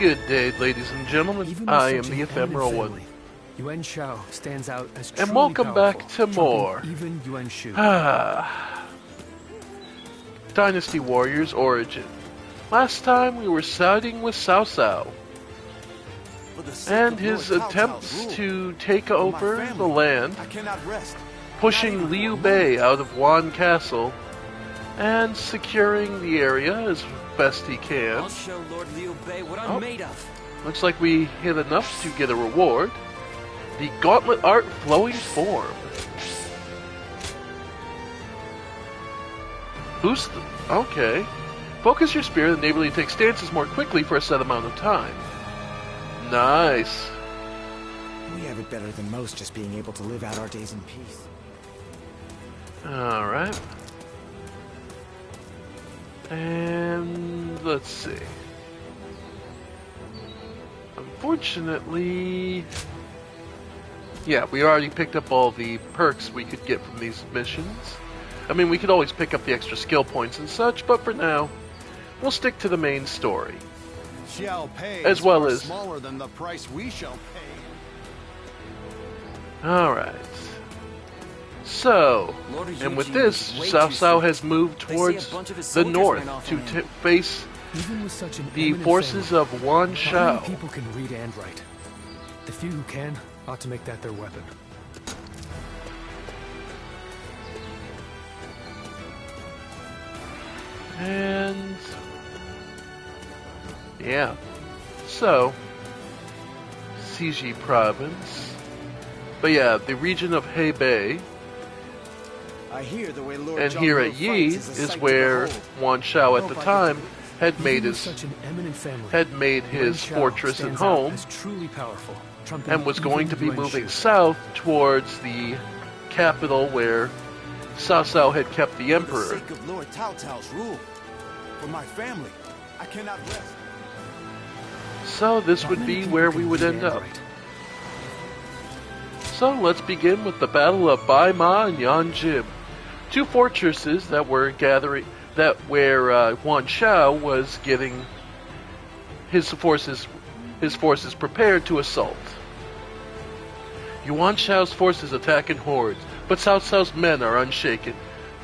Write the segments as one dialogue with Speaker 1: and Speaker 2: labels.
Speaker 1: Good day, ladies and gentlemen. I am the Ephemeral One.
Speaker 2: Yuan Shao stands out as
Speaker 1: and welcome back to more
Speaker 2: even Yuan Shu.
Speaker 1: Dynasty Warriors Origin. Last time we were siding with Cao Cao and his attempts to take over the land, pushing Liu Bei out of Wan Castle and securing the area as best he can.
Speaker 3: I'll show Lord Liu Bei what I'm made of.
Speaker 1: Looks like we hit enough to get a reward. The Gauntlet Art Flowing Form. Boost. Okay. Focus your spirit, enabling you to take stances more quickly for a set amount of time. Nice.
Speaker 4: We have it better than most, just being able to live out our days in peace.
Speaker 1: Alright. And let's see. Unfortunately, yeah, we already picked up all the perks we could get from these missions. I mean, we could always pick up the extra skill points and such, but for now, we'll stick to the main story.
Speaker 5: Shall pay
Speaker 1: as well as
Speaker 5: smaller than the price we shall pay.
Speaker 1: Alright. So, and with this, Cao Cao has moved towards the north to face the forces of Yuan Shao.
Speaker 2: Not many people can read and write. The few who can ought to make that their weapon.
Speaker 1: And yeah, so Siji province, but yeah, the region of Hebei.
Speaker 4: I hear the way Lord
Speaker 1: and
Speaker 4: John
Speaker 1: here
Speaker 4: Lo
Speaker 1: at Yi
Speaker 4: fights
Speaker 1: is where Yuan Shao at the time had made his fortress and home, and was going to be moving south towards the capital where Cao Cao had kept the emperor.
Speaker 5: For the sake of Lord Tao Tao's rule, for my family, I cannot rest.
Speaker 1: So this would be where we would end up. So let's begin with the Battle of Bai Ma and Yanjin, two fortresses that were gathering, where Yuan Shao was getting his forces prepared to assault. Yuan Shao's forces attack in hordes, but Cao Cao's men are unshaken.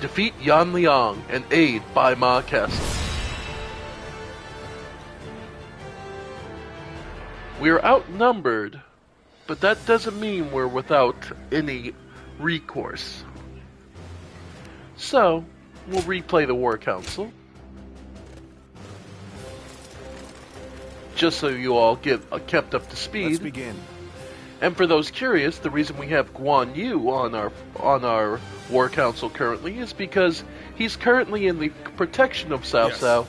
Speaker 1: Defeat Yan Liang and aid Bai Ma Castle. We are outnumbered, but that doesn't mean we're without any recourse. So, we'll replay the War Council, just so you all get kept up to speed.
Speaker 5: Let's begin.
Speaker 1: And for those curious, the reason we have Guan Yu on our War Council currently is because he's currently in the protection of Cao Cao,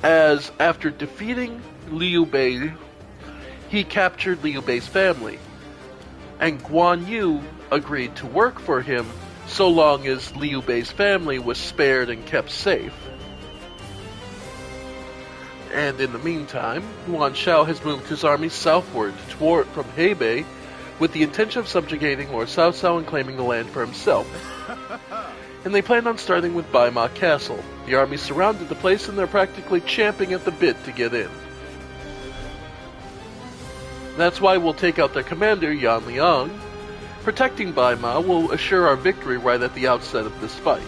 Speaker 1: as after defeating Liu Bei, he captured Liu Bei's family. And Guan Yu agreed to work for him so long as Liu Bei's family was spared and kept safe. And in the meantime, Yuan Shao has moved his army southward from Hebei with the intention of subjugating Lord Cao Cao and claiming the land for himself. And they plan on starting with Bai Ma Castle. The army surrounded the place and they're practically champing at the bit to get in. That's why we'll take out their commander, Yan Liang. Protecting Bai Ma will assure our victory right at the outset of this fight.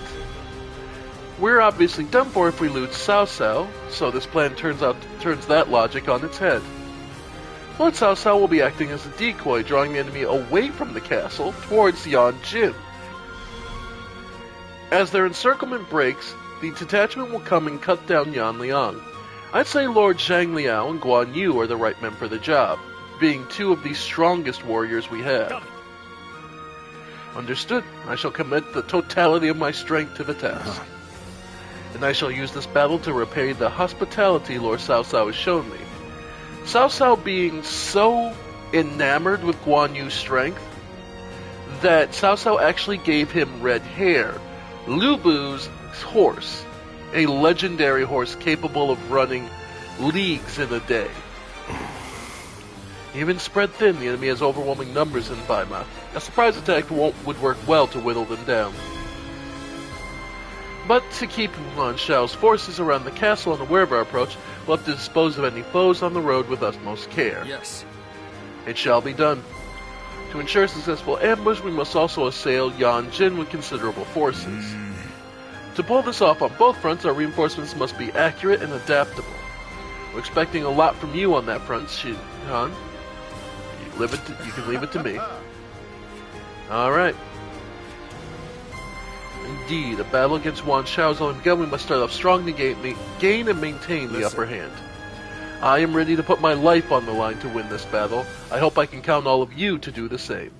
Speaker 1: We're obviously done for if we lose Cao Cao, so this plan turns that logic on its head. Lord Cao Cao will be acting as a decoy, drawing the enemy away from the castle towards Yanjin. As their encirclement breaks, the detachment will come and cut down Yan Liang. I'd say Lord Zhang Liao and Guan Yu are the right men for the job, being two of the strongest warriors we have. Understood. I shall commit the totality of my strength to the task. And I shall use this battle to repay the hospitality Lord Cao Cao has shown me. Cao Cao being so enamored with Guan Yu's strength that Cao Cao actually gave him red hair, Lu Bu's horse, a legendary horse capable of running leagues in a day. Even spread thin, the enemy has overwhelming numbers in Bai Ma. A surprise attack would work well to whittle them down. But to keep Yuan Shao's forces around the castle unaware of our approach, we'll have to dispose of any foes on the road with utmost care.
Speaker 3: Yes.
Speaker 1: It shall be done. To ensure a successful ambush, we must also assail Yanjin with considerable forces. To pull this off on both fronts, our reinforcements must be accurate and adaptable. We're expecting a lot from you on that front, Han. You can leave it to me. Alright. Indeed, a battle against Yuan Shao has only begun. We must start off strong to gain and maintain the upper hand. I am ready to put my life on the line to win this battle. I hope I can count all of you to do the same.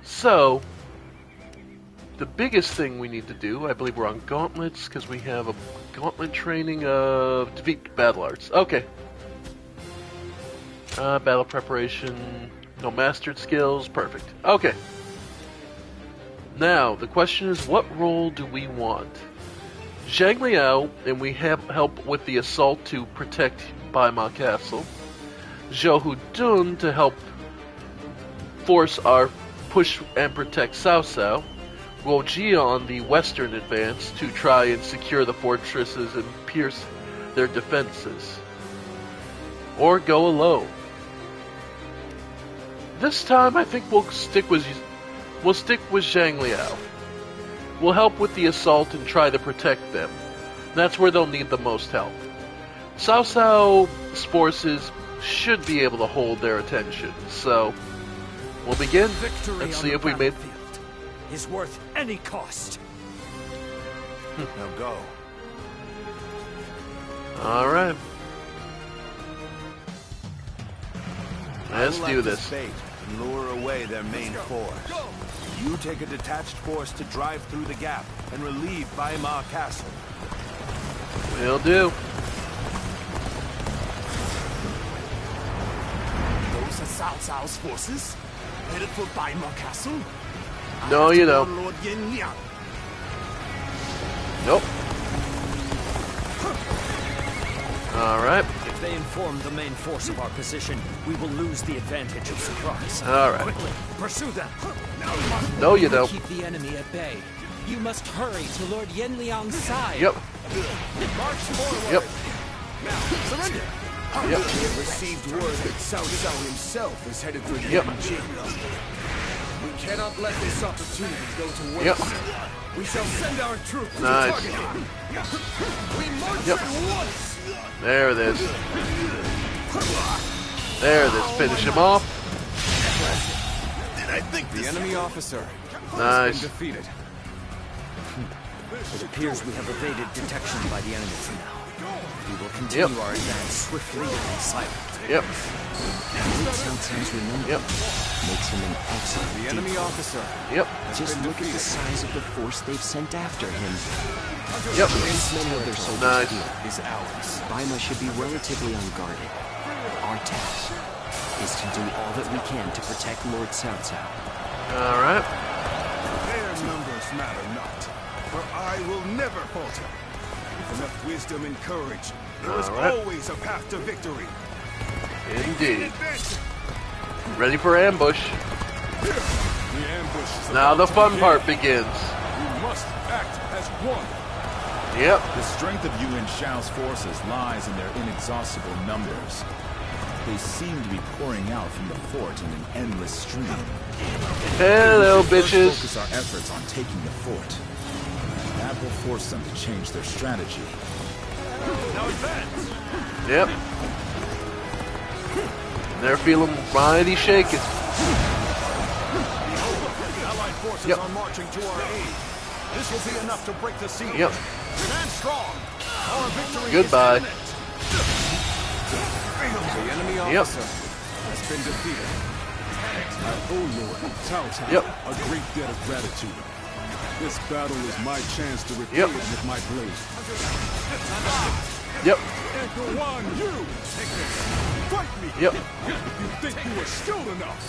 Speaker 1: So, the biggest thing we need to do, I believe we're on gauntlets, because we have a gauntlet training of defeat battle arts. Okay. Battle preparation, no mastered skills, perfect. Okay. Now, the question is, what role do we want? Zhang Liao, and we have help with the assault to protect Baima Castle. Zhou Hudun to help force our push and protect Cao Cao. Guo Jia on the western advance to try and secure the fortresses and pierce their defenses. Or go alone. This time I think we'll stick with Zhang Liao. We'll help with the assault and try to protect them. That's where they'll need the most help. Cao Cao's forces should be able to hold their attention, so we'll begin.
Speaker 3: Victory
Speaker 1: Let's see if we made
Speaker 3: is worth any cost.
Speaker 5: Now go.
Speaker 1: Alright. Let's do this.
Speaker 5: Bait and lure away their main force. You take a detached force to drive through the gap and relieve Baima Castle.
Speaker 1: Will do.
Speaker 5: Those are Cao Cao's forces? Headed for Baima Castle?
Speaker 1: No, you don't.
Speaker 5: Lord Yin Liang.
Speaker 1: Nope. Alright.
Speaker 3: If they inform the main force of our position, we will lose the advantage of surprise.
Speaker 1: Alright.
Speaker 3: Quickly, pursue them.
Speaker 1: No, you don't.
Speaker 6: Keep the enemy at bay. You must hurry to Lord Yin Liang's side.
Speaker 1: Yep.
Speaker 5: March forward.
Speaker 1: Yep.
Speaker 5: Surrender.
Speaker 1: Yep.
Speaker 5: We have received word that Cao Cao himself is headed for
Speaker 1: Yep.
Speaker 5: Yanjin. We cannot let this opportunity go to waste.
Speaker 1: Yep.
Speaker 5: We shall send our troops to
Speaker 1: Nice.
Speaker 5: target him. We march
Speaker 1: Yep.
Speaker 5: at once.
Speaker 1: There it is. There it is. Finish him off.
Speaker 5: Did I think
Speaker 4: The enemy officer
Speaker 1: Nice.
Speaker 4: defeated.
Speaker 3: It appears we have evaded detection by the enemy for now. We will continue our advance swiftly and silently.
Speaker 1: Yep.
Speaker 7: Sometimes remember
Speaker 1: Yep.
Speaker 7: makes him an excellent
Speaker 4: The enemy officer.
Speaker 1: Yep.
Speaker 7: Just look at the size of the force they've sent after him.
Speaker 1: Yep.
Speaker 7: Since many of their soldiers
Speaker 1: Nice.
Speaker 7: here
Speaker 4: Is ours.
Speaker 7: Baima should be relatively unguarded. Our task is to do all that we can to protect Lord Cao Cao.
Speaker 1: Alright.
Speaker 5: their numbers matter not, for I will never falter. With enough wisdom and courage, there is
Speaker 1: All right.
Speaker 5: always a path to victory.
Speaker 1: Indeed.
Speaker 5: Advance.
Speaker 1: Ready for ambush.
Speaker 5: The ambush is
Speaker 1: Now the
Speaker 5: about to
Speaker 1: fun
Speaker 5: begin.
Speaker 1: part begins.
Speaker 5: We must act as one.
Speaker 1: Yep.
Speaker 8: The strength of Yuan Shao's forces lies in their inexhaustible numbers. They seem to be pouring out from the fort in an endless stream.
Speaker 1: Hello,
Speaker 8: We should first
Speaker 1: bitches.
Speaker 8: focus our efforts on taking the fort. That will force them to change their strategy.
Speaker 5: Now advance.
Speaker 1: Yep. They're feeling mighty shaken.
Speaker 5: Allied forces
Speaker 1: Yep.
Speaker 5: are marching to our aid. This will be enough to break the siege.
Speaker 1: Yep.
Speaker 5: Stand strong. Our victory
Speaker 1: Goodbye.
Speaker 5: is imminent.
Speaker 4: The enemy
Speaker 1: Yep.
Speaker 4: officer has been defeated.
Speaker 5: I owe Lord Cao Cao
Speaker 1: Yep.
Speaker 5: a great debt of gratitude. This battle is my chance to repay
Speaker 1: Yep.
Speaker 5: it with my blade.
Speaker 1: Yep.
Speaker 5: And go on, you! Fight me!
Speaker 1: Yep.
Speaker 5: If you think you are skilled enough!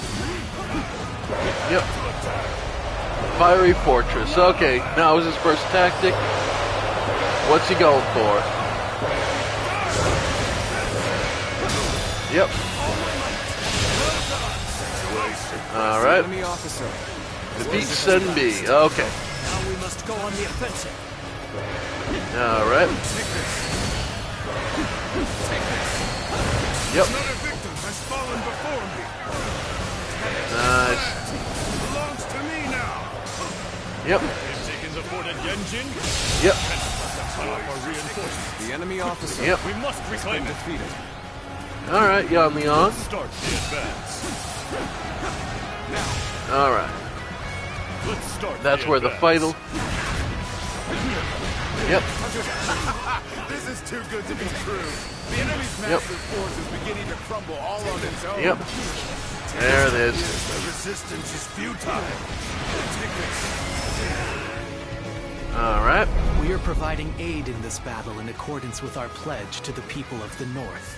Speaker 1: Yep. Fiery Fortress. Okay, now is his first tactic. What's he going for? Yep. Alright.
Speaker 4: Enemy officer.
Speaker 1: Defeat Sen B. Okay.
Speaker 6: we must go on the offensive.
Speaker 1: Alright. Yep.
Speaker 5: Another victim has fallen before me.
Speaker 1: Nice.
Speaker 5: Belongs to me now.
Speaker 1: Yep.
Speaker 5: They've taken the fort at Yenjin.
Speaker 1: Yep.
Speaker 5: Cut off our reinforcements.
Speaker 8: The enemy officer
Speaker 1: Yep.
Speaker 5: We must reclaim it.
Speaker 8: defeated.
Speaker 1: Alright, Yan Leon.
Speaker 5: Start the advance.
Speaker 1: Alright.
Speaker 5: Let's start.
Speaker 1: That's where the fight will. Yep.
Speaker 5: This is too good to be true. The enemy's massive force is beginning to crumble all on its own.
Speaker 1: Yep. There it is.
Speaker 5: The resistance is futile.
Speaker 1: Alright.
Speaker 6: We are providing aid in this battle in accordance with our pledge to the people of the North.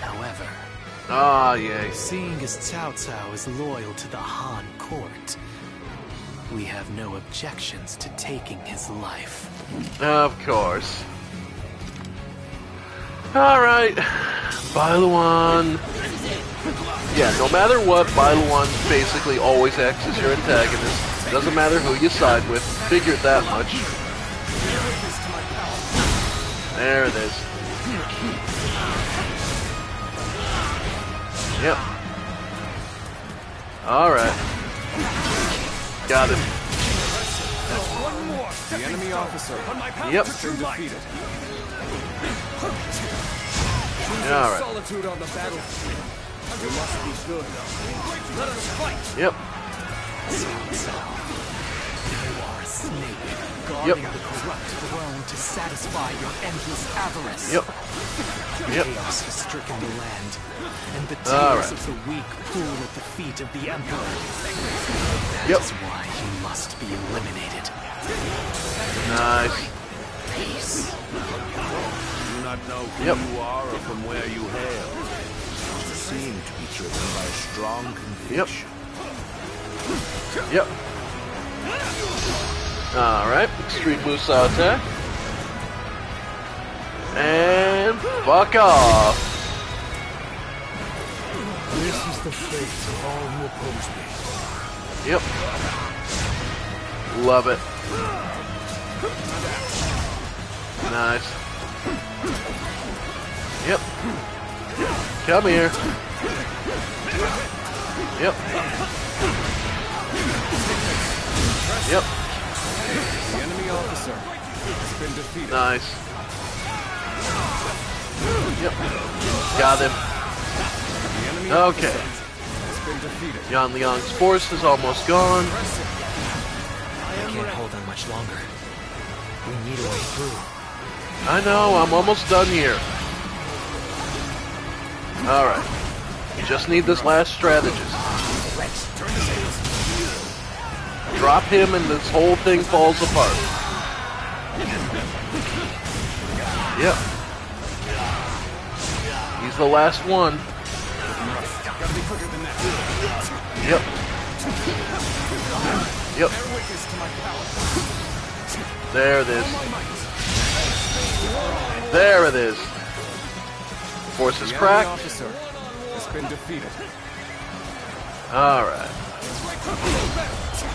Speaker 6: However,
Speaker 1: Ah, yay.
Speaker 6: seeing as Cao Cao is loyal to the Han court, we have no objections to taking his life.
Speaker 1: Of course. Alright. Bailuan. Yeah, no matter what, Bailuan basically always acts as your antagonist. Doesn't matter who you side with. Figured that much. There it is. Yep. Alright. Got it.
Speaker 8: The enemy officer
Speaker 1: Yep.
Speaker 8: defeated.
Speaker 1: Alright.
Speaker 6: Solitude on the battlefield. You must be good. Let us fight.
Speaker 1: Yep.
Speaker 6: Cao Cao, you are a snake, guarding
Speaker 1: Yep.
Speaker 6: the corrupt throne to satisfy your endless avarice.
Speaker 1: Yep. Yep.
Speaker 6: Chaos has stricken the land, and the
Speaker 1: All
Speaker 6: tears
Speaker 1: right.
Speaker 6: of the weak pool at the feet of the Emperor. That
Speaker 1: Yep.
Speaker 6: is why he must be eliminated.
Speaker 1: Nice.
Speaker 6: Peace.
Speaker 5: Do not know who
Speaker 1: Yep.
Speaker 5: you are or from where you hail. You seem to be driven by a strong conviction.
Speaker 1: Yep. Alright. Extreme Musa attack. And fuck off.
Speaker 2: This is the fate of all who oppose me.
Speaker 1: Yep. Love it. Nice. Yep. Come here. Yep. Yep.
Speaker 8: The enemy officer has been defeated.
Speaker 1: Nice. Yep. Got him.
Speaker 8: The enemy
Speaker 1: Okay.
Speaker 8: has been defeated.
Speaker 1: Yan Liang's force is almost gone.
Speaker 6: I can't hold on much longer. We need a way through.
Speaker 1: I know, I'm almost done here. Alright. You just need this last strategist. Drop him and this whole thing falls apart. Yep. He's the last one. Yep. Yep. There it is. There it is. Force is
Speaker 8: The enemy
Speaker 1: cracked.
Speaker 8: officer has been defeated.
Speaker 1: Alright.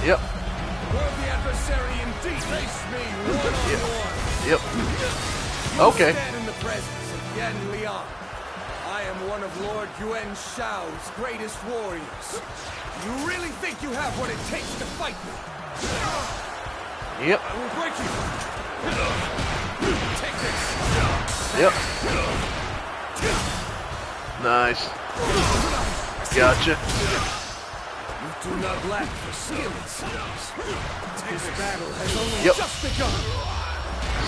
Speaker 1: Yep.
Speaker 5: The adversary indeed. Face me one-on-one.
Speaker 1: Yep. Okay.
Speaker 5: Stand in the presence of Yan Liang. I am one of Lord Yuan Shao's greatest warriors. You really think you have what it takes to fight me?
Speaker 1: Yep.
Speaker 5: I will break you. Take this.
Speaker 1: Yep. Nice. Gotcha.
Speaker 5: You do not lack for skill, it seems. This battle has only
Speaker 1: Yep.
Speaker 5: just begun.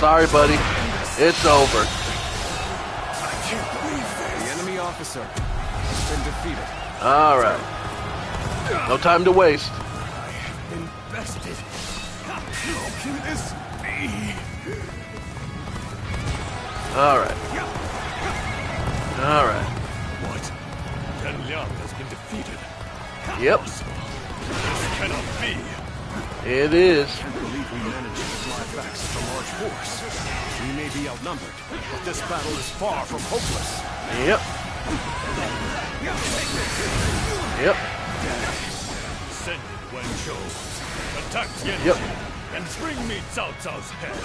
Speaker 1: Sorry, buddy. It's over.
Speaker 5: I can't believe
Speaker 8: The
Speaker 5: this.
Speaker 8: enemy officer has been defeated.
Speaker 1: Alright. No time to waste.
Speaker 5: Invested. How can this be?
Speaker 1: Alright. Alright.
Speaker 5: What? Yan Liang has been defeated.
Speaker 1: Yep.
Speaker 5: This cannot be.
Speaker 1: It is.
Speaker 5: I believe we managed to drive back such a large force. We may be outnumbered, but this battle is far from hopeless.
Speaker 1: Yep. Yep.
Speaker 5: Send Wen Zhou. Attack Yan.
Speaker 1: Yep.
Speaker 5: and bring me Cao Cao's head.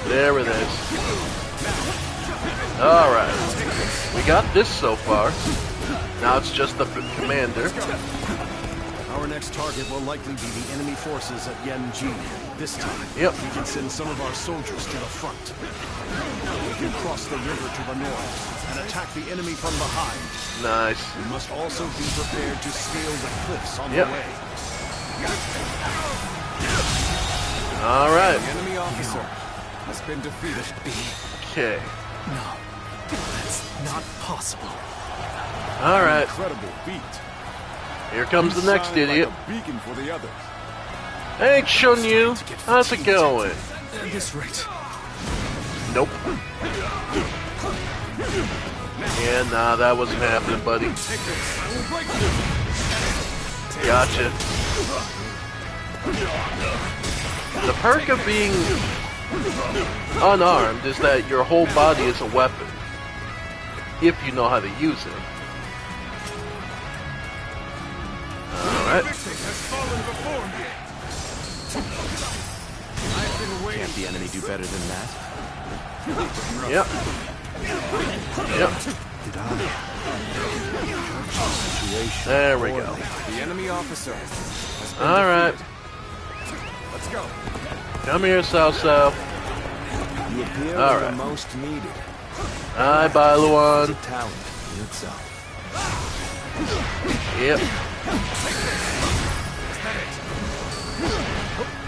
Speaker 1: There it is. Alright. We got this so far. Now it's just the commander.
Speaker 3: Our next target will likely be the enemy forces at Yanji. This time,
Speaker 1: Yep.
Speaker 3: we can send some of our soldiers to the front. We can cross the river to the north and attack the enemy from behind.
Speaker 1: Nice.
Speaker 3: We must also be prepared to scale the cliffs on
Speaker 1: Yep.
Speaker 3: the way.
Speaker 1: Alright.
Speaker 5: The enemy officer has been defeated.
Speaker 1: Okay.
Speaker 6: No, that's not possible.
Speaker 1: Alright.
Speaker 8: Incredible feat.
Speaker 1: Here comes the next
Speaker 8: Shine
Speaker 1: idiot.
Speaker 8: Like a beacon for the others.
Speaker 1: Hey, Shunyu. How's it going?
Speaker 2: At this rate,
Speaker 1: Nope. Yeah, nah, that wasn't happening, buddy. Gotcha. The perk of being unarmed is that your whole body is a weapon, if you know how to use it. Alright.
Speaker 3: Can't the enemy do better than that?
Speaker 1: Yep. Yep. There we go.
Speaker 5: The enemy officer has been
Speaker 1: Alright.
Speaker 5: defeated. Let's go.
Speaker 1: Come here, Cao Cao.
Speaker 3: You appear
Speaker 1: All
Speaker 3: when
Speaker 1: right.
Speaker 3: the most needed.
Speaker 1: Hi, Bailuan.
Speaker 3: It's a talent in itself.
Speaker 1: Yep.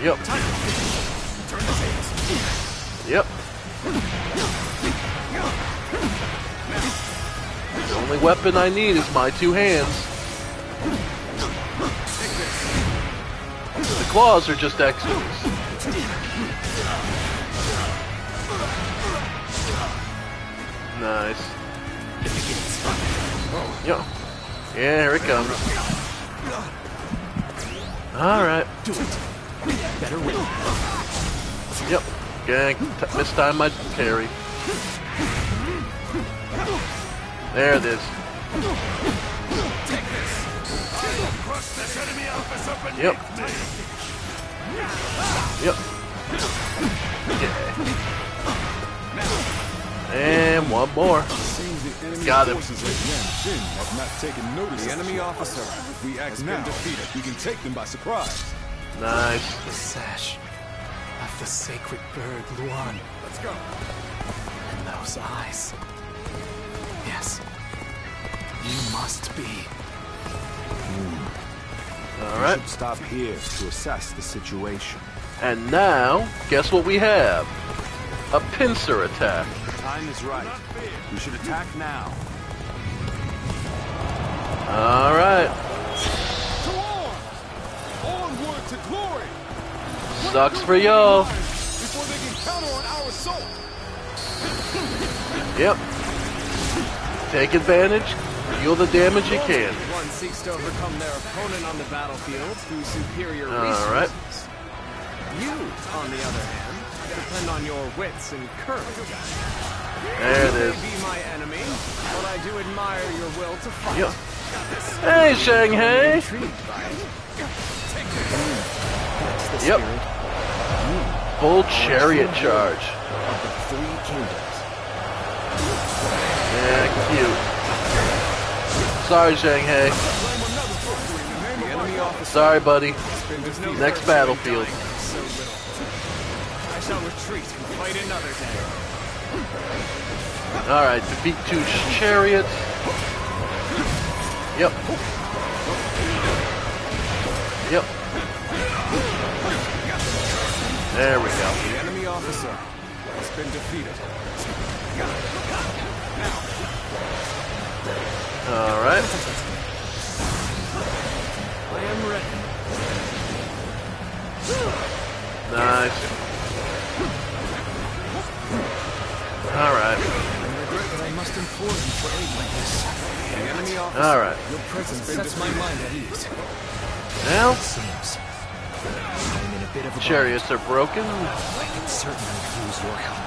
Speaker 1: Yep. Yep. The only weapon I need is my two hands. The claws are just extras. Nice. Yep. Yeah, here it comes. Alright.
Speaker 6: Better win.
Speaker 1: Yep. Gang, mistime my parry. There it is. Yep. Yep. Yeah. And one more.
Speaker 8: Seems the enemy
Speaker 1: Got him.
Speaker 8: forces at Yanjin have not taken notice.
Speaker 5: The
Speaker 8: of
Speaker 5: enemy
Speaker 8: us.
Speaker 5: officer
Speaker 8: If we act
Speaker 5: has
Speaker 8: now,
Speaker 5: been defeated.
Speaker 8: we can take them by surprise.
Speaker 1: Nice.
Speaker 6: The sash of the sacred bird Luan.
Speaker 5: Let's go.
Speaker 6: And those eyes. Yes. You must be.
Speaker 1: Alright.
Speaker 8: Should stop here to assess the situation.
Speaker 1: And now, guess what we have? A pincer attack.
Speaker 3: The time is right. We should attack now.
Speaker 1: Alright.
Speaker 5: To arms! Onward to glory!
Speaker 1: Sucks for y'all.
Speaker 5: Before they can counter on our assault!
Speaker 1: Yep. Take advantage. Deal the damage you can.
Speaker 9: One seeks to overcome their opponent on the battlefield through superior
Speaker 1: All right.
Speaker 9: resources. You, on the other hand, depend on your wits and courage.
Speaker 1: There it
Speaker 9: You
Speaker 1: is.
Speaker 9: may be my enemy, but I do admire your will to fight.
Speaker 1: Yep. Hey, Shanghai.
Speaker 9: Intrigued by it.
Speaker 7: That's the
Speaker 1: Yep.
Speaker 7: spirit
Speaker 1: Full chariot charge.
Speaker 7: of the three kingdoms.
Speaker 1: Yeah, cute. Sorry, Shanghai.
Speaker 5: The enemy officer
Speaker 1: Sorry, buddy.
Speaker 5: has been defeated.
Speaker 1: Next battlefield.
Speaker 9: So little. I shall retreat and fight another day.
Speaker 1: Alright, defeat two chariots. Yep. Yep. There we go.
Speaker 5: The enemy officer has been defeated.
Speaker 1: Alright.
Speaker 9: I am ready.
Speaker 1: Nice. Alright.
Speaker 9: I regret that I must implore you for aid like this.
Speaker 5: The enemy officer
Speaker 1: Alright.
Speaker 9: Your presence sets my mind at ease.
Speaker 1: Now,
Speaker 7: Seems I'm in a bit of a
Speaker 1: chariots are broken.
Speaker 7: bind. I can certainly use your help.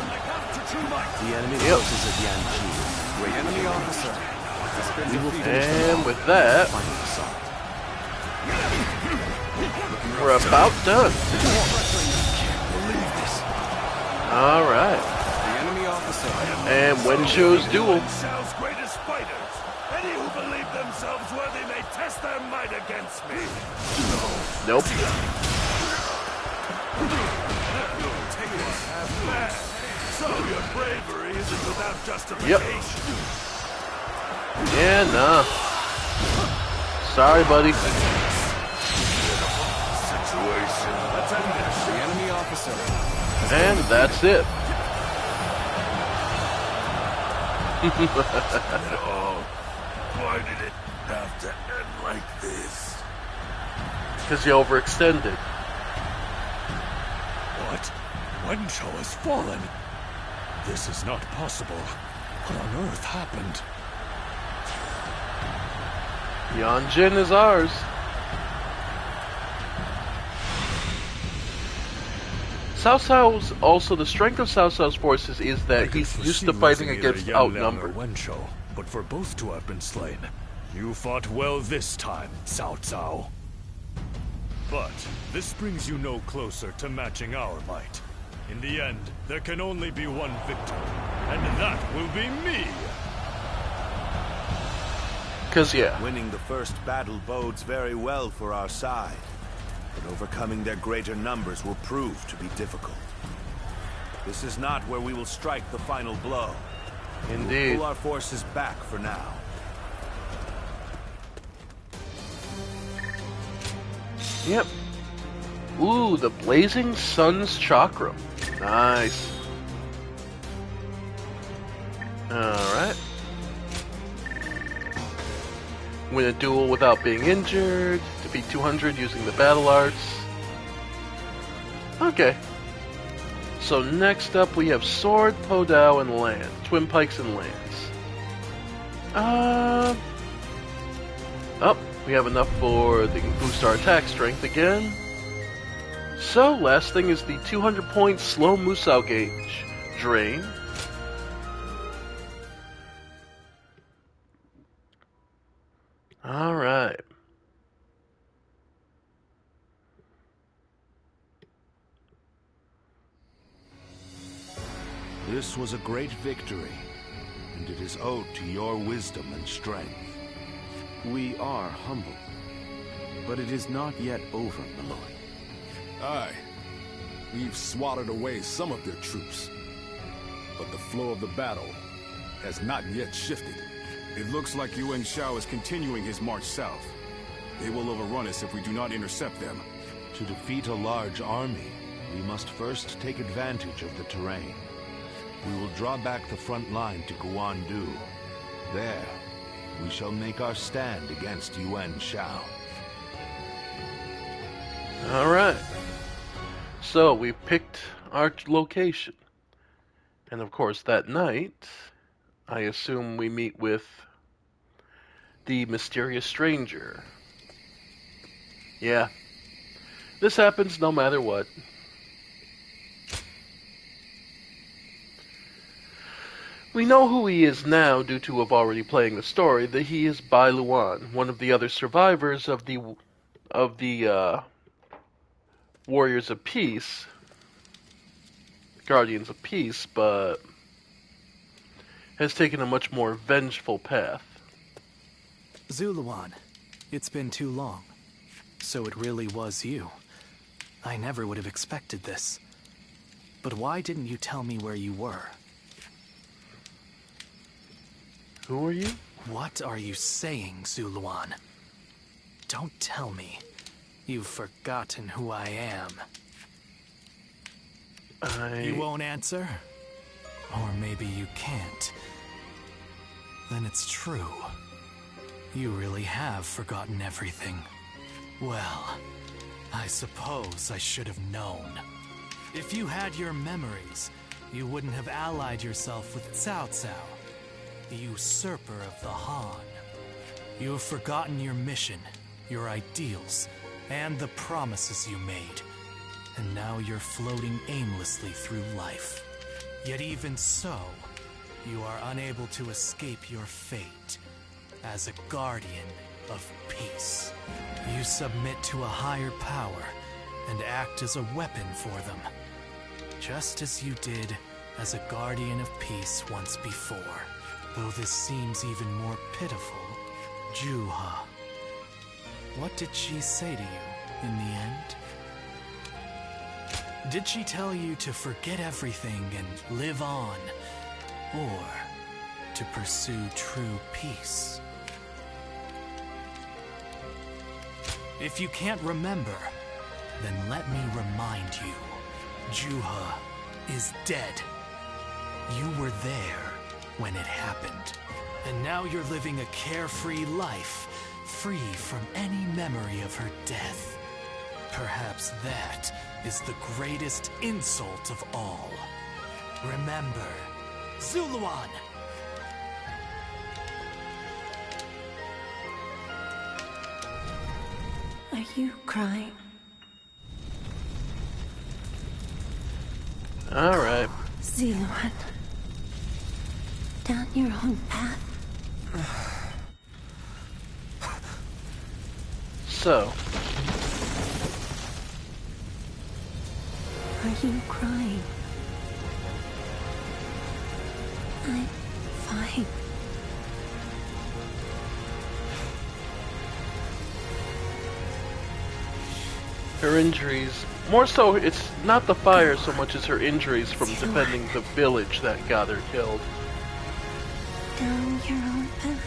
Speaker 3: The enemy
Speaker 1: Yep.
Speaker 3: forces at Yanji.
Speaker 5: The enemy officer has been defeated.
Speaker 1: And with that,
Speaker 3: Final assault.
Speaker 1: we're about done. Alright.
Speaker 9: The enemy officer.
Speaker 1: And Wenshou's duel.
Speaker 10: Shao's greatest fighters. Any who believe themselves worthy may test their might against me.
Speaker 1: Nope.
Speaker 10: So your bravery isn't without justification.
Speaker 1: Yeah, nah. Sorry, buddy.
Speaker 10: Situation.
Speaker 9: Let's end this. The enemy officer.
Speaker 1: And that's it.
Speaker 10: Oh, why did it have to end like this?
Speaker 1: Because you overextended.
Speaker 10: What? Wenshou has fallen. This is not possible. What on earth happened?
Speaker 1: Yanjin is ours. Cao Cao's also the strength of Cao Cao's forces is that he's used to fighting against outnumbered.
Speaker 10: Wenshou, but for both to have been slain, you fought well this time, Cao Cao. But this brings you no closer to matching our might. In the end, there can only be one victor, and that will be me.
Speaker 1: 'Cause yeah.
Speaker 11: Winning the first battle bodes very well for our side, but overcoming their greater numbers will prove to be difficult. This is not where we will strike the final blow.
Speaker 1: Indeed.
Speaker 11: We'll pull our forces back for now.
Speaker 1: Yep. Ooh, the Blazing Sun's Chakram. Nice. Alright. Win a duel without being injured. Defeat 200 using the battle arts. Okay. So next up we have Sword, Podao, and Land. Twin Pikes and Lance. Oh, we have enough for the boost our attack strength again. So, last thing is the 200-point slow Musou gauge. Drain. Alright.
Speaker 11: This was a great victory, and it is owed to your wisdom and strength.
Speaker 12: We are humble, but it is not yet over, my lord.
Speaker 13: Aye. We've swatted away some of their troops, but the flow of the battle has not yet shifted. It looks like Yuan Shao is continuing his march south. They will overrun us if we do not intercept them.
Speaker 12: To defeat a large army, we must first take advantage of the terrain. We will draw back the front line to Guandu. There, we shall make our stand against Yuan Shao.
Speaker 1: Alright. So, we picked our location. And of course, that night, I assume we meet with the mysterious stranger. Yeah. This happens no matter what. We know who he is now due to have already playing the story, that he is Bai Luan, one of the other survivors of the Warriors of Peace, Guardians of Peace, but has taken a much more vengeful path.
Speaker 6: Zuluan, it's been too long. So it really was you. I never would have expected this. But why didn't you tell me where you were?
Speaker 1: Who are you?
Speaker 6: What are you saying, Zuluan? Don't tell me. You've forgotten who I am. You won't answer? Or maybe you can't. Then it's true. You really have forgotten everything. Well, I suppose I should have known. If you had your memories, you wouldn't have allied yourself with Cao Cao, the usurper of the Han. You have forgotten your mission, your ideals, and the promises you made. And now you're floating aimlessly through life. Yet even so, you are unable to escape your fate as a guardian of peace. You submit to a higher power and act as a weapon for them. just as you did as a guardian of peace once before. Though this seems even more pitiful, Juha. What did she say to you in the end? Did she tell you to forget everything and live on? Or to pursue true peace? If you can't remember, then let me remind you. Juha is dead. You were there when it happened. And now you're living a carefree life, free from any memory of her death. Perhaps that is the greatest insult of all. Remember, Zuluan!
Speaker 14: Are you crying?
Speaker 1: Alright.
Speaker 14: Zuluan. Down your own path.
Speaker 1: So.
Speaker 14: Are you crying? I'm fine.
Speaker 1: Her injuries, more so, it's not the fire so much as her injuries from defending the village that got her killed.
Speaker 14: Down your own path.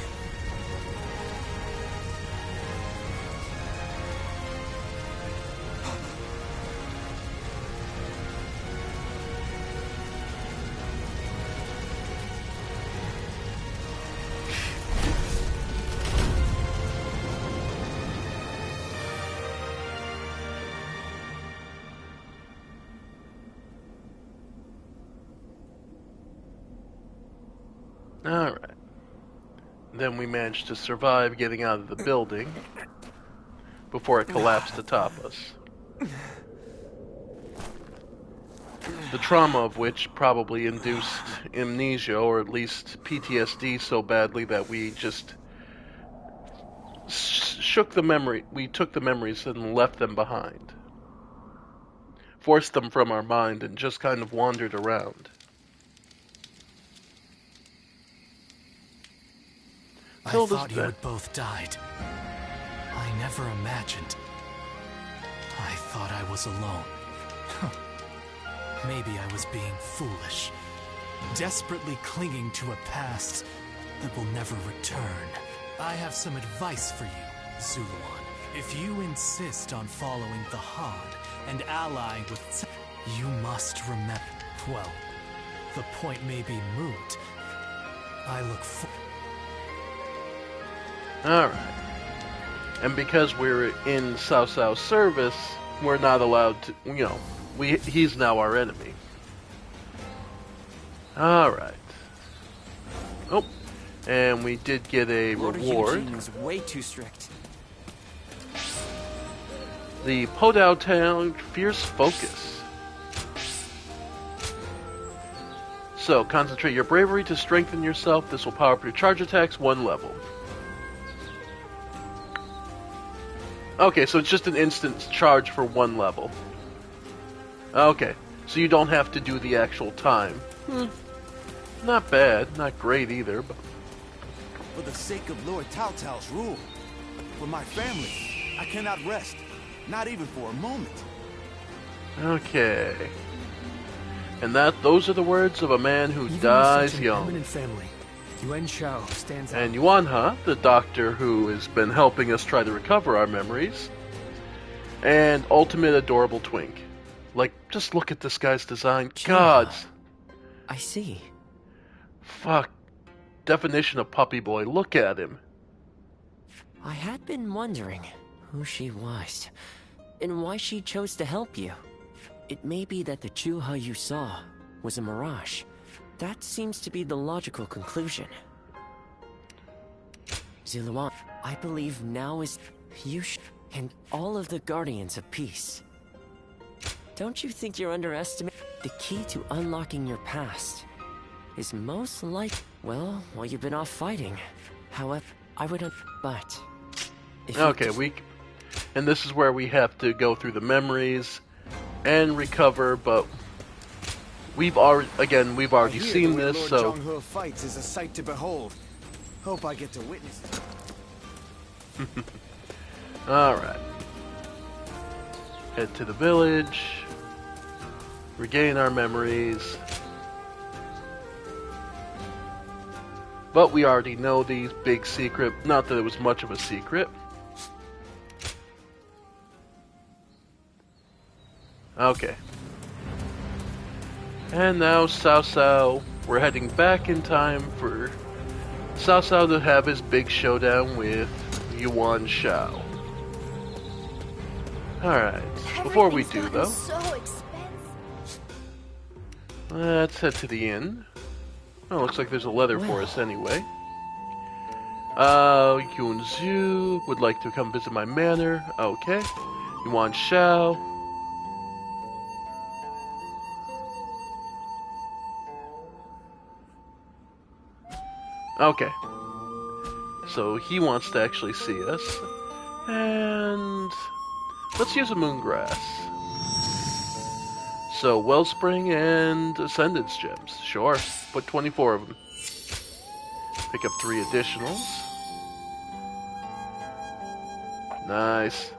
Speaker 1: Alright. Then we managed to survive getting out of the building before it collapsed atop us. The trauma of which probably induced amnesia, or at least PTSD, so badly that we just shook the memory. We took the memories and left them behind. Forced them from our mind and just kind of wandered around.
Speaker 6: I thought you had both died. I never imagined. I thought I was alone. Maybe I was being foolish, desperately clinging to a past that will never return. I have some advice for you, Zuluan. If you insist on following the Han and allying with, you must remember. Well, the point may be moot. I look forward.
Speaker 1: Alright. And because we're in Cao Cao's service, we're not allowed to, he's now our enemy. Alright. Oh, and we did get a reward.
Speaker 3: Eugene was way too strict.
Speaker 1: The Podao Town Fierce Focus. So, concentrate your bravery to strengthen yourself. This will power up your charge attacks 1 level. Okay, so it's just an instant charge for 1 level. Okay, so you don't have to do the actual time. Not bad, not great either, but...
Speaker 11: For the sake of Lord Cao Cao's rule, for my family, I cannot rest, not even for a moment.
Speaker 1: Okay. And those are the words of a man who
Speaker 2: Even
Speaker 1: dies
Speaker 2: such an
Speaker 1: young.
Speaker 2: eminent family, Yuan Shao stands out.
Speaker 1: And Yuanha, the doctor who has been helping us try to recover our memories. And Ultimate Adorable Twink. Like, just look at this guy's design. Gods.
Speaker 7: I see.
Speaker 1: Fuck. Definition of puppy boy. Look at him.
Speaker 7: I had been wondering who she was, and why she chose to help you. It may be that the Juha you saw was a mirage. That seems to be the logical conclusion. Zuluan, I believe now is you and all of the Guardians of Peace. Don't you think you're underestimating? The key to unlocking your past is most while you've been off fighting. However, I would but...
Speaker 1: Okay, and this is where we have to go through the memories and recover, but we've already seen this,
Speaker 4: Lord
Speaker 1: so
Speaker 4: Zhang He fights is a sight to behold. Hope I get to witness it.
Speaker 1: Alright. Head to the village. Regain our memories. But we already know the big secret. Not that it was much of a secret. Okay. And now Cao Cao, we're heading back in time for Cao Cao to have his big showdown with Yuan Shao. Alright, before we do though,
Speaker 14: So expensive.
Speaker 1: let's head to the inn. Oh, looks like there's a letter for us anyway. Yun Zhu would like to come visit my manor. Okay. Yuan Shao. Okay. So he wants to actually see us. And let's use a moongrass. So Wellspring and Ascendance gems. Sure. Put 24 of them. Pick up 3 additionals. Nice.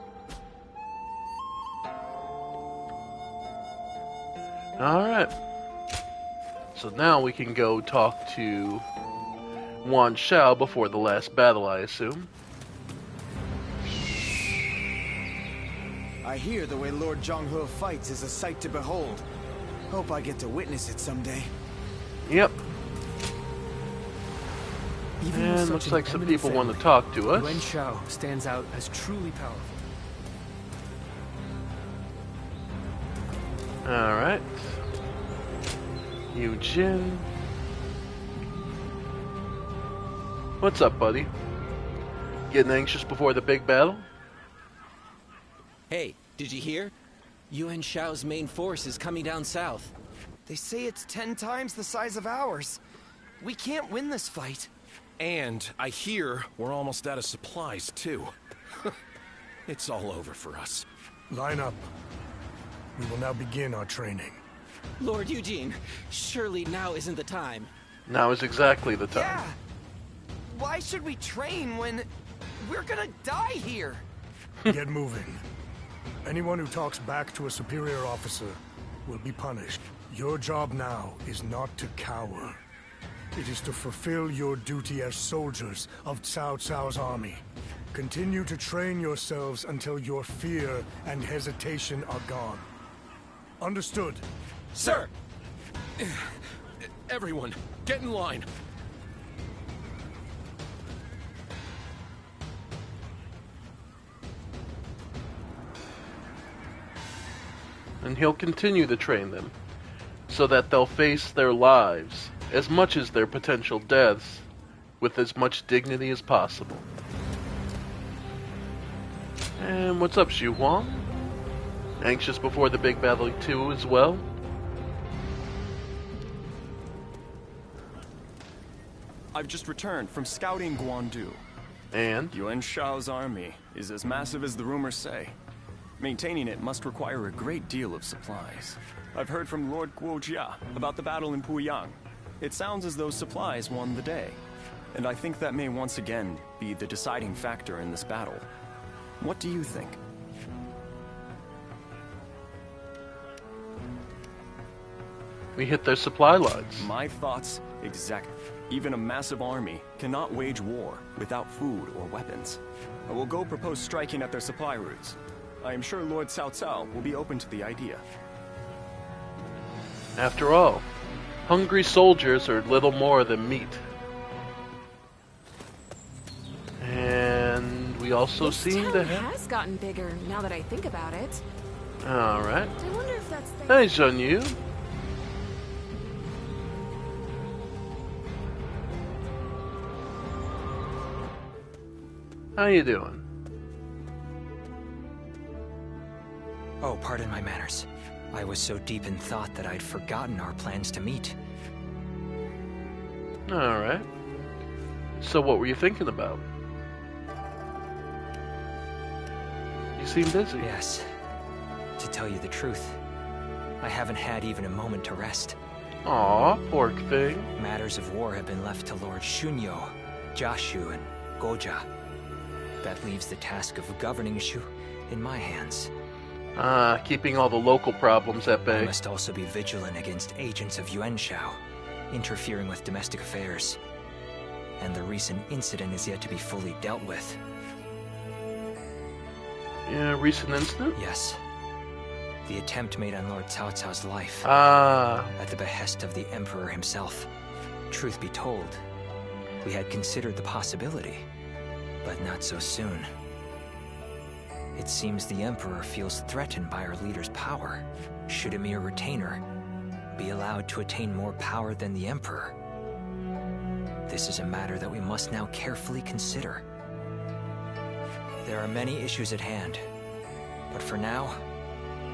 Speaker 1: Alright. So now we can go talk to Yuan Shao before the last battle, I assume.
Speaker 4: I hear the way Lord Zhang He fights is a sight to behold. Hope I get to witness it someday.
Speaker 1: Yep.
Speaker 2: Even with
Speaker 1: And
Speaker 2: such
Speaker 1: looks
Speaker 2: an
Speaker 1: like some
Speaker 2: eminent
Speaker 1: people want to
Speaker 2: family,
Speaker 1: talk to us.
Speaker 2: Yuan Shao stands out as truly powerful.
Speaker 1: Alright. Eugene. What's up, buddy? Getting anxious before the big battle?
Speaker 15: Hey, did you hear? Yuan Shao's main force is coming down south.
Speaker 9: They say it's 10 times the size of ours. We can't win this fight.
Speaker 16: And I hear we're almost out of supplies, too. It's all over for us.
Speaker 10: Line up. We will now begin our training.
Speaker 15: Lord Eugene, surely now isn't the time.
Speaker 1: Now is exactly the time.
Speaker 9: Yeah. Why should we train when we're gonna die here?
Speaker 10: Get moving. Anyone who talks back to a superior officer will be punished. Your job now is not to cower. It is to fulfill your duty as soldiers of Cao Cao's army. Continue to train yourselves until your fear and hesitation are gone. Understood?
Speaker 16: Sir! Everyone, get in line.
Speaker 1: And he'll continue to train them, so that they'll face their lives, as much as their potential deaths, with as much dignity as possible. And what's up, Xu Huang? Anxious before the big battle too as well?
Speaker 17: I've just returned from scouting Guandu.
Speaker 1: And?
Speaker 17: Yuan Shao's army is as massive as the rumors say. Maintaining it must require a great deal of supplies. I've heard from Lord Guojia about the battle in Puyang. It sounds as though supplies won the day. And I think that may once again be the deciding factor in this battle. What do you think?
Speaker 1: We hit their supply lines.
Speaker 17: My thoughts exact. Even a massive army cannot wage war without food or weapons. I will go propose striking at their supply routes. I am sure Lord Cao Cao will be open to the idea.
Speaker 1: After all, hungry soldiers are little more than meat. And we also seem to have...
Speaker 18: has gotten bigger now that I think about it.
Speaker 1: Alright.
Speaker 18: I wonder if that's the...
Speaker 1: Hey, Zhonyu. How you doing?
Speaker 19: Oh, pardon my manners. I was so deep in thought that I'd forgotten our plans to meet.
Speaker 1: Alright. So what were you thinking about? You seem busy.
Speaker 19: Yes. To tell you the truth, I haven't had even a moment to rest.
Speaker 1: Aw, pork thing.
Speaker 19: Matters of war have been left to Lord Shunyo, Jashu, and Goja. That leaves the task of governing Shu in my hands.
Speaker 1: Keeping all the local problems at bay.
Speaker 19: I must also be vigilant against agents of Yuan Shao, interfering with domestic affairs. And the recent incident is yet to be fully dealt with.
Speaker 1: Yeah, recent incident?
Speaker 19: Yes. The attempt made on Lord Cao Cao's life. At the behest of the Emperor himself. Truth be told, we had considered the possibility, but not so soon. It seems the Emperor feels threatened by our leader's power. Should a mere retainer be allowed to attain more power than the Emperor? This is a matter that we must now carefully consider. There are many issues at hand, but for now,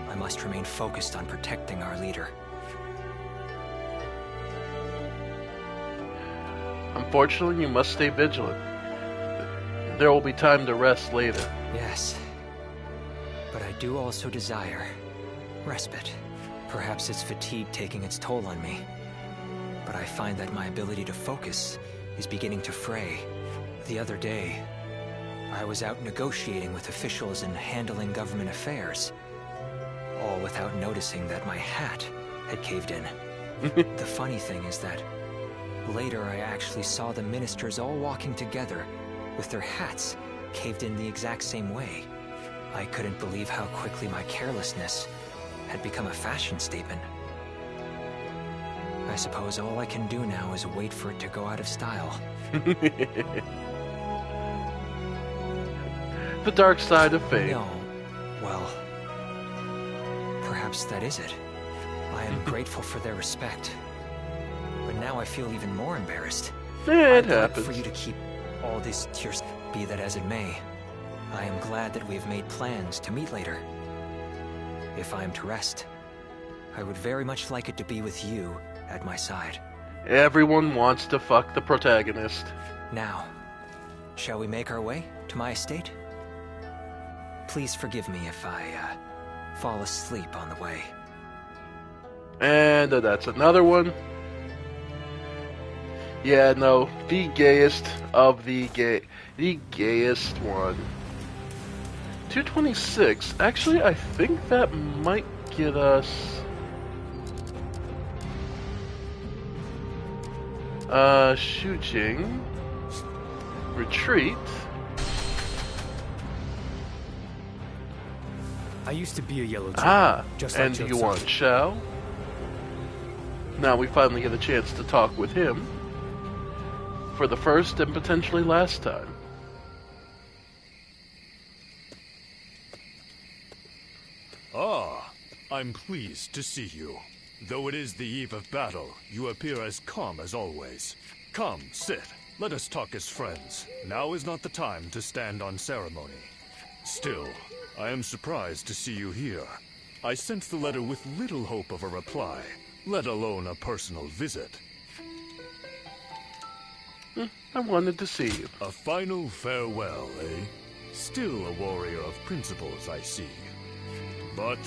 Speaker 19: I must remain focused on protecting our leader.
Speaker 1: Unfortunately, you must stay vigilant. There will be time to rest later.
Speaker 19: Yes. But I do also desire respite. Perhaps it's fatigue taking its toll on me. But I find that my ability to focus is beginning to fray. The other day, I was out negotiating with officials and handling government affairs. All without noticing that my hat had caved in. The funny thing is that later I actually saw the ministers all walking together with their hats caved in the exact same way. I couldn't believe how quickly my carelessness had become a fashion statement. I suppose all I can do now is wait for it to go out of style.
Speaker 1: The dark side of fate.
Speaker 19: No. Well, perhaps that is it. I am grateful for their respect. But now I feel even more embarrassed.
Speaker 1: It happens.
Speaker 19: For you to keep all this to yourself, be that as it may. I am glad that we have made plans to meet later. If I am to rest, I would very much like it to be with you at my side.
Speaker 1: Everyone wants to fuck the protagonist.
Speaker 19: Now, shall we make our way to my estate? Please forgive me if I, fall asleep on the way.
Speaker 1: And that's another one. Yeah, no, the gayest of the gayest one. 226. Actually, I think that might get us shooting, retreat.
Speaker 2: I used to be a yellow dragon, just like
Speaker 1: and
Speaker 2: Joe
Speaker 1: Yuan
Speaker 2: Sung.
Speaker 1: Shao. Now we finally get a chance to talk with him for the first and potentially last time.
Speaker 10: Ah, I'm pleased to see you. Though it is the eve of battle, you appear as calm as always. Come, sit. Let us talk as friends. Now is not the time to stand on ceremony. Still, I am surprised to see you here. I sent the letter with little hope of a reply, let alone a personal visit.
Speaker 1: I wanted to see you.
Speaker 10: A final farewell, eh? Still a warrior of principles, I see. But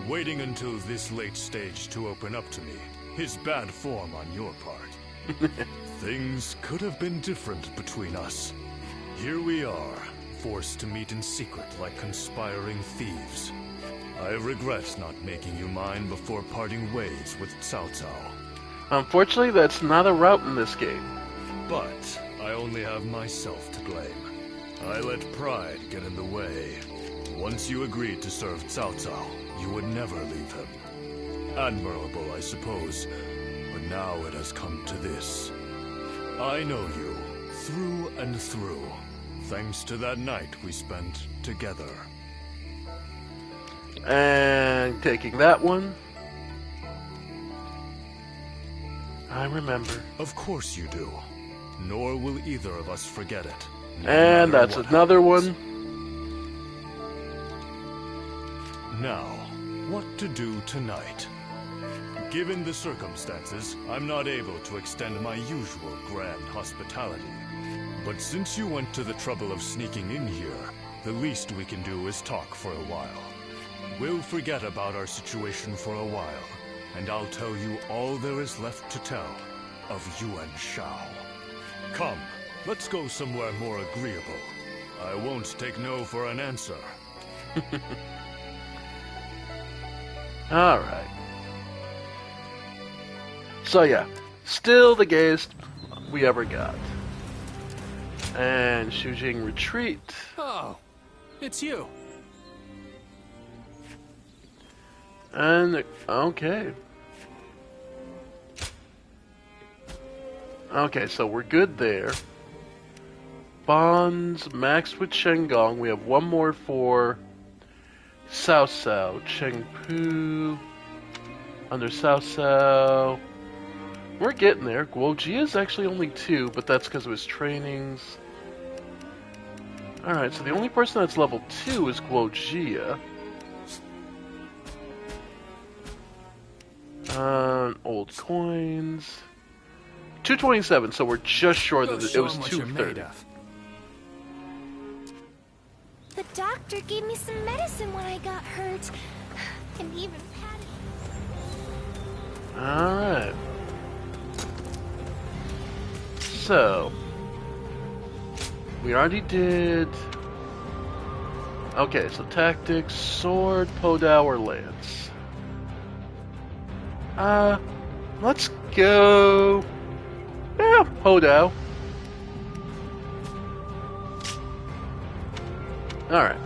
Speaker 10: waiting until this late stage to open up to me is bad form on your part. Things could have been different between us. Here we are, forced to meet in secret like conspiring thieves. I regret not making you mine before parting ways with Cao Cao.
Speaker 1: Unfortunately, that's not a route in this game.
Speaker 10: But I only have myself to blame. I let pride get in the way. Once you agreed to serve Cao Cao, you would never leave him. Admirable, I suppose, but now it has come to this. I know you, through and through, thanks to that night we spent together.
Speaker 1: And taking that one, I remember.
Speaker 10: Of course you do. Nor will either of us forget it.
Speaker 1: And that's another one.
Speaker 10: Now, what to do tonight? Given the circumstances, I'm not able to extend my usual grand hospitality. But since you went to the trouble of sneaking in here, the least we can do is talk for a while. We'll forget about our situation for a while, and I'll tell you all there is left to tell of Yuan Shao. Come, let's go somewhere more agreeable. I won't take no for an answer.
Speaker 1: Alright. So yeah, still the gayest we ever got. And Shujing retreat.
Speaker 2: Oh, it's you.
Speaker 1: And, okay. Okay, so we're good there. Bonds, max with Shenggong. We have one more for Cao Cao. Chengpu. Under Cao Cao. We're getting there. Guojia is actually only 2, but that's because of his trainings. Alright, so the only person that's level 2 is Guojia. Old coins. 227, so we're just short of it was 230.
Speaker 14: The doctor gave me some medicine when I got hurt. And even patted.
Speaker 1: Alright. So, we already did... Okay, so tactics, sword, Podao, or lance. Let's go... Yeah, Podao. Alright.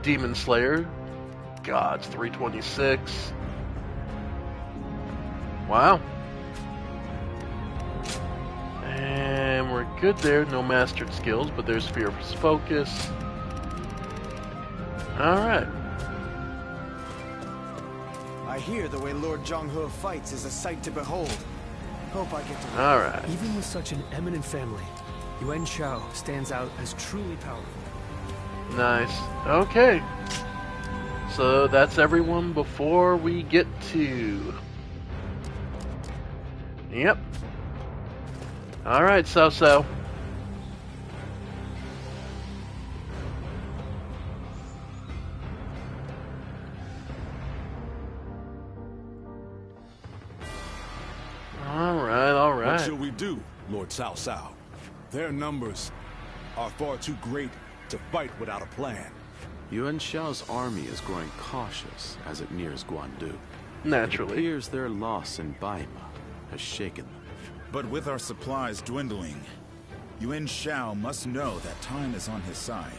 Speaker 1: Demon Slayer. Gods, 326. Wow. And we're good there. No mastered skills, but there's Fierce Focus. Alright.
Speaker 4: I hear the way Lord Zhonghe fights is a sight to behold. Hope I get to...
Speaker 1: Alright.
Speaker 2: Even with such an eminent family, Yuan Shao stands out as truly powerful.
Speaker 1: Nice. Okay. So that's everyone before we get to... Yep. Alright, Cao Cao. Alright.
Speaker 13: What shall we do, Lord Cao Cao? Their numbers are far too great to fight without a plan.
Speaker 8: Yuan Shao's army is growing cautious as it nears Guandu.
Speaker 1: Naturally.
Speaker 8: It appears their loss in Baima has shaken them.
Speaker 20: But with our supplies dwindling, Yuan Shao must know that time is on his side.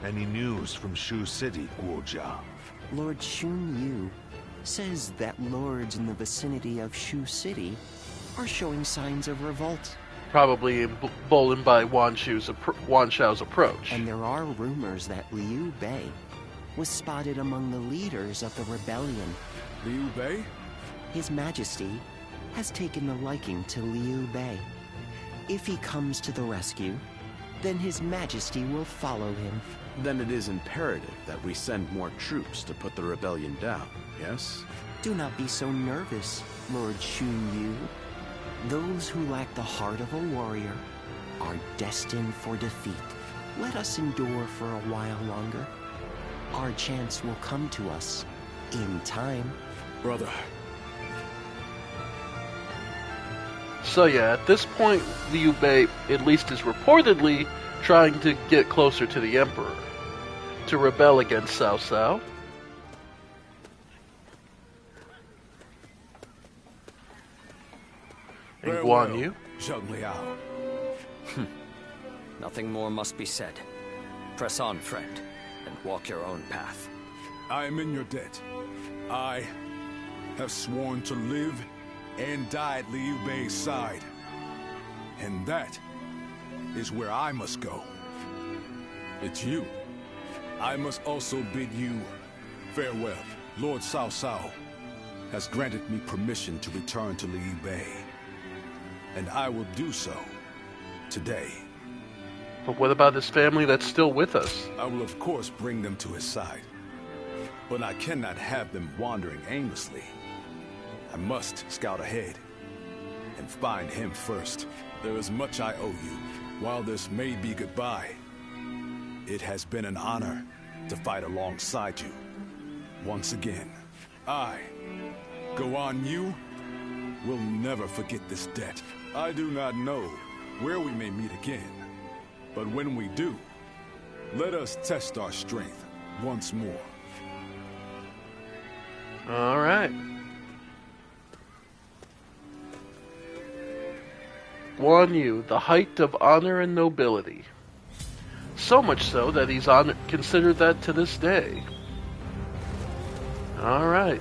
Speaker 12: Any news from Shu City, Guojia?
Speaker 21: Lord Xun Yu says that lords in the vicinity of Shu City are showing signs of revolt.
Speaker 1: Probably emboldened by Wan Shao's approach.
Speaker 21: And there are rumors that Liu Bei was spotted among the leaders of the rebellion.
Speaker 13: Liu Bei?
Speaker 21: His Majesty has taken a liking to Liu Bei. If he comes to the rescue, then His Majesty will follow him.
Speaker 8: Then it is imperative that we send more troops to put the rebellion down, yes?
Speaker 21: Do not be so nervous, Lord Xun Yu. Those who lack the heart of a warrior are destined for defeat. Let us endure for a while longer. Our chance will come to us in time.
Speaker 13: Brother.
Speaker 1: So yeah, at this point, Liu Bei, at least is reportedly, trying to get closer to the Emperor, to rebel against Cao Cao. And Guan Yu.
Speaker 13: Zheng Liao.
Speaker 3: Nothing more must be said. Press on, friend, and walk your own path.
Speaker 13: I am in your debt. I have sworn to live and die at Liu Bei's side. And that is where I must go. It's you. I must also bid you farewell. Lord Cao Cao has granted me permission to return to Liu Bei. And I will do so today.
Speaker 1: But what about his family that's still with us?
Speaker 13: I will of course bring them to his side. But I cannot have them wandering aimlessly. I must scout ahead and find him first. There is much I owe you. While this may be goodbye, it has been an honor to fight alongside you. once again. I, Guan Yu, will never forget this debt. I do not know where we may meet again, but when we do, let us test our strength once more.
Speaker 1: All right. Guan Yu, the height of honor and nobility. So much so that he's considered that to this day. All right.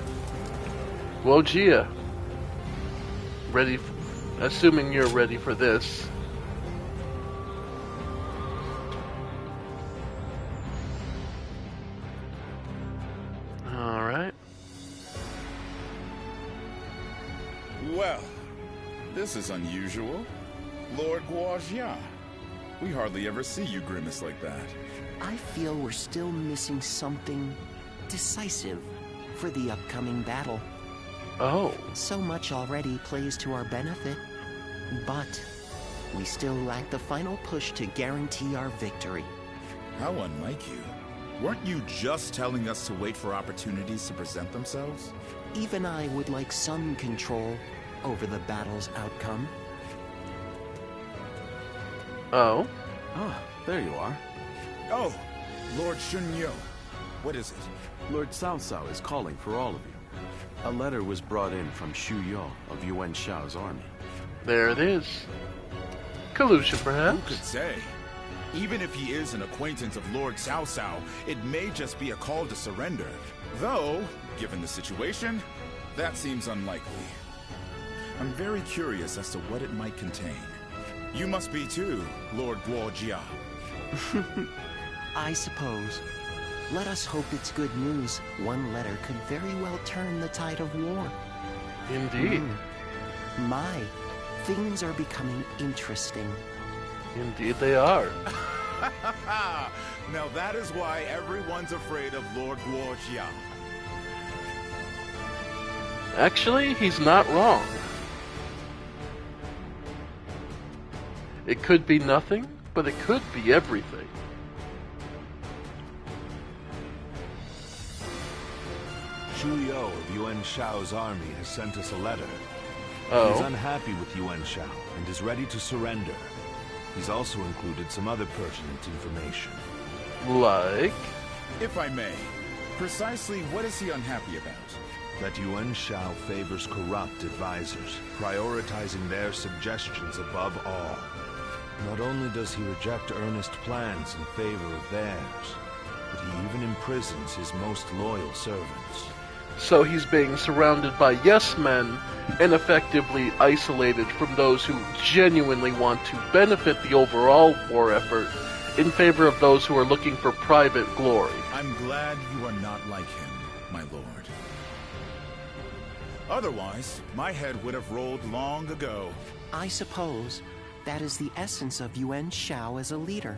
Speaker 1: Well, Gia, ready? Assuming you're ready for this. All right.
Speaker 20: Well, this is unusual. Lord Guojia. We hardly ever see you grimace like that.
Speaker 21: I feel we're still missing something decisive for the upcoming battle.
Speaker 1: Oh.
Speaker 21: So much already plays to our benefit, but we still lack the final push to guarantee our victory.
Speaker 20: How unlike you. Weren't you just telling us to wait for opportunities to present themselves?
Speaker 21: Even I would like some control over the battle's outcome.
Speaker 1: Oh.
Speaker 5: Ah, there you are.
Speaker 20: Oh, Lord Shunyo. What is it?
Speaker 5: Lord Cao Cao is calling for all of you. A letter was brought in from Xu Yo of Yuan Shao's army.
Speaker 1: There it is. Collusion, perhaps?
Speaker 20: Who could say? Even if he is an acquaintance of Lord Cao Cao, it may just be a call to surrender. Though, given the situation, that seems unlikely. I'm very curious as to what it might contain. You must be too, Lord Guojia.
Speaker 21: I suppose. Let us hope it's good news. One letter could very well turn the tide of war.
Speaker 1: Indeed.
Speaker 21: My, things are becoming interesting.
Speaker 1: Indeed they are.
Speaker 20: Now that is why everyone's afraid of Lord Guojia.
Speaker 1: Actually, he's not wrong. It could be nothing, but it could be everything.
Speaker 12: Xu Yo of Yuan Shao's army has sent us a letter.
Speaker 1: Oh.
Speaker 12: He's unhappy with Yuan Shao and is ready to surrender. He's also included some other pertinent information.
Speaker 1: Like?
Speaker 20: If I may, precisely what is he unhappy about?
Speaker 12: That Yuan Shao favors corrupt advisors, prioritizing their suggestions above all. Not only does he reject earnest plans in favor of theirs, but he even imprisons his most loyal servants.
Speaker 1: So he's being surrounded by yes-men and effectively isolated from those who genuinely want to benefit the overall war effort in favor of those who are looking for private glory.
Speaker 20: I'm glad you are not like him, my lord. Otherwise, my head would have rolled long ago.
Speaker 21: I suppose that is the essence of Yuan Shao as a leader.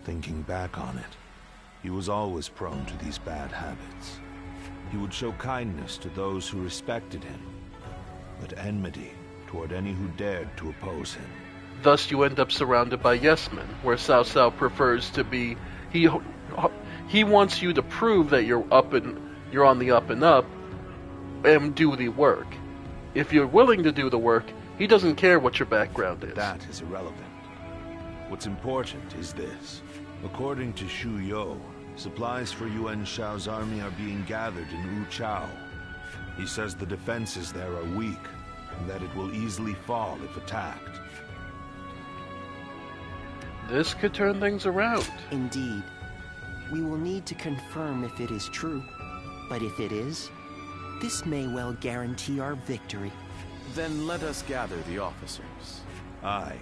Speaker 12: Thinking back on it, he was always prone to these bad habits. He would show kindness to those who respected him, but enmity toward any who dared to oppose him.
Speaker 1: Thus you end up surrounded by yes-men, where Cao Cao prefers to be... He wants you to prove that you're on the up and up, and do the work. If you're willing to do the work, he doesn't care what your background is.
Speaker 12: That is irrelevant. What's important is this. According to Xu Yo, supplies for Yuan Shao's army are being gathered in Wuchao. He says the defenses there are weak, and that it will easily fall if attacked.
Speaker 1: This could turn things around.
Speaker 21: Indeed. We will need to confirm if it is true. But if it is, this may well guarantee our victory.
Speaker 5: Then let us gather the officers.
Speaker 12: Aye.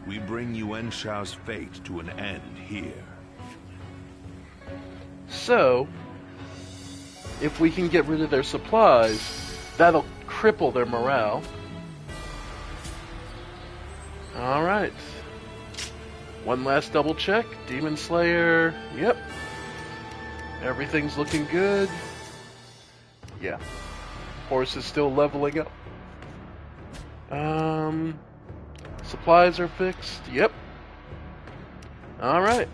Speaker 12: We bring Yuan Shao's fate to an end here.
Speaker 1: So, if we can get rid of their supplies, that'll cripple their morale. Alright. One last double check. Demon Slayer. Yep. Everything's looking good. Yeah. Horse is still leveling up. Supplies are fixed. Yep. Alright.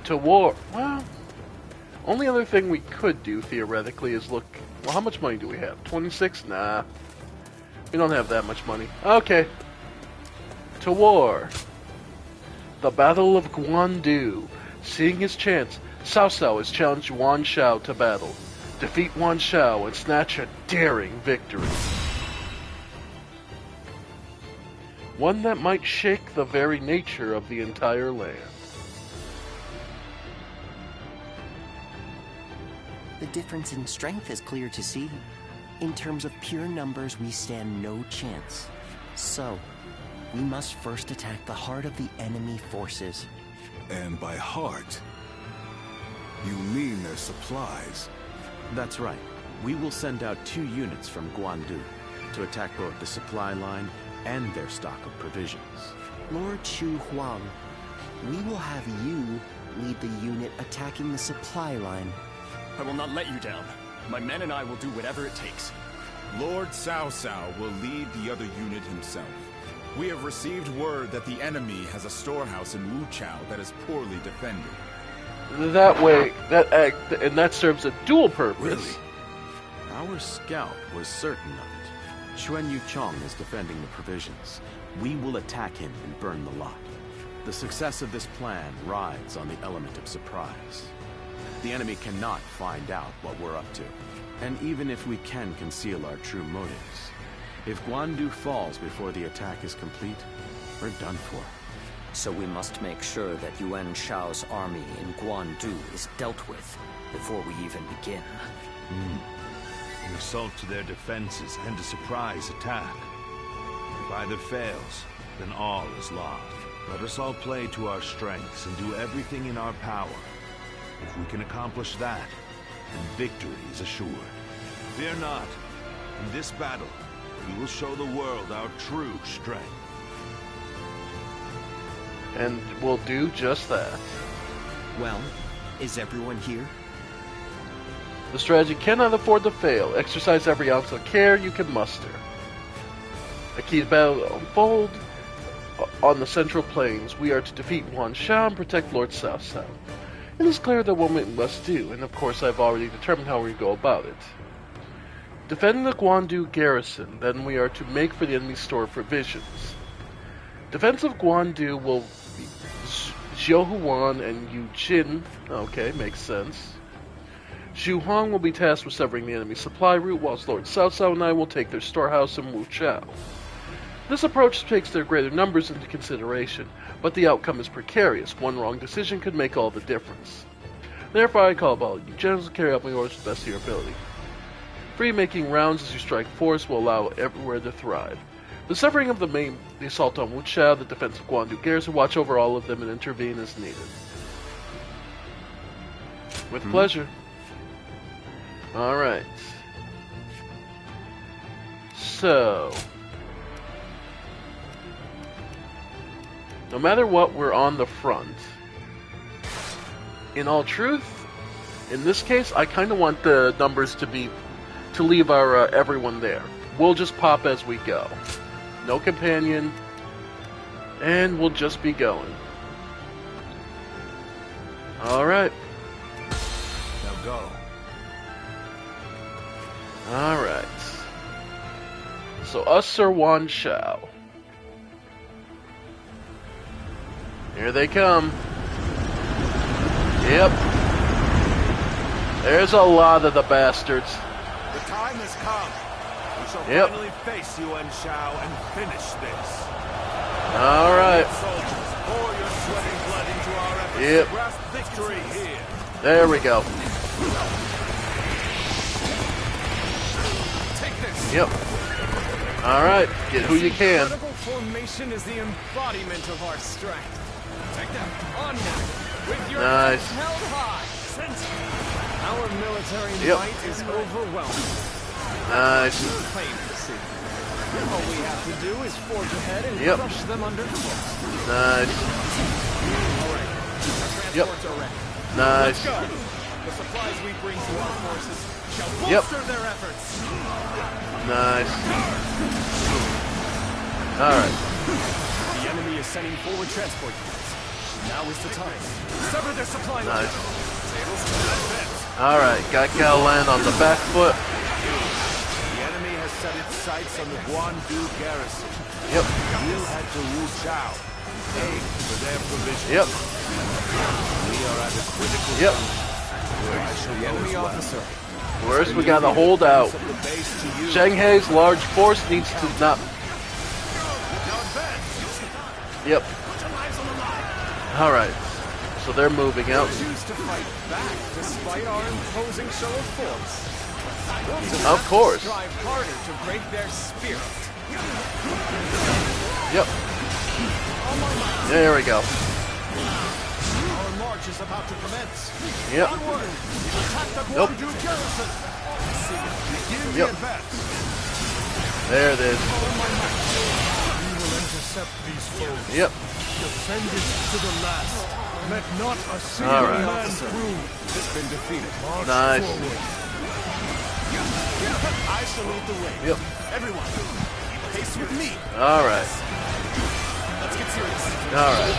Speaker 1: To war. Well, only other thing we could do, theoretically, is look... Well, how much money do we have? 26? Nah. We don't have that much money. Okay. To war. The Battle of Guandu. Seeing his chance, Cao Cao has challenged Yuan Shao to battle. Defeat Yuan Shao and snatch a daring victory. One that might shake the very nature of the entire land.
Speaker 21: The difference in strength is clear to see. In terms of pure numbers, we stand no chance. So, we must first attack the heart of the enemy forces.
Speaker 13: And by heart, you mean their supplies?
Speaker 5: That's right. We will send out 2 units from Guandu to attack both the supply line and their stock of provisions.
Speaker 21: Lord Shu Huang, we will have you lead the unit attacking the supply line.
Speaker 17: I will not let you down. My men and I will do whatever it takes.
Speaker 20: Lord Cao Cao will lead the other unit himself. We have received word that the enemy has a storehouse in Wuchao that is poorly defended.
Speaker 1: That way, that serves a dual purpose.
Speaker 5: Really? Our scout was certain of it. Xuan Yuchong is defending the provisions. We will attack him and burn the lot. The success of this plan rides on the element of surprise. The enemy cannot find out what we're up to. And even if we can conceal our true motives, if Guandu falls before the attack is complete, we're done for.
Speaker 3: So we must make sure that Yuan Shao's army in Guandu is dealt with before we even begin.
Speaker 12: An assault to their defenses and a surprise attack. If either fails, then all is lost. Let us all play to our strengths and do everything in our power. If we can accomplish that, then victory is assured. Fear not. In this battle, we will show the world our true strength.
Speaker 1: And we'll do just that.
Speaker 21: Well, is everyone here?
Speaker 1: The strategy cannot afford to fail. Exercise every ounce of care you can muster. A key to battle unfold on the Central Plains. We are to defeat Yuan Shao and protect Lord Cao Cao. It is clear that what we must do, and of course I've already determined how we go about it. Defending the Guandu garrison, then we are to make for the enemy's store of provisions. Defense of Guandu will be Zhou Huan and Yu Jin. Okay, makes sense. Xu Huang will be tasked with severing the enemy's supply route, whilst Lord Cao Cao and I will take their storehouse in Wuchao. This approach takes their greater numbers into consideration, but the outcome is precarious. One wrong decision could make all the difference. Therefore, I call upon you generals to carry out my orders to the best of your ability. Free making rounds as you strike force will allow everywhere to thrive. The severing of the assault on Wuchao, the defense of Guandu garrison, watch over all of them and intervene as needed. With pleasure. Alright. So, no matter what, we're on the front. In all truth, in this case, I kind of want the numbers to leave our everyone there. We'll just pop as we go. No companion, and we'll just be going. Alright.
Speaker 12: Now go.
Speaker 1: Alright. So us or Yuan Shao. Here they come. Yep. There's a lot of the bastards.
Speaker 11: The time has come. We shall finally face Yuan Shao and finish this.
Speaker 1: Alright.
Speaker 11: Soldiers, pour your sweating blood into our efforts to grasp victory here.
Speaker 1: There we go.
Speaker 9: Take this.
Speaker 1: Yep. Alright, get who you can.
Speaker 9: Vertical formation is the embodiment of our strength. Take that. Onward. With your head held high. Our military might is overwhelming.
Speaker 1: Nice.
Speaker 9: Plain to see. All we have to do is forge ahead and crush them underfoot.
Speaker 1: Nice.
Speaker 9: Alright. Our transports are ready.
Speaker 1: Nice.
Speaker 9: Let's go. The supplies we bring to our forces shall bolster their efforts.
Speaker 1: Nice. Alright.
Speaker 17: The enemy is sending forward transport units.
Speaker 9: Now is the time. Sever their supply line.
Speaker 1: Nice. Alright, got Gaolan on the back foot.
Speaker 11: The enemy has set its sights on the Guandu garrison.
Speaker 1: Yep.
Speaker 11: We'll head to Wu Chao. Aim for their provisions.
Speaker 1: Yep.
Speaker 11: We are at a critical
Speaker 1: Yep.
Speaker 11: where I shall go as well.
Speaker 1: First, we gotta hold out. Shanghai's large force needs to not. Yep. Alright. So they're moving out.
Speaker 9: Choose to fight back despite our imposing show of force.
Speaker 1: Of course.
Speaker 9: Strive harder to break their spirit.
Speaker 1: Yep. There we go.
Speaker 9: Our march is about to commence.
Speaker 1: Yep.
Speaker 9: Onward! Attack the
Speaker 1: Nope.
Speaker 9: Guandu garrison! Begin the
Speaker 1: Yep.
Speaker 9: advance.
Speaker 1: There it is.
Speaker 10: We will intercept these foes.
Speaker 1: Yep.
Speaker 10: Defend it to the last. Let not a single
Speaker 1: All right.
Speaker 10: man through.
Speaker 9: Has been defeated.
Speaker 10: March
Speaker 1: Nice.
Speaker 10: forward.
Speaker 9: I shall lead the way.
Speaker 1: Yep.
Speaker 9: Everyone, keep pace with me.
Speaker 1: Alright.
Speaker 9: Let's get serious.
Speaker 1: Alright.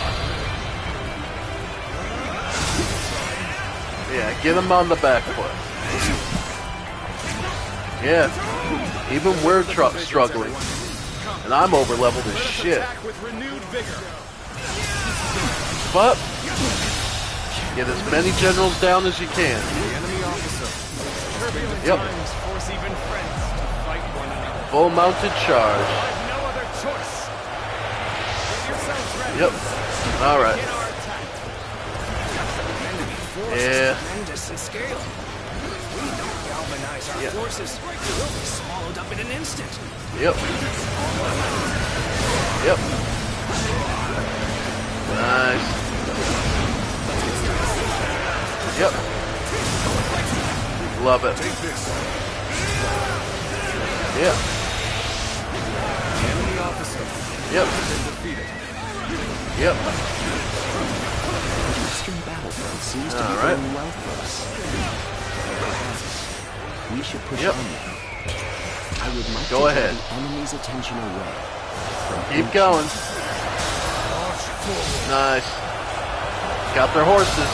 Speaker 1: Yeah, get him on the back foot. Yeah. Even we're struggling. And I'm over leveled as shit.
Speaker 9: Attack with renewed vigor.
Speaker 1: But get as many generals down as you can.
Speaker 9: The enemy officer. Turbulent
Speaker 1: Yep.
Speaker 9: times force even friends to fight one another.
Speaker 1: Full mounted charge.
Speaker 9: I've no other choice. Get yourselves ready.
Speaker 1: Yep. Alright.
Speaker 9: Begin our attack.
Speaker 1: Yeah.
Speaker 3: Tremendous in scale. If we don't galvanize our forces, we'll be swallowed up in an instant.
Speaker 1: Yep. Yep. Nice. Yep. Love it.
Speaker 9: Take this.
Speaker 1: Yep.
Speaker 9: The enemy officer
Speaker 1: Yep.
Speaker 9: has been defeated.
Speaker 1: Yep.
Speaker 21: The Eastern battlefront seems to be
Speaker 1: All right.
Speaker 21: going well for us. Perhaps we should push
Speaker 1: Yep.
Speaker 21: on now. I would like
Speaker 1: Go
Speaker 21: to
Speaker 1: ahead.
Speaker 21: draw the enemy's attention away.
Speaker 1: Keep going. Nice. Got their horses.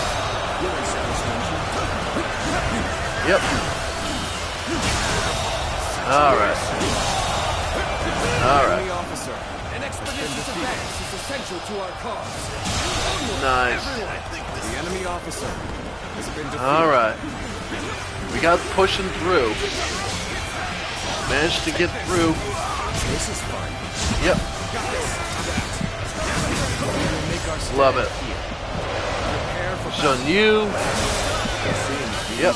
Speaker 1: Yep. Alright. Alright.
Speaker 9: Enemy officer. An expeditious advance is essential to our cause.
Speaker 1: Nice.
Speaker 9: The enemy officer has been defeated.
Speaker 1: Alright. We got pushing through. Managed to get through.
Speaker 9: This is fun.
Speaker 1: Yep. Love it. Shun Yu. Yep.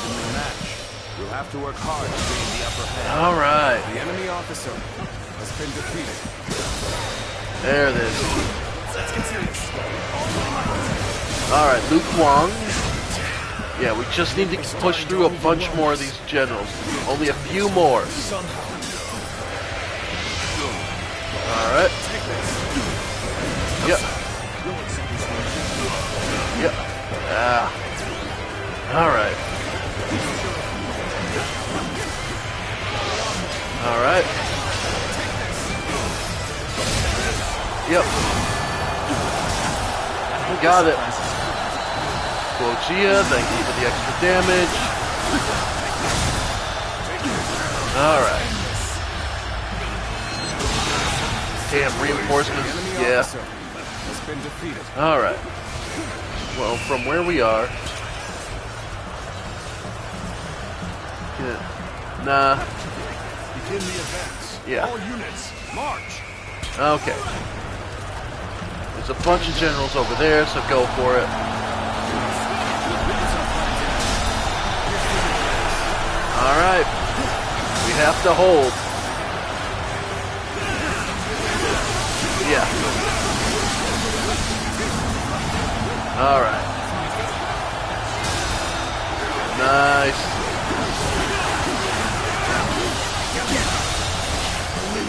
Speaker 11: We'll have to work hard to gain the upper hand.
Speaker 1: Alright.
Speaker 9: The enemy officer has been defeated.
Speaker 1: There it is.
Speaker 9: Let's get serious.
Speaker 1: Alright, Luke Wong. Yeah, we just need to push through a bunch more of these generals. Only a few more. Alright. Yep. Yep. Ah. Alright. Alright. Yep. We got it. Guojia, thank you for the extra damage. Alright. Damn, reinforcements, yeah.
Speaker 9: Has been defeated.
Speaker 1: Alright. Well, from where we are... Yeah. Nah.
Speaker 9: Begin the advance.
Speaker 1: Yeah.
Speaker 9: All units, march.
Speaker 1: Okay. There's a bunch of generals over there, so go for it. Alright. We have to hold. Yeah. Alright. Nice.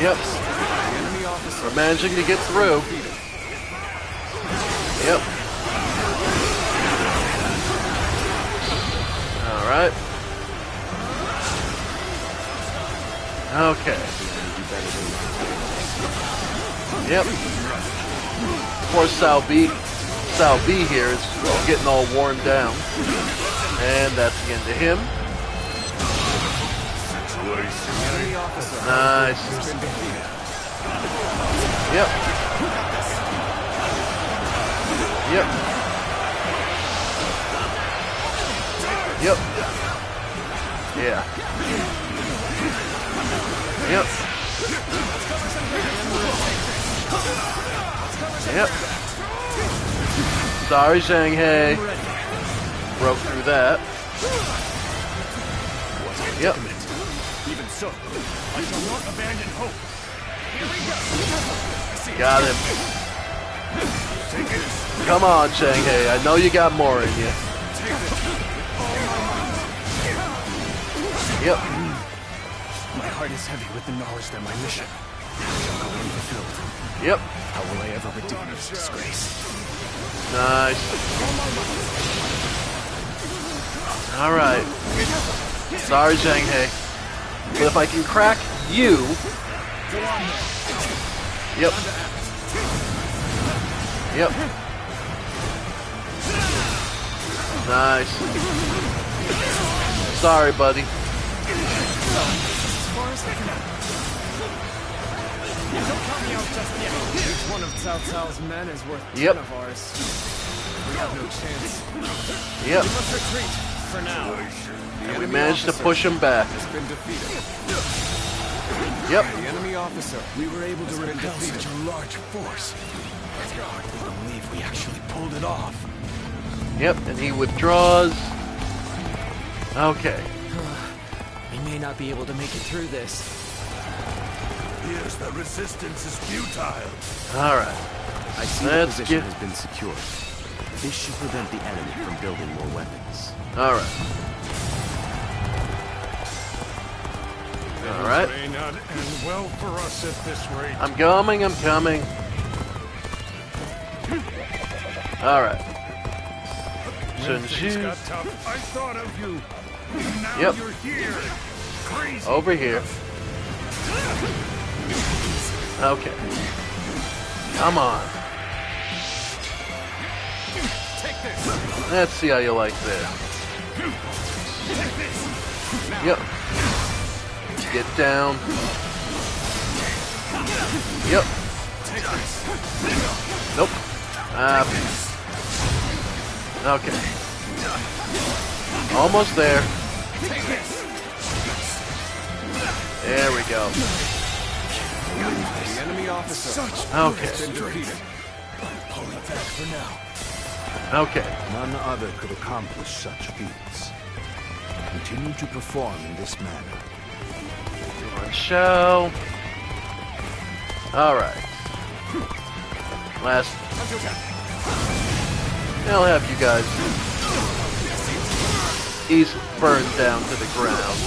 Speaker 1: Yep. We're managing to get through. Yep. Alright. Okay. Yep. Of course, Sao Cao be here is getting all worn down. And that's the end of him. Nice. Yep. Yep. Yep. Yeah. Yep. Yep. Sorry, Shanghai. Broke through that. Yep.
Speaker 10: Even so, I shall not abandon hope. Here we go.
Speaker 1: Got him. Come on, Shanghai. I know you got more in you. Yep.
Speaker 10: My heart is heavy with the knowledge that my mission shall go unfulfilled.
Speaker 1: Yep.
Speaker 10: How will I ever redeem this disgrace?
Speaker 1: Nice. Alright. Sorry, Shanghai. But if I can crack you... Yep. Yep. Nice. Sorry, buddy.
Speaker 9: Each one of Cao Cao's men is worth 10 of ours. We have no chance.
Speaker 1: Yep.
Speaker 9: We must retreat for now.
Speaker 1: And we managed to push him back.
Speaker 9: Has been defeated.
Speaker 1: Yep.
Speaker 9: The enemy officer.
Speaker 10: We were able to repel such a large force. I hardly believe we actually pulled it off.
Speaker 1: Yep, and he withdraws. Okay.
Speaker 15: We may not be able to make it through this.
Speaker 10: Here's the resistance is futile.
Speaker 1: Alright.
Speaker 5: I see the position has been secured. This should prevent the enemy from building more weapons.
Speaker 1: Alright. Alright.
Speaker 10: May not end well for us at this rate.
Speaker 1: I'm coming. Alright.
Speaker 10: When things got tough, I thought of you. Now
Speaker 1: Yep.
Speaker 10: you're here. Crazy.
Speaker 1: Over here. Okay. Come on. Let's see how you like that. Yep. Get down. Yep. Nope. Okay. Almost there. There we go.
Speaker 9: The enemy officer.
Speaker 1: Okay.
Speaker 9: Has been defeated.
Speaker 10: Pulling back for now.
Speaker 1: Okay.
Speaker 12: None other could accomplish such feats. Continue to perform in this manner.
Speaker 1: On show. Alright. Last. I'll have you guys. He's burned down to the ground.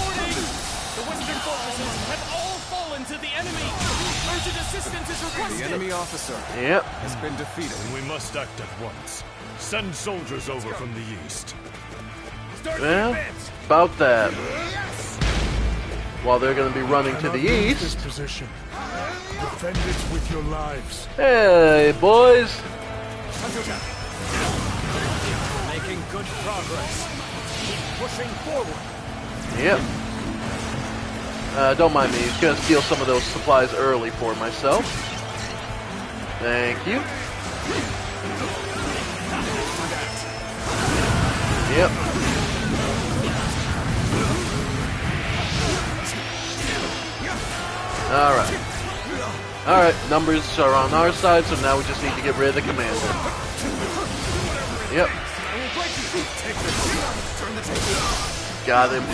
Speaker 9: The enemy officer has been defeated.
Speaker 10: We must act at once. Send soldiers over from the east.
Speaker 1: Well, about that. While they're going to be running to the east.
Speaker 10: This position. Defend it with your lives.
Speaker 1: Hey, boys.
Speaker 9: Making good progress. Keep pushing forward.
Speaker 1: Yep. Don't mind me. He's going to steal some of those supplies early for myself. Thank you. Yep. Alright. Alright, numbers are on our side, so now we just need to get rid of the commander. Yep. Got him.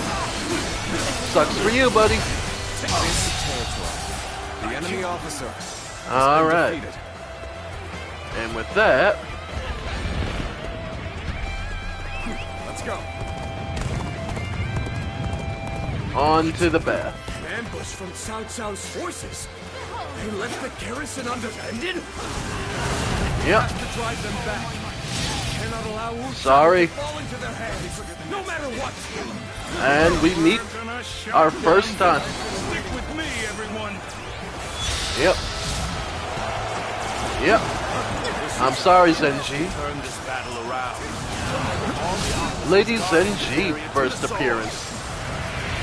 Speaker 1: Sucks for you, buddy.
Speaker 9: The enemy officer.
Speaker 1: Alright. And with that...
Speaker 9: Let's go.
Speaker 1: On to the bath.
Speaker 10: Ambush from Cao Cao's forces. They left the garrison undefended?
Speaker 1: Yep.
Speaker 10: Have to drive them back. Cannot allow Wu
Speaker 1: Sorry.
Speaker 10: to fall into their hands, no matter what.
Speaker 1: And we meet our first time.
Speaker 10: Stick with me, everyone.
Speaker 1: Yep. Yep. I'm sorry, Zenji.
Speaker 11: Turn this battle around.
Speaker 1: Lady Zenji, first appearance.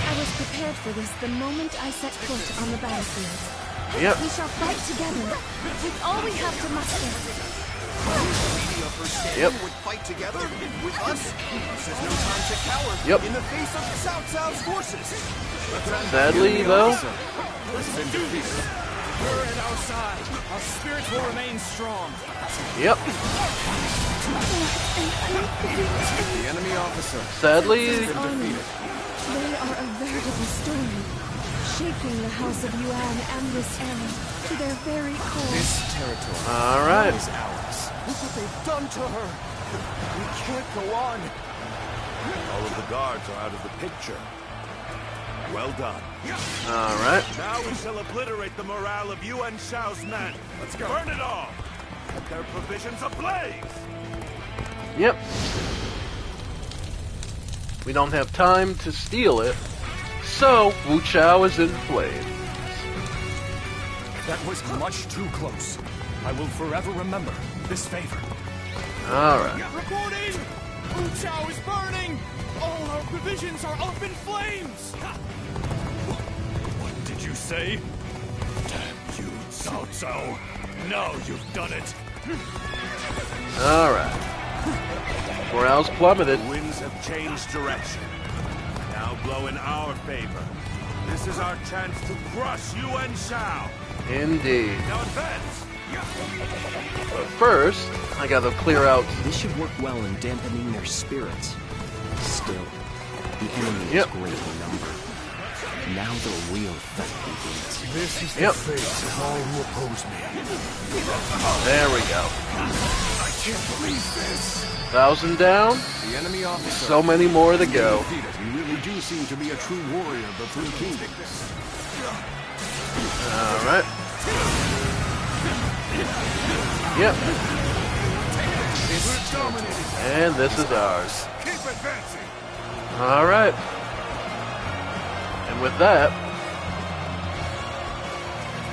Speaker 14: I was prepared for this the moment I set foot on the battlefield.
Speaker 1: Yep.
Speaker 14: We shall fight together with all we have to muster.
Speaker 1: Yep.
Speaker 4: Would fight together with us? This is no time to cower
Speaker 1: Yep.
Speaker 4: in the face of Cao Cao's forces.
Speaker 1: Sadly, though.
Speaker 9: We're at our side. Our spirits will remain strong.
Speaker 1: Yep.
Speaker 9: The enemy officer.
Speaker 1: Sadly.
Speaker 14: They are a veritable storm, shaking the House of Yuan and this era to their very core.
Speaker 9: This territory
Speaker 1: All right.
Speaker 9: is ours.
Speaker 4: Look what they've done to her. We can't go on.
Speaker 11: All of the guards are out of the picture. Well done.
Speaker 1: All right.
Speaker 11: Now we shall obliterate the morale of Yuan Shao's men. Let's go. Burn it all. Set their provisions ablaze.
Speaker 1: Yep. We don't have time to steal it, so Wu Chao is in flames.
Speaker 9: That was much too close. I will forever remember this favor.
Speaker 1: All right.
Speaker 9: Reporting! Wu Chao is burning! All our provisions are up in flames!
Speaker 10: What did you say? Damn you, Cao Cao. Now you've done it.
Speaker 1: All right. Morale's plummeted.
Speaker 11: The winds have changed direction. Now blow in our favor. This is our chance to crush Yuan Shao.
Speaker 1: Indeed.
Speaker 11: Now advance.
Speaker 1: But first, I gotta clear out.
Speaker 3: This should work well in dampening their spirits. Still, the enemy is great in number. Now the real fight begins.
Speaker 10: This is the fate of all who oppose me.
Speaker 1: There we go.
Speaker 10: I can't believe this.
Speaker 1: 1,000 down.
Speaker 13: The enemy officer.
Speaker 1: So many more to go.
Speaker 13: You really do seem to be a true warrior of the Three Kingdoms.
Speaker 1: All right. Yep. And this is ours.
Speaker 10: Keep advancing.
Speaker 1: All right. And with that,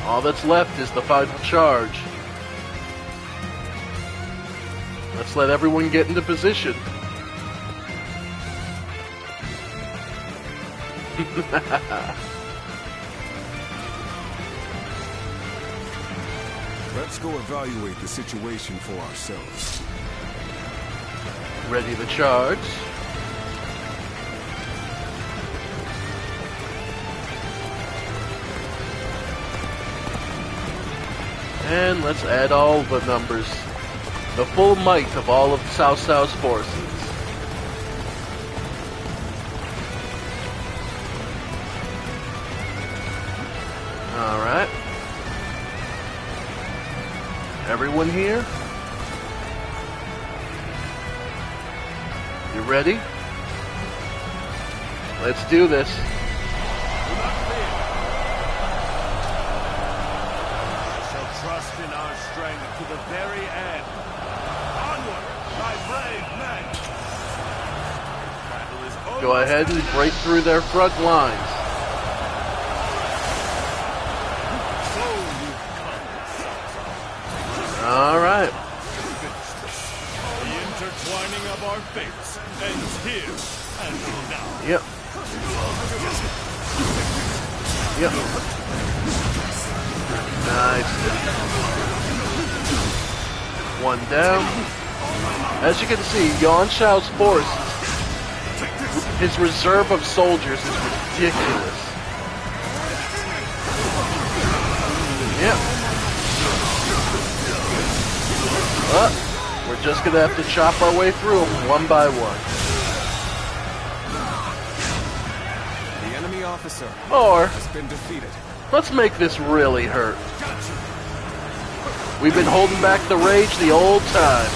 Speaker 1: all that's left is the final charge. Let's let everyone get into position.
Speaker 13: Let's go evaluate the situation for ourselves.
Speaker 1: Ready to charge. And let's add all the numbers. The full might of all of Cao Cao's forces. Alright. Everyone here? You ready? Let's do this.
Speaker 11: Trust in our strength to the very end. Onward, my brave men! Battle is over.
Speaker 1: Go ahead and break through their front lines. All right.
Speaker 10: The intertwining of our fates ends here and now.
Speaker 1: Yep. Yep. Nice. One down. As you can see, Yuan Shao's force, his reserve of soldiers is ridiculous. Yep. We're just gonna have to chop our way through them one by one.
Speaker 9: The enemy officer
Speaker 1: Or
Speaker 9: has been defeated.
Speaker 1: let's make this really hurt. We've been holding back the rage the old time.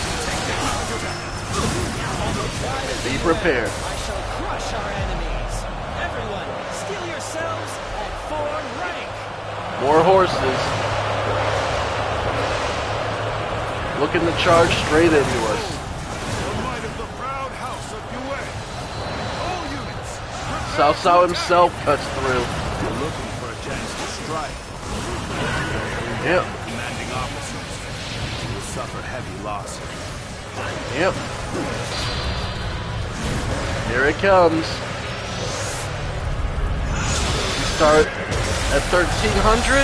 Speaker 1: Be prepared.
Speaker 15: I shall crush our enemies. Everyone, steel yourselves at 4 rank.
Speaker 1: More horses. Looking to charge straight into us. Cao Cao himself cuts through.
Speaker 11: We're looking for a chance to strike.
Speaker 1: Yep.
Speaker 11: Commanding officers. suffer heavy loss.
Speaker 1: Yep. Here it comes. We start at 1,300.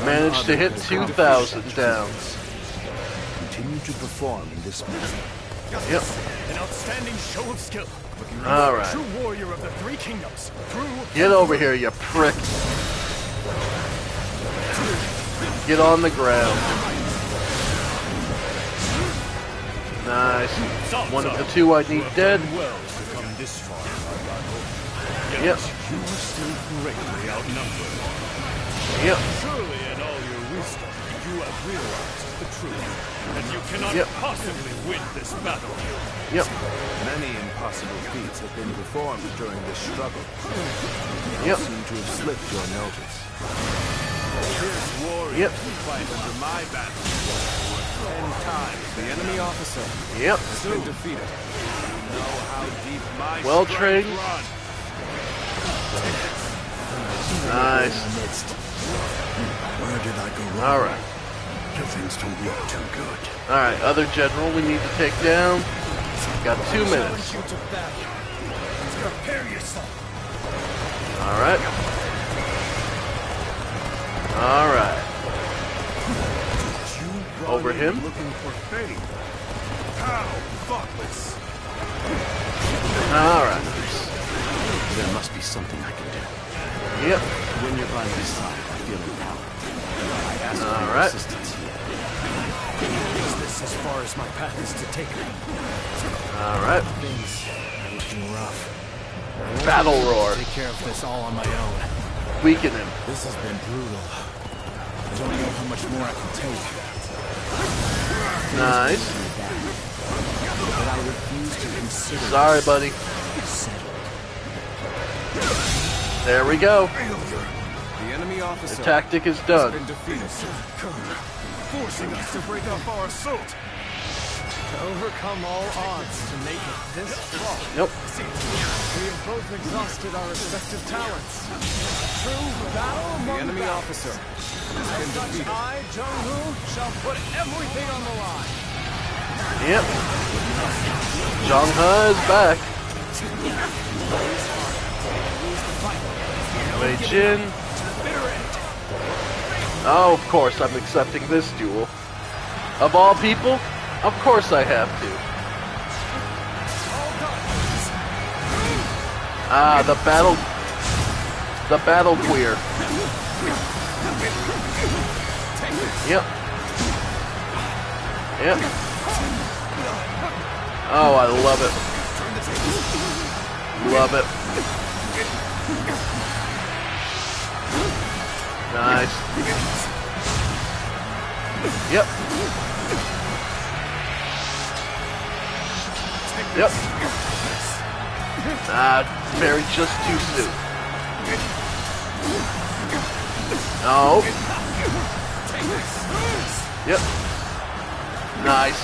Speaker 1: Managed to hit 2,000 down.
Speaker 12: Continue to perform in this manner.
Speaker 1: Yep.
Speaker 9: An outstanding show of skill.
Speaker 1: All right.
Speaker 9: True warrior of the three kingdoms.
Speaker 1: Get over here, you prick. Get on the ground. Nice. One of the two I need dead. Yep.
Speaker 10: You are still greatly outnumbered.
Speaker 1: Yep.
Speaker 10: Surely in all your wisdom, you have realized the truth, and you cannot possibly win this battle.
Speaker 1: Yep.
Speaker 11: Many impossible feats have been performed during this struggle.
Speaker 1: Yep.
Speaker 11: Seem to have slipped your notice. Fierce warriors fight under my banner. 10 times
Speaker 9: the enemy officer.
Speaker 1: Yep.
Speaker 9: Has been defeated.
Speaker 11: Know how deep my
Speaker 1: well trained.
Speaker 11: run.
Speaker 1: Nice.
Speaker 12: Where did I go wrong?
Speaker 1: All right.
Speaker 12: Things don't look too good.
Speaker 1: All right, other general we need to take down. Got 2 minutes.
Speaker 9: Prepare yourself.
Speaker 1: All right. All right. Over him.
Speaker 11: Looking for fate. How thoughtless.
Speaker 1: All right.
Speaker 3: There must be something I can do.
Speaker 1: Yep.
Speaker 3: When you're by my side, I feel empowered. I ask for your
Speaker 1: right.
Speaker 3: assistance here.
Speaker 9: Is this as far as my path is to take me?
Speaker 1: All right.
Speaker 9: Things are looking rough.
Speaker 1: Battle roar.
Speaker 9: Take care of this all on my own.
Speaker 1: Weaken him.
Speaker 9: This has been brutal. I don't know how much more I can take.
Speaker 1: Nice.
Speaker 3: But I refuse to consider.
Speaker 1: Sorry, buddy. There we go.
Speaker 9: The enemy officer.
Speaker 1: The tactic is done.
Speaker 9: Has been defeated. Forcing us to break up our assault. To overcome all odds to make it this far.
Speaker 1: Yep.
Speaker 9: We have both exhausted our respective talents. True battle among the enemy officer. As such, I, Jung-Woo, shall put everything on the line.
Speaker 1: Yep. Jong-Ha is back. Wei Jin. Oh, of course I'm accepting this duel. Of all people, of course I have to. Ah, the battle queer. Yep. Yep. Oh, I love it. Love it. Nice. Yep. Yep. Married just too soon. Oh. Yep. Nice.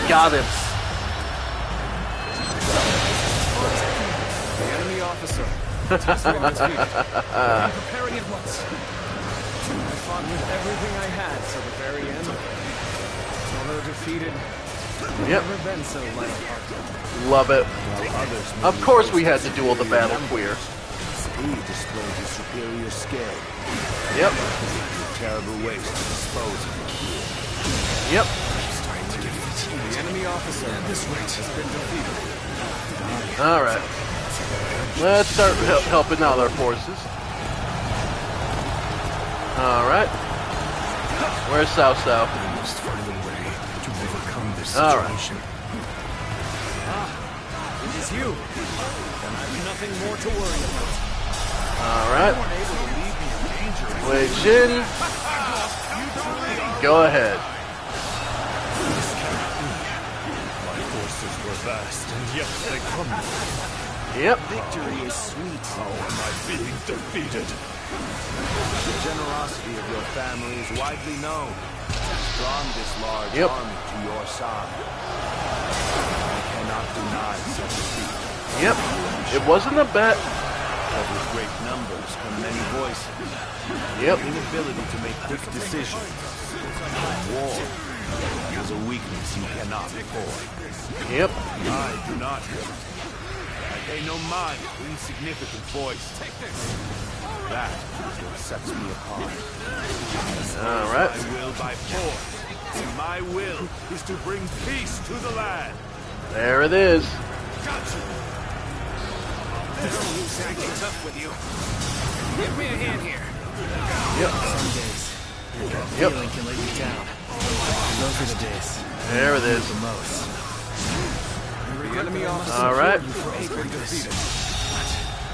Speaker 1: Got him.
Speaker 9: The enemy officer. Preparing at once. I fought with everything I had till the very end. Although defeated,
Speaker 1: Yep.
Speaker 9: never been so light-hearted.
Speaker 1: Love it. Of course we had to duel the battle queer.
Speaker 11: He displayed his superior skill.
Speaker 1: Yep.
Speaker 11: Terrible ways to dispose of the queer.
Speaker 1: Yep.
Speaker 9: The enemy officer has been defeated.
Speaker 1: Alright. Let's start helping out our forces. Alright. Where's Cao Cao?
Speaker 2: I must find a way to overcome this
Speaker 1: Alright.
Speaker 2: situation.
Speaker 9: It is you. Then I've nothing more to worry about.
Speaker 1: Alright. Wei Jin. Go ahead.
Speaker 10: My forces were vast, and yet they crumbled.
Speaker 1: Yep.
Speaker 11: Victory is sweet.
Speaker 10: How am I being defeated?
Speaker 11: The generosity of your family is widely known. It's drawn this large army to your side. I cannot deny such a feat.
Speaker 1: Yep. It wasn't a bad...
Speaker 11: But with great numbers come many voices.
Speaker 1: Yep.
Speaker 11: The inability to make quick decisions. War is a weakness you cannot afford.
Speaker 1: Yep.
Speaker 11: I do not. I pay no mind to insignificant voice. Take this. That is what sets me apart.
Speaker 1: All right.
Speaker 11: My will by force. And my will is to bring peace to the land.
Speaker 1: There it is.
Speaker 11: Got you.
Speaker 9: Don't lose anything tough with you. Give me a hand here.
Speaker 1: Yep.
Speaker 9: Some days, your gut feeling can let you down. Those are the days.
Speaker 1: There it is.
Speaker 9: The most. The enemy officer
Speaker 1: all right.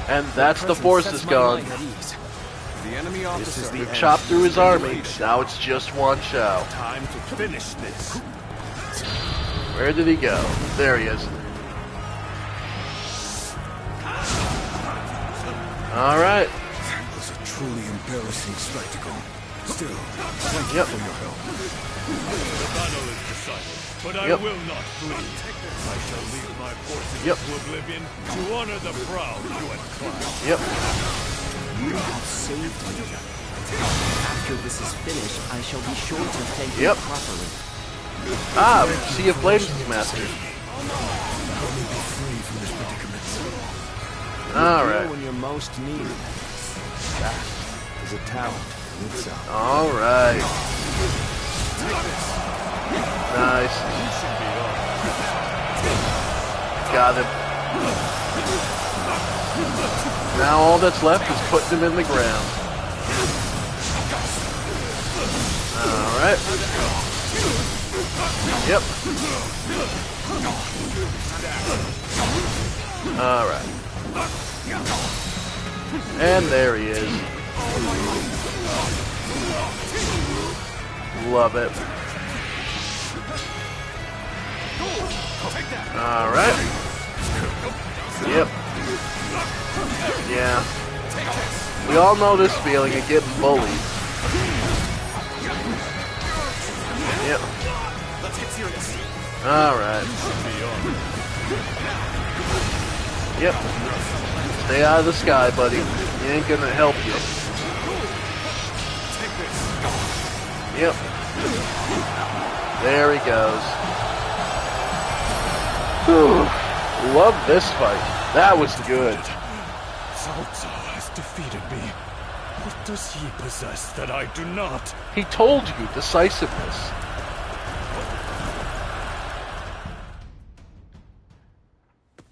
Speaker 1: And that's the forces gone.
Speaker 9: The enemy officer.
Speaker 1: We've chopped through his army. Now it's just Yuan Shao.
Speaker 11: Time to finish this.
Speaker 1: Where did he go? There he is. All right.
Speaker 13: It was a truly embarrassing spectacle. Still, thank you for your help.
Speaker 10: The battle is decided, but I will not flee. I shall lead my forces into oblivion to honor the proud Yuan clan.
Speaker 1: Yep.
Speaker 21: You have saved me. After this is finished, I shall be sure to thank you properly.
Speaker 1: Ah, Sea of Flames Master.
Speaker 13: Help me be free from this predicament.
Speaker 1: All right.
Speaker 11: When you're most needed. That is a talent in itself.
Speaker 1: All right. Nice. Got him. Now all that's left is putting him in the ground. All right. Yep. All right. And there he is. Love it. All right. Yep. Yeah. We all know this feeling of getting bullied. Yep.
Speaker 9: Let's get serious.
Speaker 1: All right. Yep. Stay out of the sky, buddy. He ain't gonna help you. Yep. There he goes. Whew. Love this fight. That was good.
Speaker 10: Cao Cao has defeated me. What does he possess that I do not?
Speaker 1: He told you, decisiveness.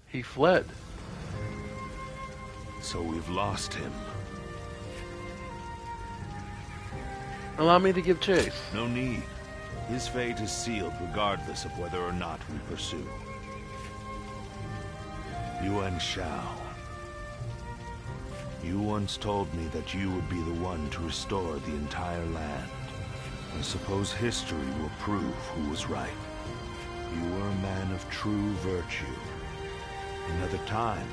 Speaker 1: He fled.
Speaker 12: So we've lost him.
Speaker 1: Allow me to give chase.
Speaker 12: No need. His fate is sealed regardless of whether or not we pursue. Yuan Shao. You once told me that you would be the one to restore the entire land. I suppose history will prove who was right. You were a man of true virtue. Another time,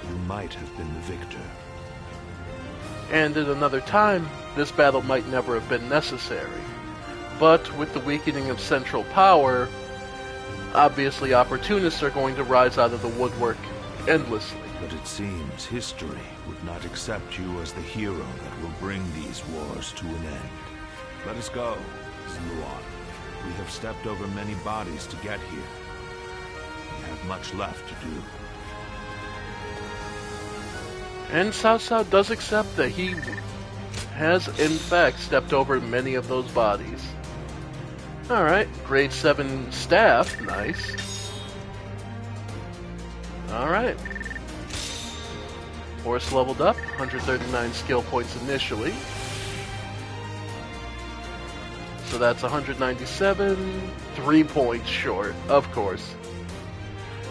Speaker 12: you might have been the victor.
Speaker 1: And at another time, this battle might never have been necessary. But with the weakening of central power, obviously opportunists are going to rise out of the woodwork endlessly.
Speaker 12: But it seems history would not accept you as the hero that will bring these wars to an end. Let us go, Zluan. We have stepped over many bodies to get here. We have much left to do.
Speaker 1: And Cao Cao does accept that he has, in fact, stepped over many of those bodies. Alright, grade 7 staff, nice. Alright. Horse leveled up, 139 skill points initially. So that's 197, 3 points short, of course.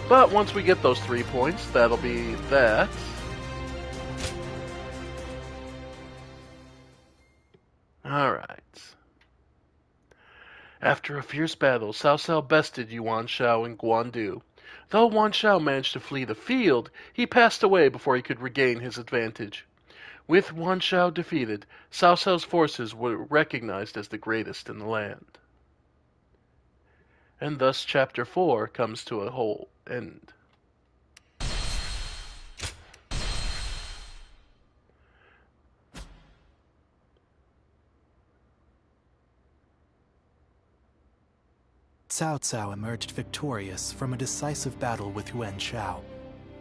Speaker 1: But once we get those 3 points, that'll be that. Alright. After a fierce battle, Cao Cao bested Yuan Shao and Guandu. Though Yuan Shao managed to flee the field, he passed away before he could regain his advantage. With Yuan Shao defeated, Cao Cao's forces were recognized as the greatest in the land. And thus Chapter 4 comes to a whole end.
Speaker 6: Cao Cao emerged victorious from a decisive battle with Yuan Shao,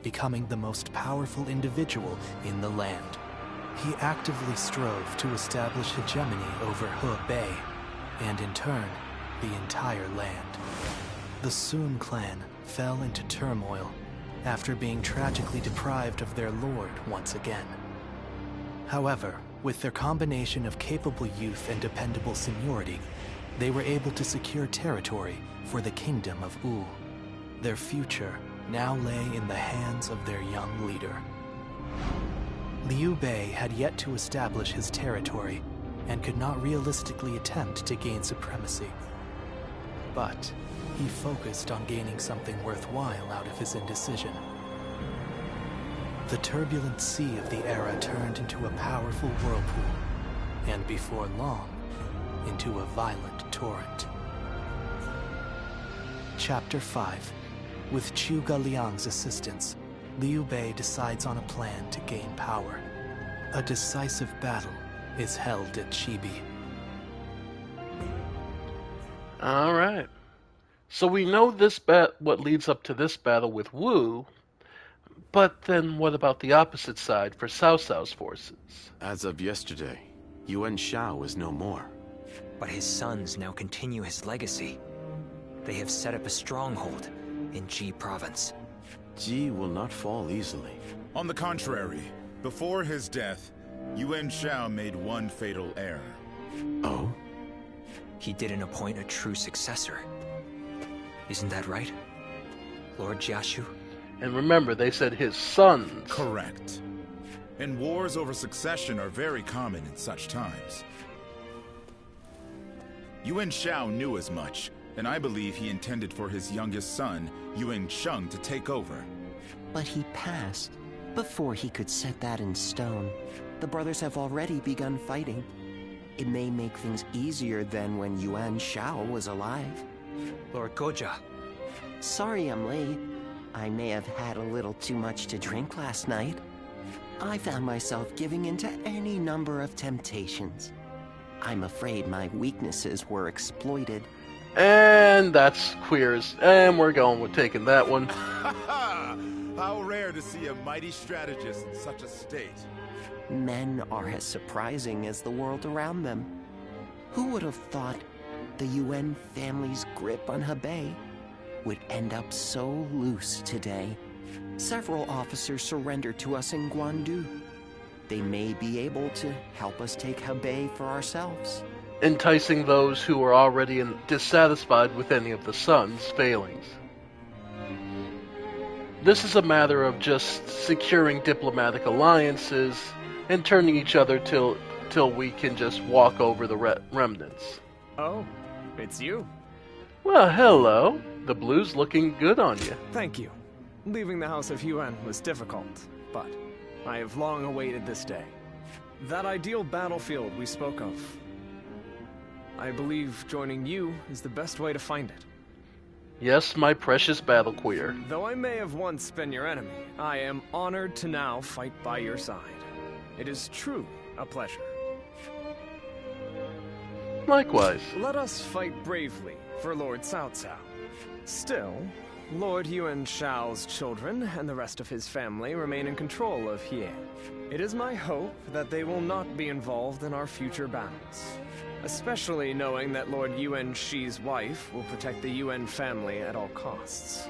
Speaker 6: becoming the most powerful individual in the land. He actively strove to establish hegemony over Hebei, and in turn, the entire land. The Sun clan fell into turmoil after being tragically deprived of their lord once again. However, with their combination of capable youth and dependable seniority, they were able to secure territory for the Kingdom of Wu. Their future now lay in the hands of their young leader. Liu Bei had yet to establish his territory and could not realistically attempt to gain supremacy. But he focused on gaining something worthwhile out of his indecision. The turbulent sea of the era turned into a powerful whirlpool, and before long, into a violent torrent. Chapter 5. With Zhuge Liang's assistance, Liu Bei decides on a plan to gain power. A decisive battle is held at Chibi.
Speaker 1: All right. So we know what leads up to this battle with Wu, but then what about the opposite side for Cao Cao's forces?
Speaker 5: As of yesterday, Yuan Shao is no more.
Speaker 19: But his sons now continue his legacy. They have set up a stronghold in Ji province.
Speaker 5: Ji will not fall easily.
Speaker 20: On the contrary, before his death, Yuan Shao made one fatal error.
Speaker 5: Oh?
Speaker 19: He didn't appoint a true successor. Isn't that right, Lord Jiashu?
Speaker 1: And remember, they said his sons.
Speaker 20: Correct. And wars over succession are very common in such times. Yuan Shao knew as much, and I believe he intended for his youngest son, Yuan Sheng, to take over.
Speaker 21: But he passed before he could set that in stone. The brothers have already begun fighting. It may make things easier than when Yuan Shao was alive.
Speaker 19: Lord Goja.
Speaker 21: Sorry I'm late. I may have had a little too much to drink last night. I found myself giving in to any number of temptations. I'm afraid my weaknesses were exploited.
Speaker 1: And that's queers. And we're going with taking that one.
Speaker 20: How rare to see a mighty strategist in such a state.
Speaker 21: Men are as surprising as the world around them. Who would have thought the Yuan family's grip on Hebei would end up so loose today? Several officers surrendered to us in Guandu. They may be able to help us take Hebei for ourselves.
Speaker 1: Enticing those who are already dissatisfied with any of the sons' failings. This is a matter of just securing diplomatic alliances and turning each other till we can just walk over the remnants.
Speaker 9: Oh, it's you.
Speaker 1: Well, hello. The blue's looking good on you.
Speaker 9: Thank you. Leaving the House of Yuan was difficult, but I have long awaited this day. That ideal battlefield we spoke of. I believe joining you is the best way to find it.
Speaker 1: Yes, my precious battle queer.
Speaker 9: Though I may have once been your enemy, I am honored to now fight by your side. It is truly a pleasure.
Speaker 1: Likewise.
Speaker 9: Let us fight bravely for Lord Cao Cao. Still, Lord Yuan Shao's children and the rest of his family remain in control of Hie. It is my hope that they will not be involved in our future battles. Especially knowing that Lord Yuan Shi's wife will protect the Yuan family at all costs.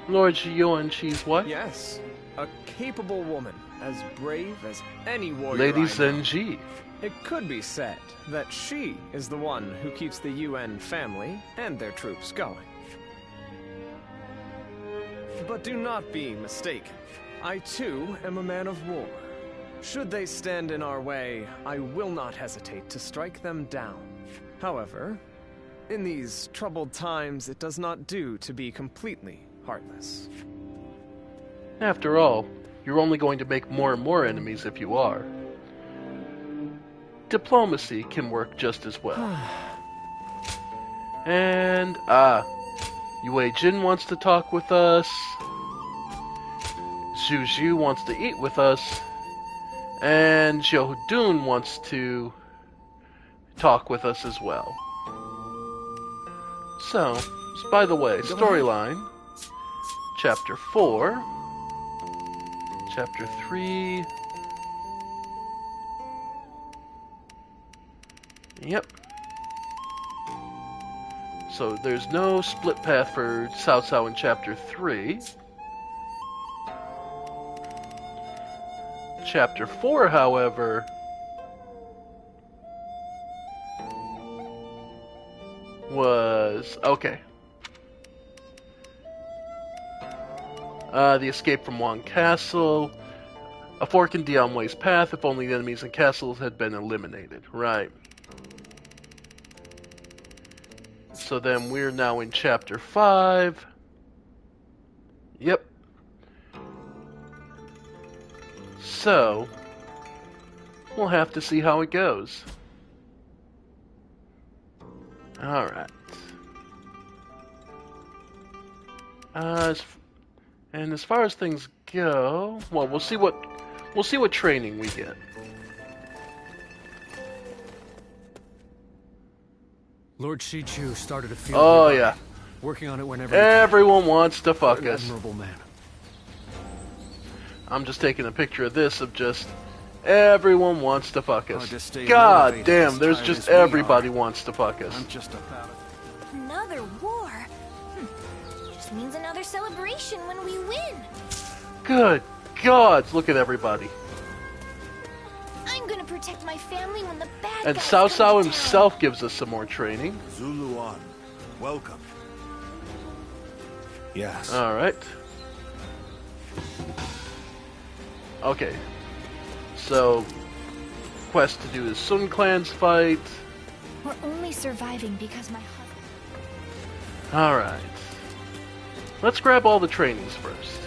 Speaker 1: Lord Yuan Shi's wife?
Speaker 9: Yes. A capable woman, as brave as any warrior
Speaker 1: Lady
Speaker 9: I know.
Speaker 1: Zenji.
Speaker 9: It could be said that she is the one who keeps the Yuan family and their troops going. But do not be mistaken. I too am a man of war. Should they stand in our way, I will not hesitate to strike them down. However, in these troubled times, it does not do to be completely heartless.
Speaker 1: After all, you're only going to make more and more enemies if you are. Diplomacy can work just as well. And, Yue Jin wants to talk with us. Zhu Zhu wants to eat with us. And Zhou Dun wants to talk with us as well. So, by the way, storyline. Chapter 4. Chapter 3. Yep. So there's no split path for Cao Cao in Chapter 3. Chapter 4, however, was... okay. The escape from Wang Castle. A fork in Dion Wei's path if only the enemies and castles had been eliminated. Right. So then we're now in Chapter 5. Yep. So, we'll have to see how it goes. Alright. And as far as things go, well, we'll see what training we get.
Speaker 2: Lord Shichu started a field.
Speaker 1: Oh
Speaker 2: nearby,
Speaker 1: yeah.
Speaker 2: Working on it whenever.
Speaker 1: Everyone wants to fuck us.
Speaker 2: Admirable man.
Speaker 1: I'm just taking a picture of this of just everyone wants to fuck us. God damn, there's just everybody wants to fuck us.
Speaker 13: I'm just about
Speaker 7: Another war? Just means another celebration when we win.
Speaker 1: Good God, look at everybody.
Speaker 7: I'm gonna protect my family when the bad
Speaker 1: And
Speaker 7: guys
Speaker 1: Cao
Speaker 7: come
Speaker 1: Cao
Speaker 7: to
Speaker 1: himself gives us some more training.
Speaker 11: Zuluan, welcome. Yes.
Speaker 1: Alright. Okay. So, quest to do the Sun Clan's fight.
Speaker 7: We're only surviving because my husband...
Speaker 1: Alright. Let's grab all the trainings first.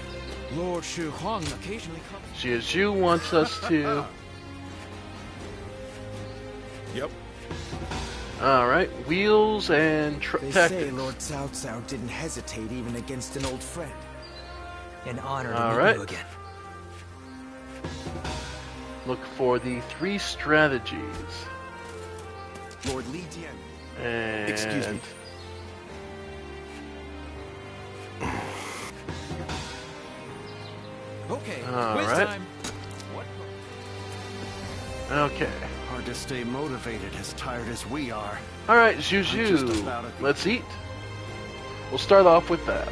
Speaker 2: Lord Shu Huang occasionally comes.
Speaker 1: Jie Zhu wants us to...
Speaker 13: Yep.
Speaker 1: Alright, wheels and
Speaker 4: They
Speaker 1: tactics.
Speaker 4: say Lord Cao Cao didn't hesitate even against an old friend.
Speaker 19: An honor to
Speaker 1: All
Speaker 19: meet
Speaker 1: right.
Speaker 19: you again.
Speaker 1: Look for the 3 strategies.
Speaker 13: Lord Li Dian.
Speaker 1: And...
Speaker 13: Excuse me.
Speaker 2: Okay.
Speaker 1: All
Speaker 2: quiz
Speaker 1: right.
Speaker 2: time.
Speaker 1: Okay.
Speaker 22: Hard to stay motivated as tired as we are.
Speaker 1: Alright,
Speaker 22: I'm just
Speaker 1: Juju.
Speaker 22: about at the-
Speaker 1: Let's eat. We'll start off with that.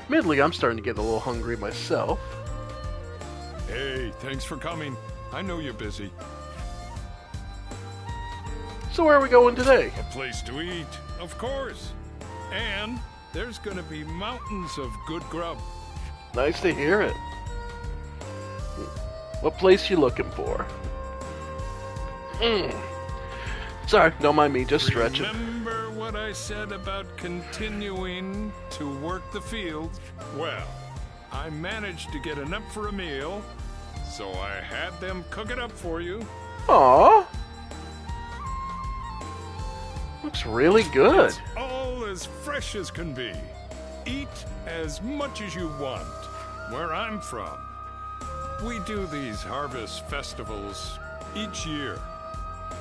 Speaker 1: Admittedly, I'm starting to get a little hungry myself.
Speaker 10: Hey, thanks for coming. I know you're busy.
Speaker 1: So where are we going today?
Speaker 10: A place to eat, of course. And there's gonna be mountains of good grub.
Speaker 1: Nice to hear it. What place you looking for? Sorry, don't mind me, just stretching.
Speaker 10: Remember what I said about continuing to work the field? Well, I managed to get enough for a meal, so I had them cook it up for you.
Speaker 1: Aww. Looks really good.
Speaker 10: It's all as fresh as can be. Eat as much as you want. Where I'm from, we do these harvest festivals each year.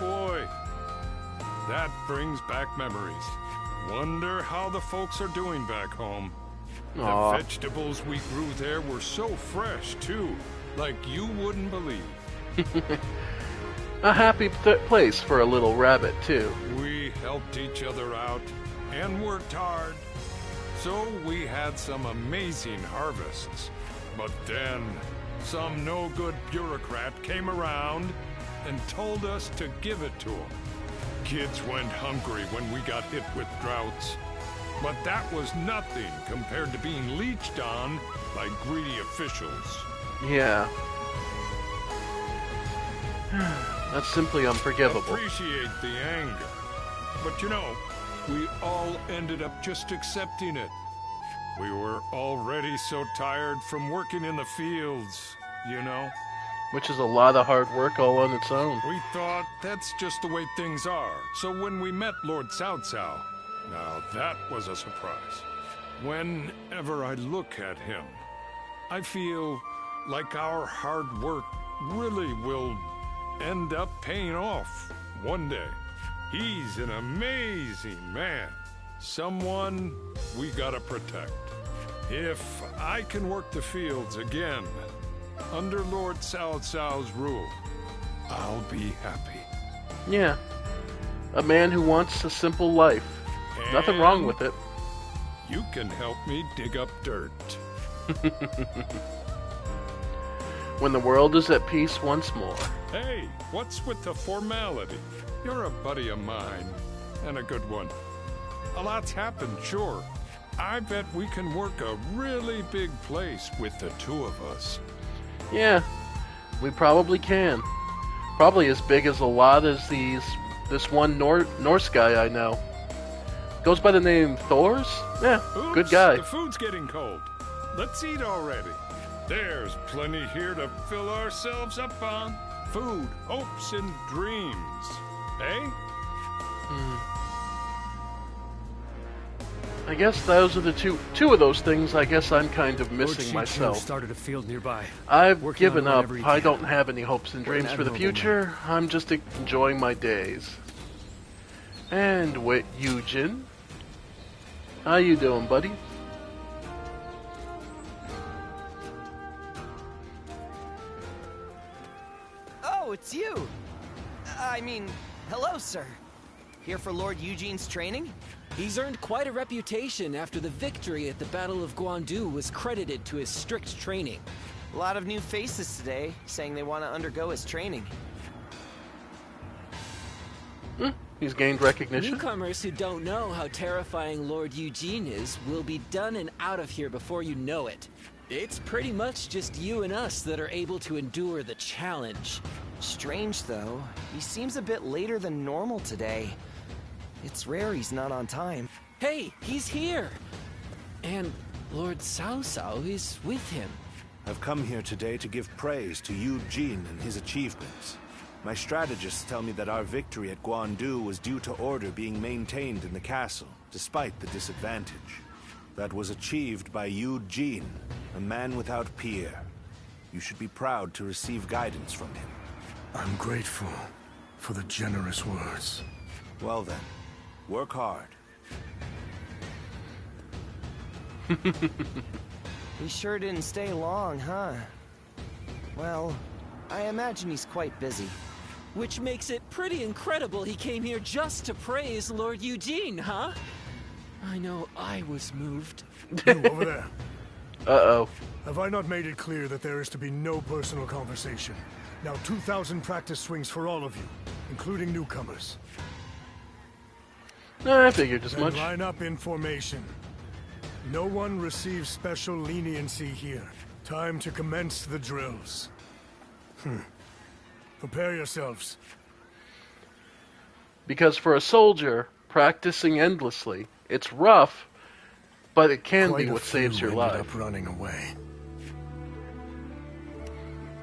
Speaker 10: Boy, that brings back memories. Wonder how the folks are doing back home.
Speaker 1: Aw.
Speaker 10: The vegetables we grew there were so fresh, too, like you wouldn't believe.
Speaker 1: A happy place for a little rabbit, too.
Speaker 10: We helped each other out and worked hard. So we had some amazing harvests. But then, some no-good bureaucrat came around and told us to give it to him. Kids went hungry when we got hit with droughts. But that was nothing compared to being leeched on by greedy officials.
Speaker 1: Yeah. That's simply unforgivable.
Speaker 10: Appreciate the anger. But you know, we all ended up just accepting it. We were already so tired from working in the fields, you know?
Speaker 1: Which is a lot of hard work all on its own.
Speaker 10: We thought that's just the way things are. So when we met Lord Cao Cao, now that was a surprise. Whenever I look at him, I feel like our hard work really will end up paying off one day.
Speaker 16: He's an amazing man. Someone we gotta protect. If I can work the fields again, under Lord Cao Cao's rule, I'll be happy.
Speaker 1: Yeah. A man who wants a simple life. Nothing wrong with it.
Speaker 16: You can help me dig up dirt.
Speaker 1: When the world is at peace once more.
Speaker 16: Hey, what's with the formality? You're a buddy of mine, and a good one. A lot's happened, sure. I bet we can work a really big place with the two of us.
Speaker 1: Yeah, we probably can. Probably as big as a lot as this one Norse guy I know. Goes by the name Thors? Yeah,
Speaker 16: Oops,
Speaker 1: good guy.
Speaker 16: The food's getting cold. Let's eat already. There's plenty here to fill ourselves up on. Food, hopes, and dreams. Eh?
Speaker 1: I guess those are the two of those things I guess I'm kind of missing myself.
Speaker 2: Started a field nearby.
Speaker 1: I've
Speaker 2: Working
Speaker 1: given
Speaker 2: on
Speaker 1: up.
Speaker 2: whatever he
Speaker 1: I
Speaker 2: can.
Speaker 1: don't have any hopes and dreams for the future. I'm just enjoying my days. And wait, Eugen. How you doing, buddy?
Speaker 15: Oh, it's you! I mean, hello, sir. Here for Lord Eugene's training?
Speaker 2: He's earned quite a reputation after the victory at the Battle of Guandu was credited to his strict training.
Speaker 15: A lot of new faces today, saying they want to undergo his training.
Speaker 1: He's gained recognition.
Speaker 2: Newcomers who don't know how terrifying Lord Eugene is will be done and out of here before you know it. It's pretty much just you and us that are able to endure the challenge.
Speaker 15: Strange, though. He seems a bit later than normal today. It's rare he's not on time.
Speaker 2: Hey, he's here! And Lord Cao Cao is with him.
Speaker 11: I've come here today to give praise to Eugene and his achievements. My strategists tell me that our victory at Guandu was due to order being maintained in the castle, despite the disadvantage. That was achieved by Eugene, a man without peer. You should be proud to receive guidance from him.
Speaker 18: I'm grateful for the generous words.
Speaker 11: Well then, work hard.
Speaker 15: He sure didn't stay long, huh? Well, I imagine he's quite busy.
Speaker 2: Which makes it pretty incredible he came here just to praise Lord Eugene, huh? I know I was moved.
Speaker 18: You, over there.
Speaker 1: Uh-oh.
Speaker 18: Have I not made it clear that there is to be no personal conversation? Now 2,000 practice swings for all of you, including newcomers.
Speaker 1: I figured as
Speaker 18: Then
Speaker 1: much.
Speaker 18: line up in formation. No one receives special leniency here. Time to commence the drills. Prepare yourselves.
Speaker 1: Because for a soldier, practicing endlessly, it's rough, but it can
Speaker 18: Quite
Speaker 1: be
Speaker 18: a
Speaker 1: what saves
Speaker 18: few
Speaker 1: your
Speaker 18: ended
Speaker 1: life.
Speaker 18: up running away.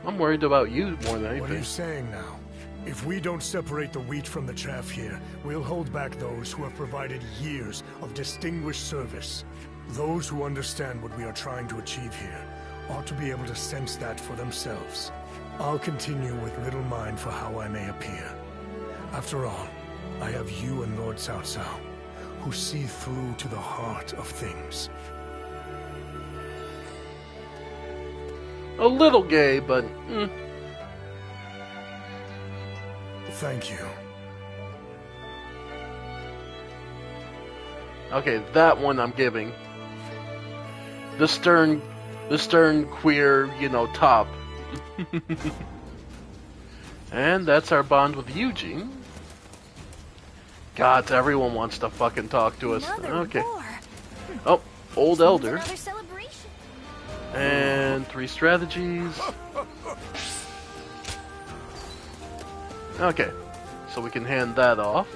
Speaker 1: I'm worried about you more than
Speaker 18: What are you
Speaker 1: anything.
Speaker 18: saying now? If we don't separate the wheat from the chaff here, we'll hold back those who have provided years of distinguished service. Those who understand what we are trying to achieve here ought to be able to sense that for themselves. I'll continue with little mind for how I may appear. After all, I have you and Lord Cao Cao, who see through to the heart of things.
Speaker 1: A little gay, but...
Speaker 18: Thank you.
Speaker 1: Okay, that one I'm giving. The stern queer, top. And that's our bond with Eugene. God, everyone wants to fucking talk to us. Okay. Oh, old elder.
Speaker 7: Another celebration.
Speaker 1: And 3 strategies. Okay, so we can hand that off.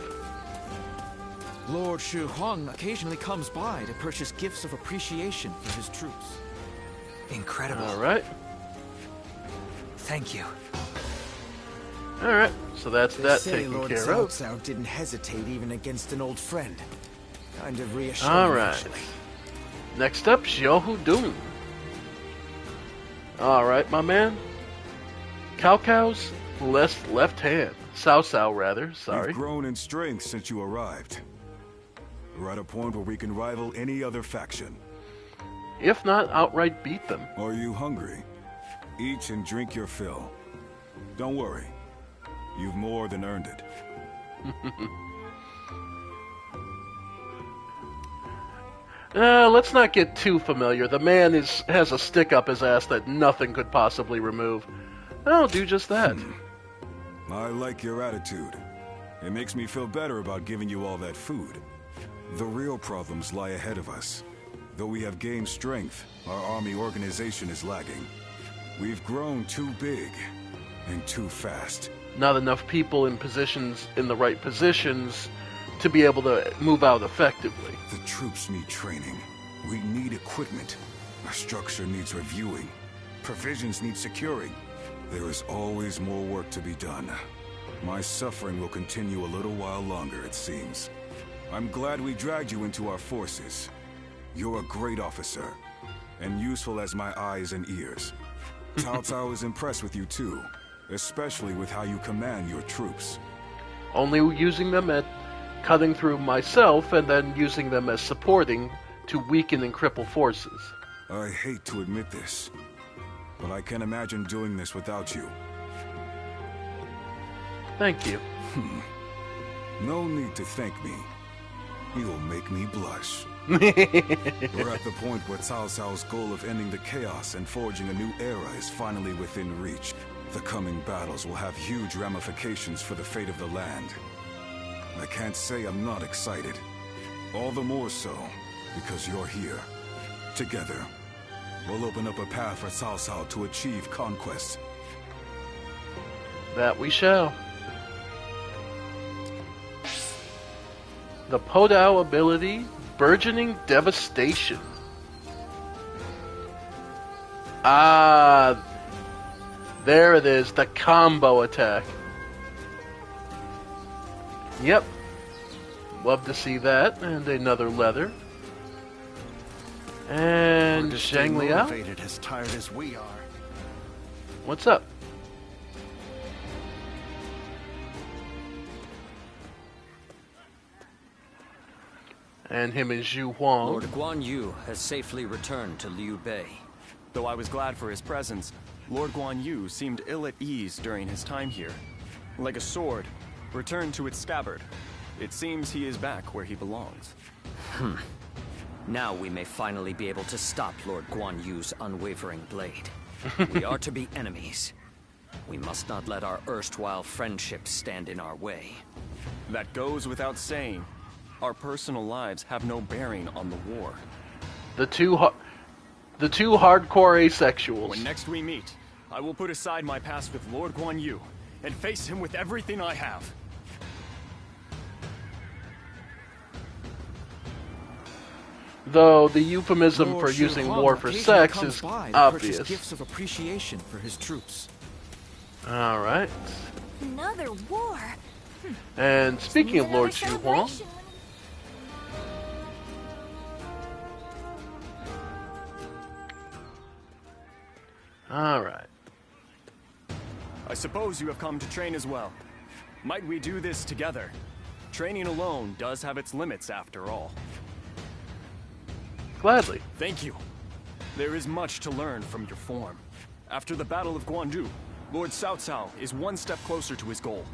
Speaker 23: Lord Shu Huang occasionally comes by to purchase gifts of appreciation for his troops.
Speaker 19: Incredible.
Speaker 1: Alright.
Speaker 19: Thank you.
Speaker 1: Alright, so that's
Speaker 4: They
Speaker 1: that
Speaker 4: say
Speaker 1: taken
Speaker 4: Lord
Speaker 1: care
Speaker 4: Cao
Speaker 1: of.
Speaker 4: Cao didn't hesitate even against an old friend. Kind of reassuring,
Speaker 1: Alright.
Speaker 4: actually.
Speaker 1: Next up, Xiaohu Dun. Alright, my man. Cao Cao's left hand. Cao Cao, rather, sorry.
Speaker 13: We've grown in strength since you arrived. We're at a point where we can rival any other faction.
Speaker 1: If not, outright beat them.
Speaker 13: Are you hungry? Eat and drink your fill. Don't worry. You've more than earned it.
Speaker 1: Let's not get too familiar. The man has a stick up his ass that nothing could possibly remove. I'll do just that.
Speaker 13: I like your attitude. It makes me feel better about giving you all that food. The real problems lie ahead of us. Though we have gained strength, our army organization is lagging. We've grown too big and too fast.
Speaker 1: Not enough people in the right positions to be able to move out effectively.
Speaker 13: The troops need training. We need equipment. Our structure needs reviewing. Provisions need securing. There is always more work to be done. My suffering will continue a little while longer, it seems. I'm glad we dragged you into our forces. You're a great officer, and useful as my eyes and ears. Cao Cao is impressed with you too, especially with how you command your troops.
Speaker 1: Only using them at cutting through myself and then using them as supporting to weaken and cripple forces.
Speaker 13: I hate to admit this, but I can't imagine doing this without you.
Speaker 1: Thank you.
Speaker 13: No need to thank me. You'll make me blush. We're at the point where Cao Cao's goal of ending the chaos and forging a new era is finally within reach. The coming battles will have huge ramifications for the fate of the land. I can't say I'm not excited. All the more so, because you're here. Together, we'll open up a path for Cao Cao to achieve conquest.
Speaker 1: That we shall. The Podao ability, Burgeoning Devastation. Ah, there it is, the combo attack. Yep. Love to see that. And another leather. And Zhang Liao.
Speaker 22: Motivated as tired as we are.
Speaker 1: What's up? And him and Zhu Huang.
Speaker 3: Lord Guan Yu has safely returned to Liu Bei.
Speaker 9: Though I was glad for his presence, Lord Guan Yu seemed ill at ease during his time here. Like a sword, returned to its scabbard. It seems he is back where he belongs.
Speaker 3: Now we may finally be able to stop Lord Guan Yu's unwavering blade. We are to be enemies. We must not let our erstwhile friendships stand in our way.
Speaker 9: That goes without saying. Our personal lives have no bearing on the war.
Speaker 1: The two hardcore asexuals.
Speaker 9: When next we meet, I will put aside my past with Lord Guan Yu and face him with everything I have.
Speaker 1: Though the euphemism for using war for sex is obvious.
Speaker 23: Gifts of appreciation for his troops.
Speaker 1: All right.
Speaker 7: Another war.
Speaker 1: And speaking of Lord Zhu Huang, all right.
Speaker 9: I suppose you have come to train as well. Might we do this together? Training alone does have its limits after all.
Speaker 1: Gladly.
Speaker 9: Thank you. There is much to learn from your form. After the Battle of Guandu, Lord Cao Cao is one step closer to his goal.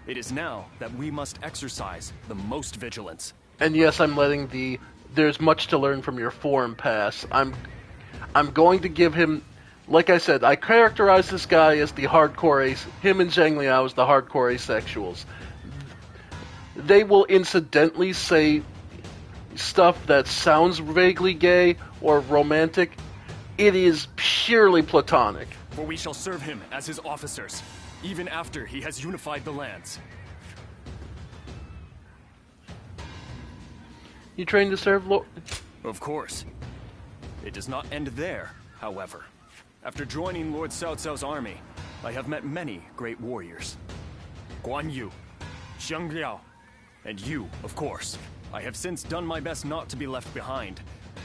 Speaker 9: It is now that we must exercise the most vigilance.
Speaker 1: And yes, I'm letting the "there's much to learn from your form" pass. I'm going to give him, like I said, I characterize this guy as the hardcore him and Zhang Liao as the hardcore asexuals. They will incidentally say stuff that sounds vaguely gay or romantic. It is purely platonic.
Speaker 9: For we shall serve him as his officers, even after he has unified the lands.
Speaker 1: You trained to serve Lord?
Speaker 9: Of course. It does not end there, however. After joining Lord Cao Cao's army, I have met many great warriors. Guan Yu, Zhang Liao, and you, of course. I have since done my best not to be left behind,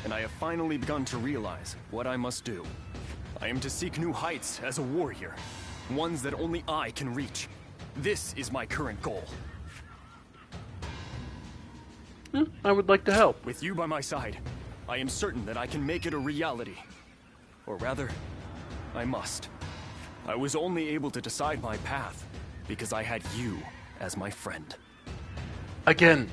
Speaker 9: and I have finally begun to realize what I must do. I am to seek new heights as a warrior, ones that only I can reach.
Speaker 8: This is my current goal.
Speaker 1: I would like to help.
Speaker 8: With you by my side, I am certain that I can make it a reality. Or rather, I must. I was only able to decide my path because I had you as my friend.
Speaker 1: Again,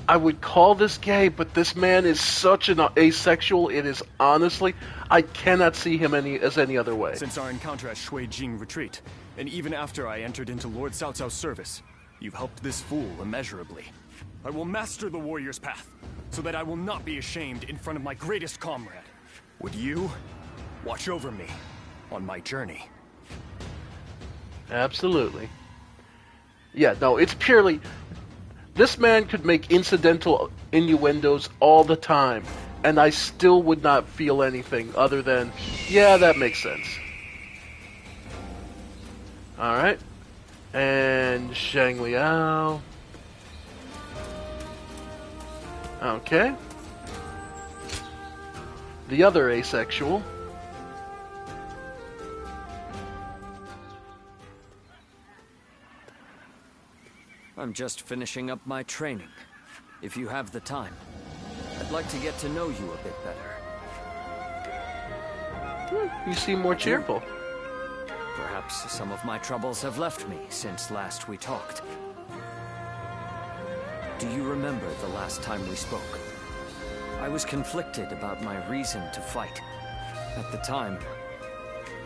Speaker 1: I would call this gay, but this man is such an asexual. It is honestly, I cannot see him as any other way.
Speaker 8: Since our encounter at Shui Jing Retreat, and even after I entered into Lord Cao Cao's service, you've helped this fool immeasurably. I will master the warrior's path, so that I will not be ashamed in front of my greatest comrade. Would you watch over me on my journey?
Speaker 1: Absolutely. Yeah, no, it's purely... This man could make incidental innuendos all the time, and I still would not feel anything other than, yeah, that makes sense. Alright. And Zhang Liao. Okay. The other asexual.
Speaker 3: I'm just finishing up my training. If you have the time, I'd like to get to know you a bit better.
Speaker 1: You seem more cheerful.
Speaker 3: Perhaps some of my troubles have left me since last we talked. Do you remember the last time we spoke? I was conflicted about my reason to fight. At the time,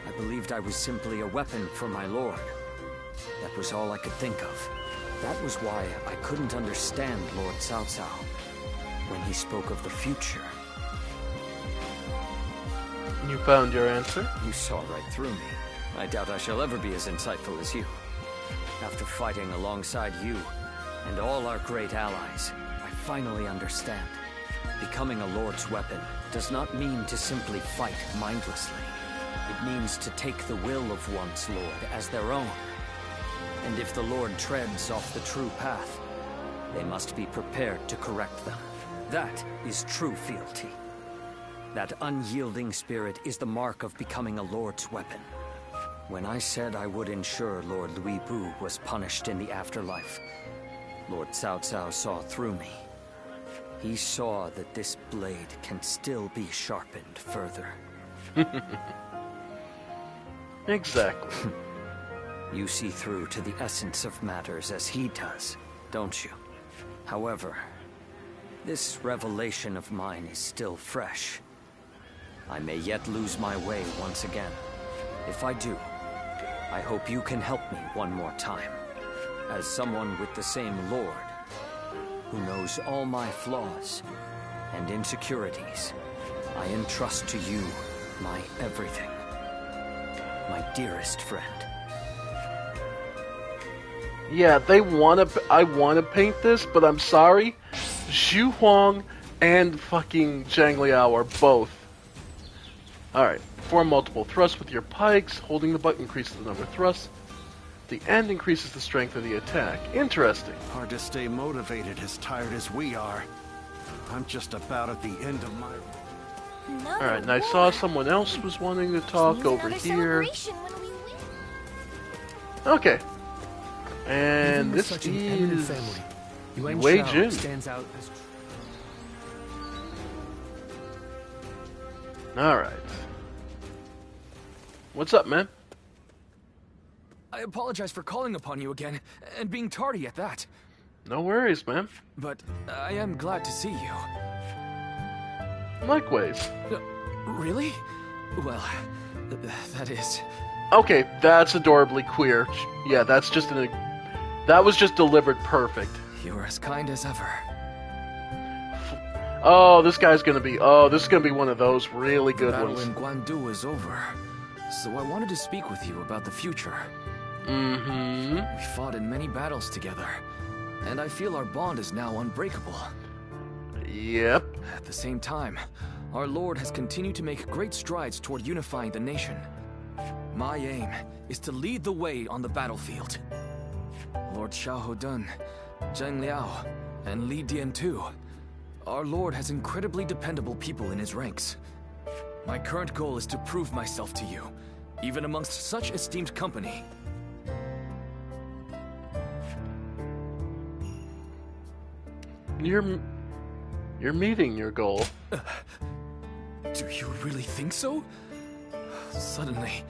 Speaker 3: I believed I was simply a weapon for my lord. That was all I could think of. That was why I couldn't understand Lord Cao Cao when he spoke of the future.
Speaker 1: You found your answer?
Speaker 3: You saw right through me. I doubt I shall ever be as insightful as you. After fighting alongside you and all our great allies, I finally understand. Becoming a Lord's weapon does not mean to simply fight mindlessly. It means to take the will of one's Lord as their own. And if the Lord treads off the true path, they must be prepared to correct them. That is true fealty. That unyielding spirit is the mark of becoming a Lord's weapon. When I said I would ensure Lord Louis Bu was punished in the afterlife, Lord Cao Cao saw through me. He saw that this blade can still be sharpened further.
Speaker 1: Exactly.
Speaker 3: You see through to the essence of matters as he does, don't you? However, this revelation of mine is still fresh. I may yet lose my way once again. If I do, I hope you can help me one more time. As someone with the same Lord, who knows all my flaws and insecurities, I entrust to you my everything. My dearest friend.
Speaker 1: Yeah, I want to paint this, but I'm sorry. Xu Huang and fucking Zhang Liao are both. Alright, perform multiple thrusts with your pikes. Holding the button increases the number of thrusts. The end increases the strength of the attack. Interesting.
Speaker 11: Hard to stay motivated as tired as we are. I'm just about at the end of my...
Speaker 1: Alright, and I saw someone else was wanting to talk over here. Okay. And this is Wei Jin.
Speaker 9: Stands out as...
Speaker 1: Alright. What's up, man?
Speaker 8: I apologize for calling upon you again, and being tardy at that.
Speaker 1: No worries, man.
Speaker 8: But I am glad to see you.
Speaker 1: Likewise.
Speaker 8: Really? Well, that is...
Speaker 1: Okay, that's adorably queer. Yeah, that's just that was just delivered perfect.
Speaker 8: You're as kind as ever.
Speaker 1: Oh, this is gonna be one of those really good ones.
Speaker 8: The battle in Guandu is over, so I wanted to speak with you about the future.
Speaker 1: Mm-hmm.
Speaker 8: We fought in many battles together, and I feel our bond is now unbreakable.
Speaker 1: Yep.
Speaker 8: At the same time, our Lord has continued to make great strides toward unifying the nation. My aim is to lead the way on the battlefield. Lord Xiahou Dun, Zhang Liao, and Li Dian too. Our Lord has incredibly dependable people in his ranks. My current goal is to prove myself to you, even amongst such esteemed company.
Speaker 1: You're meeting your goal.
Speaker 8: Do you really think so? Suddenly,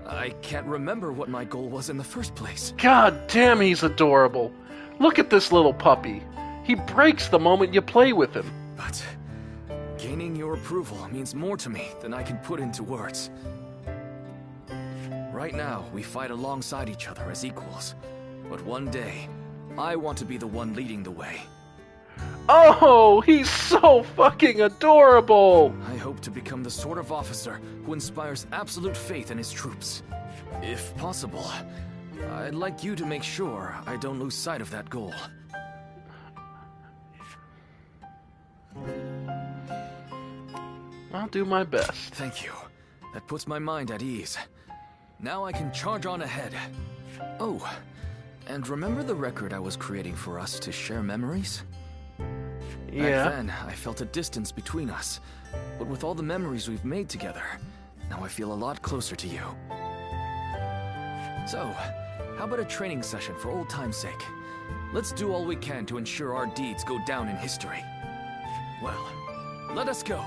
Speaker 8: I can't remember what my goal was in the first place.
Speaker 1: God damn, he's adorable. Look at this little puppy. He breaks the moment you play with him.
Speaker 8: But gaining your approval means more to me than I can put into words. Right now, we fight alongside each other as equals. But one day, I want to be the one leading the way.
Speaker 1: Oh, he's so fucking adorable!
Speaker 8: I hope to become the sort of officer who inspires absolute faith in his troops. If possible, I'd like you to make sure I don't lose sight of that goal.
Speaker 1: I'll do my best.
Speaker 8: Thank you. That puts my mind at ease. Now I can charge on ahead. Oh, and remember the record I was creating for us to share memories?
Speaker 1: Yeah.
Speaker 8: Back then, I felt a distance between us. But with all the memories we've made together, now I feel a lot closer to you. So, how about a training session for old time's sake? Let's do all we can to ensure our deeds go down in history. Well, let us go.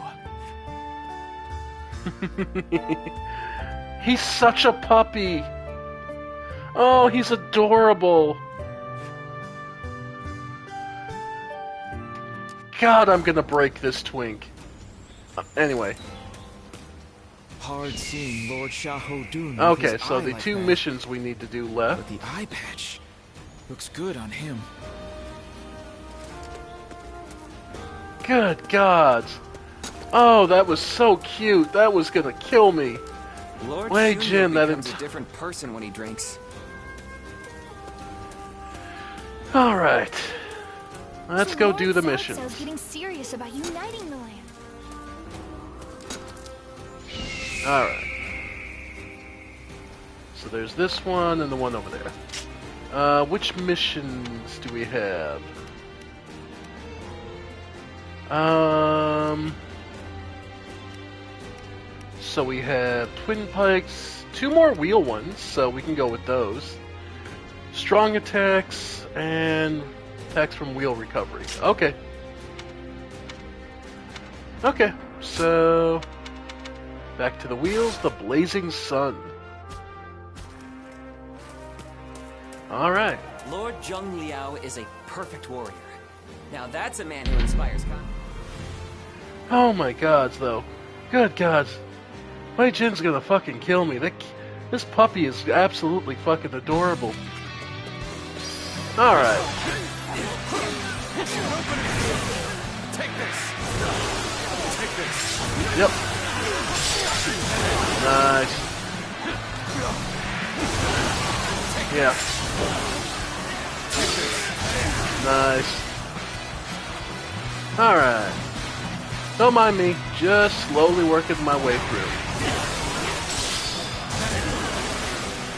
Speaker 1: He's such a puppy. Oh, he's adorable. God, I'm gonna break this twink. Anyway.
Speaker 9: Hard seeing Lord Xiahou Dun.
Speaker 1: Okay, so the two missions we need to do left.
Speaker 9: But the eye patch looks good on him.
Speaker 1: Good God. Oh, that was so cute. That was gonna kill me.
Speaker 15: Lord
Speaker 1: Wei
Speaker 15: Shunyo
Speaker 1: Jin, that
Speaker 15: becomes a different person when he drinks.
Speaker 1: Alright. Let's go do the
Speaker 7: Lord
Speaker 1: mission.
Speaker 7: Cao Cao's getting serious about uniting the land.
Speaker 1: Alright. So there's this one and the one over there. Which missions do we have? So we have Twin Pikes, 2 more wheel ones, so we can go with those. Strong attacks, and attacks from wheel recovery. Okay. Okay, so back to the wheels, the Blazing Sun. Alright.
Speaker 15: Lord Zheng Liao is a perfect warrior. Now that's a man who inspires confidence.
Speaker 1: Oh my gods, though. Good gods. Wei Jin's gonna fucking kill me. This puppy is absolutely fucking adorable. Alright.
Speaker 13: Take this. Take this.
Speaker 1: Yep. Nice. Yeah. Nice. Alright. Don't mind me, just slowly working my way through.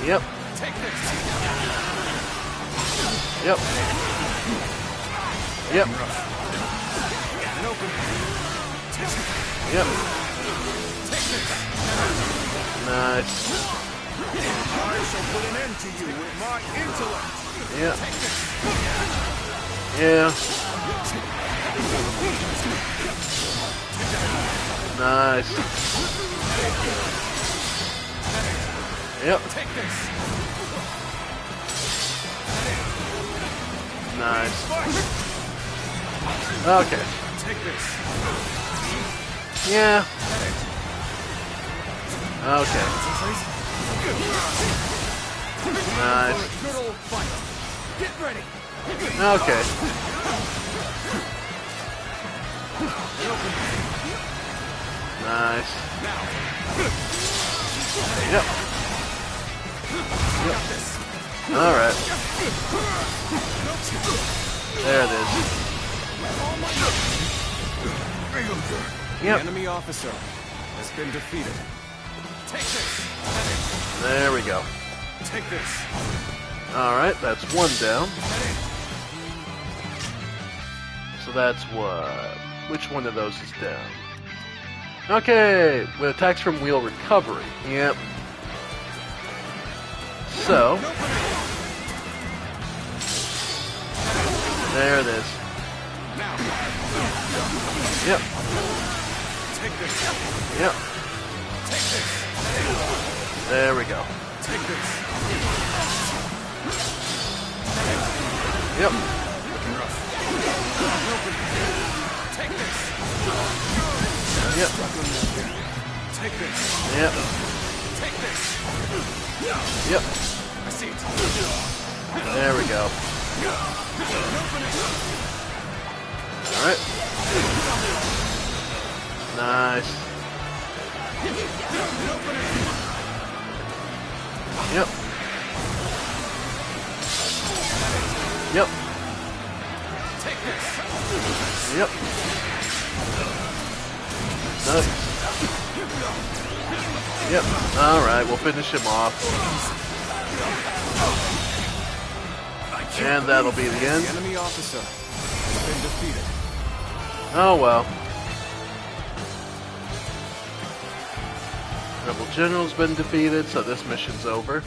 Speaker 1: Yep. Yep. Yep. Yep. Nice.
Speaker 13: I shall put an end to you with my intellect.
Speaker 1: Yeah. Yeah. Nice. Yep. Nice. Okay. Yeah. Okay. Nice.
Speaker 13: Get ready.
Speaker 1: Okay. Nice. Yep. Yep. Alright. There it is. Yep.
Speaker 9: The enemy officer has been defeated.
Speaker 13: Take this.
Speaker 1: There we go.
Speaker 13: Take this.
Speaker 1: Alright, that's one down. So that's what? Which one of those is down? Okay, with attacks from wheel recovery. Yep. So. There it is. Yep.
Speaker 13: Take this.
Speaker 1: Yep.
Speaker 13: Take this.
Speaker 1: There we go.
Speaker 13: Take this.
Speaker 1: Yep.
Speaker 13: Looking rough. Take this.
Speaker 1: Yep.
Speaker 13: Take this.
Speaker 1: Yep.
Speaker 13: Take this.
Speaker 1: Yep.
Speaker 13: I see it.
Speaker 1: There we go. Alright. Nice. Yep. Yep. Yep. Nice. Yep. Alright, we'll finish him off. And that'll be the end.
Speaker 13: The enemy officer has been defeated.
Speaker 1: Oh well. Rebel General's been defeated, so this mission's over.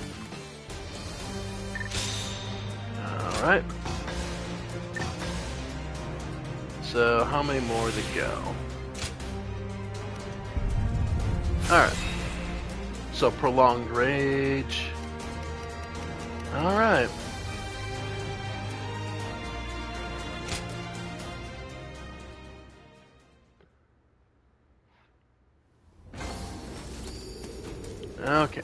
Speaker 1: Alright. So, how many more to go? Alright. So, Prolonged Rage. Alright. Okay.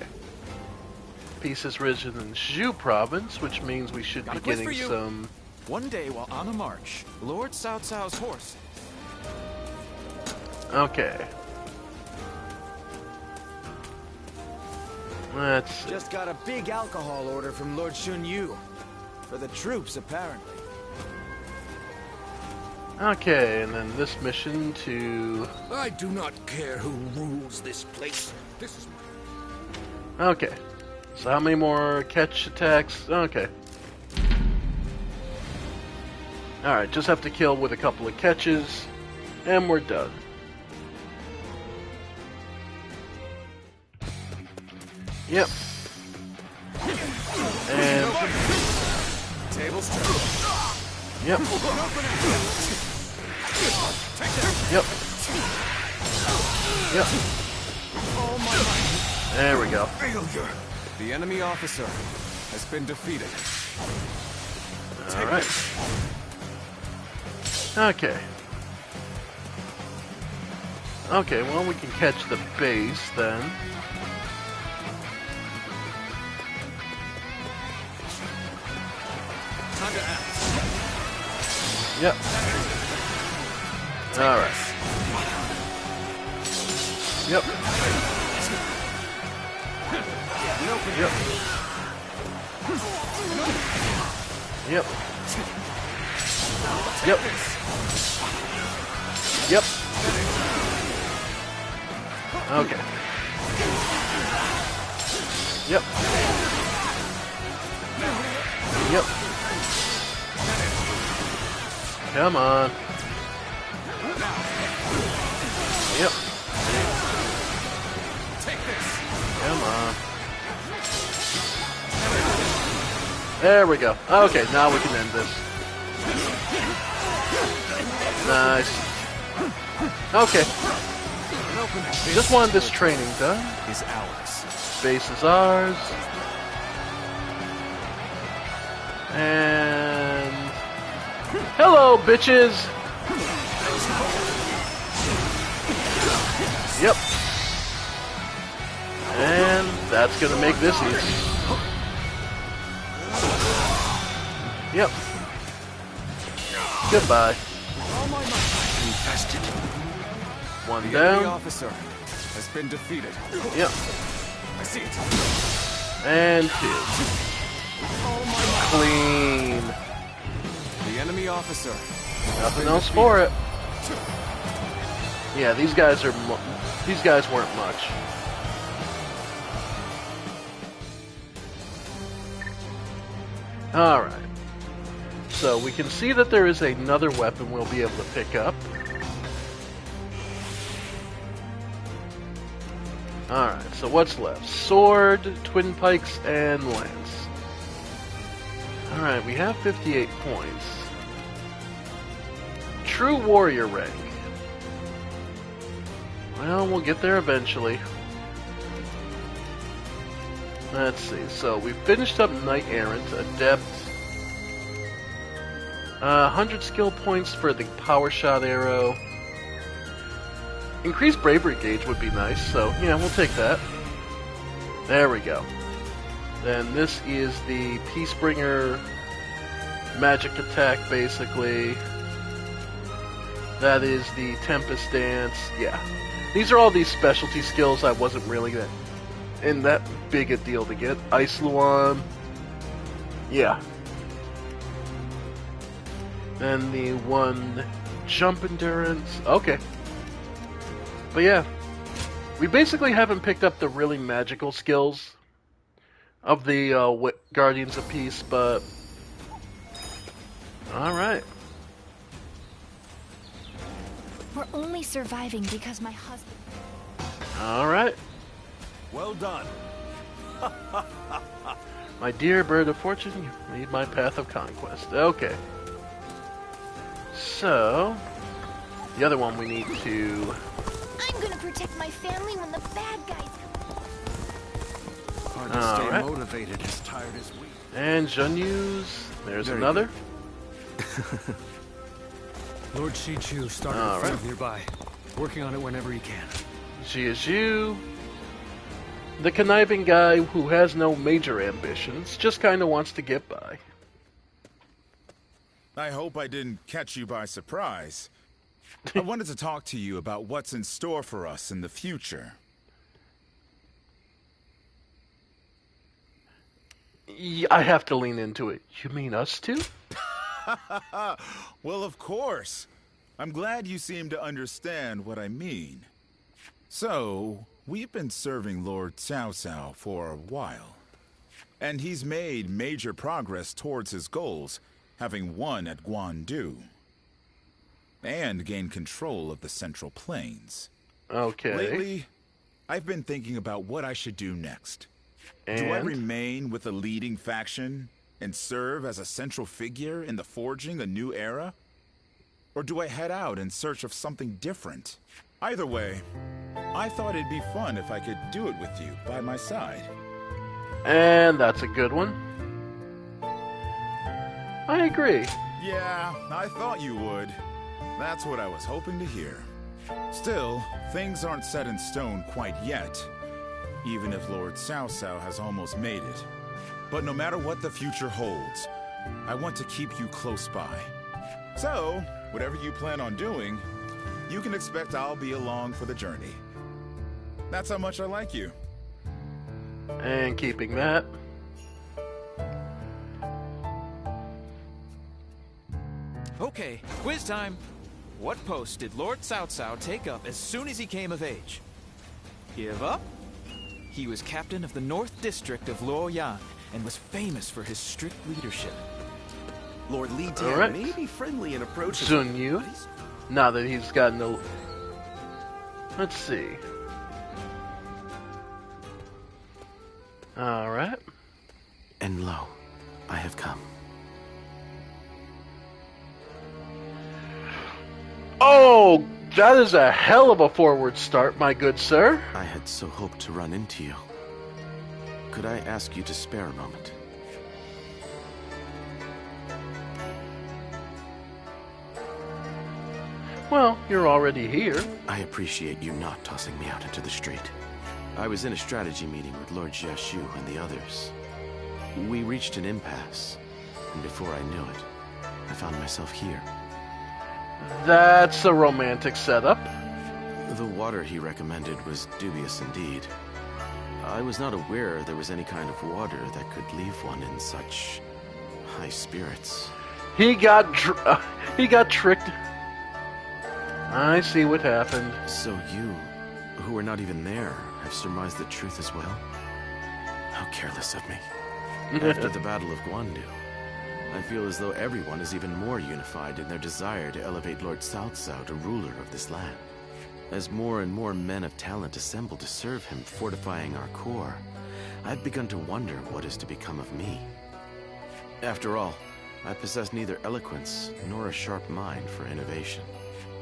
Speaker 1: Peace is risen in Zhu province, which means we should be getting some...
Speaker 8: One day while on a march, Lord Cao Cao's horse...
Speaker 1: Okay. Let's see.
Speaker 4: Just got a big alcohol order from Lord Xun Yu. For the troops, apparently.
Speaker 1: Okay, and then this mission to...
Speaker 12: I do not care who rules this place. This is
Speaker 1: Okay. So how many more catch attacks? Okay. Alright, just have to kill with a couple of catches, and we're done. Yep. And...
Speaker 13: Tables turned.
Speaker 1: Yep. Yep. Yep.
Speaker 13: Oh my might.
Speaker 1: There we go.
Speaker 13: Failure. The enemy officer has been defeated.
Speaker 1: Alright. Okay. Okay, well we can catch the base then.
Speaker 13: Time to act.
Speaker 1: Yep. Alright. Yep. Yep. Yep. Yep. Yep. Okay. Yep. Yep. Come on. Yep. Come on. There we go. Okay, now we can end this. Nice. Okay. Just wanted this training done.
Speaker 13: Is ours.
Speaker 1: Base is ours. And... Hello, bitches! Yep. And that's gonna make this easy. Yep. Goodbye.
Speaker 13: Infested.
Speaker 1: One
Speaker 13: The enemy
Speaker 1: down.
Speaker 13: officer has been defeated.
Speaker 1: Yep.
Speaker 13: I see it.
Speaker 1: And two. Clean.
Speaker 13: The enemy officer.
Speaker 1: Nothing else for it. Yeah, these guys weren't much. Alright. So we can see that there is another weapon we'll be able to pick up. Alright, so what's left? Sword, twin pikes, and lance. Alright, we have 58 points. True warrior rank. Well, we'll get there eventually. Let's see. So we finished up Knight Errant, Adept. 100 skill points for the power shot arrow. Increased bravery gauge would be nice, so yeah, we'll take that. There we go. Then this is the Peacebringer magic attack, basically. That is the Tempest Dance. Yeah. These are all these specialty skills I wasn't really in that big a deal to get. Ice Luan. Yeah. Then the one Jump Endurance. Okay. But yeah. We basically haven't picked up the really magical skills of the Guardians of Peace, but alright.
Speaker 7: We're only surviving because my husband...
Speaker 1: Alright.
Speaker 11: Well done.
Speaker 1: My dear bird of fortune, you lead my path of conquest. Okay. So, the other one we need to...
Speaker 7: I'm gonna protect my family when the bad guys come.
Speaker 11: Hard to stay motivated as tired as we.
Speaker 1: And Junyu's. There's
Speaker 11: Very
Speaker 1: another.
Speaker 6: Lord Shichu started a field nearby, working on it whenever he can.
Speaker 1: Jiazhu. The conniving guy who has no major ambitions, just kind of wants to get by.
Speaker 20: I hope I didn't catch you by surprise. I wanted to talk to you about what's in store for us in the future.
Speaker 1: I have to lean into it. You mean us two?
Speaker 20: Well, of course. I'm glad you seem to understand what I mean. So, we've been serving Lord Cao Cao for a while. And he's made major progress towards his goals, having won at Guandu. And gained control of the Central Plains.
Speaker 1: Okay.
Speaker 20: Lately, I've been thinking about what I should do next. Do I remain with the leading faction and serve as a central figure in the forging a new era? Or do I head out in search of something different? Either way, I thought it'd be fun if I could do it with you by my side.
Speaker 1: And that's a good one. I agree.
Speaker 20: Yeah, I thought you would. That's what I was hoping to hear. Still, things aren't set in stone quite yet, even if Lord Cao Cao has almost made it. But no matter what the future holds, I want to keep you close by. So, whatever you plan on doing, you can expect I'll be along for the journey. That's how much I like you.
Speaker 1: And keeping that.
Speaker 8: Okay, quiz time. What post did Lord Cao Cao take up as soon as he came of age? Give up? He was captain of the North District of Luoyang and was famous for his strict leadership.
Speaker 5: Lord Li Dian may be friendly and approachable.
Speaker 1: Zunyu. Now that he's gotten a... Let's see. Alright.
Speaker 5: And lo, I have come.
Speaker 1: Oh, that is a hell of a forward start, my good sir.
Speaker 5: I had so hoped to run into you. Could I ask you to spare a moment?
Speaker 1: Well, you're already here.
Speaker 5: I appreciate you not tossing me out into the street. I was in a strategy meeting with Lord Jiashu and the others. We reached an impasse, and before I knew it, I found myself here.
Speaker 1: That's a romantic setup.
Speaker 5: The water he recommended was dubious indeed. I was not aware there was any kind of water that could leave one in such high spirits.
Speaker 1: He got tricked. I see what happened.
Speaker 5: So you, who were not even there, have surmised the truth as well? How careless of me. After the Battle of Guandu, I feel as though everyone is even more unified in their desire to elevate Lord Cao Cao to ruler of this land. As more and more men of talent assemble to serve him, fortifying our core, I've begun to wonder what is to become of me. After all, I possess neither eloquence nor a sharp mind for innovation.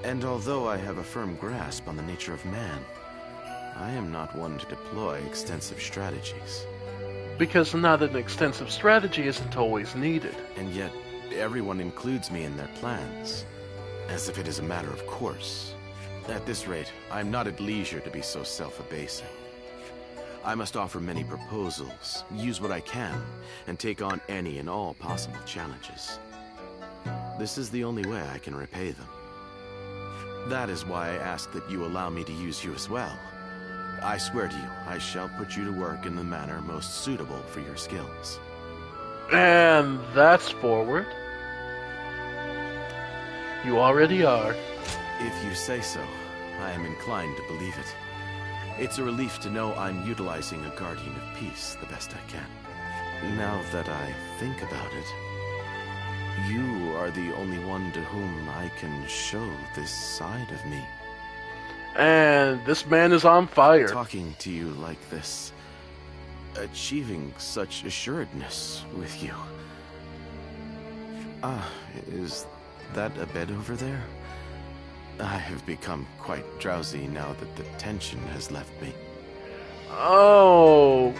Speaker 5: And although I have a firm grasp on the nature of man, I am not one to deploy extensive strategies.
Speaker 1: Because not an extensive strategy isn't always needed.
Speaker 5: And yet, everyone includes me in their plans, as if it is a matter of course. At this rate, I'm not at leisure to be so self-abasing. I must offer many proposals, use what I can, and take on any and all possible challenges. This is the only way I can repay them. That is why I ask that you allow me to use you as well. I swear to you, I shall put you to work in the manner most suitable for your skills.
Speaker 1: And that's forward. You already are.
Speaker 5: If you say so, I am inclined to believe it. It's a relief to know I'm utilizing a guardian of peace the best I can. Now that I think about it, you are the only one to whom I can show this side of me.
Speaker 1: And this man is on fire.
Speaker 5: Talking to you like this, achieving such assuredness with you. Is that a bed over there? I have become quite drowsy now that the tension has left me.
Speaker 1: Oh,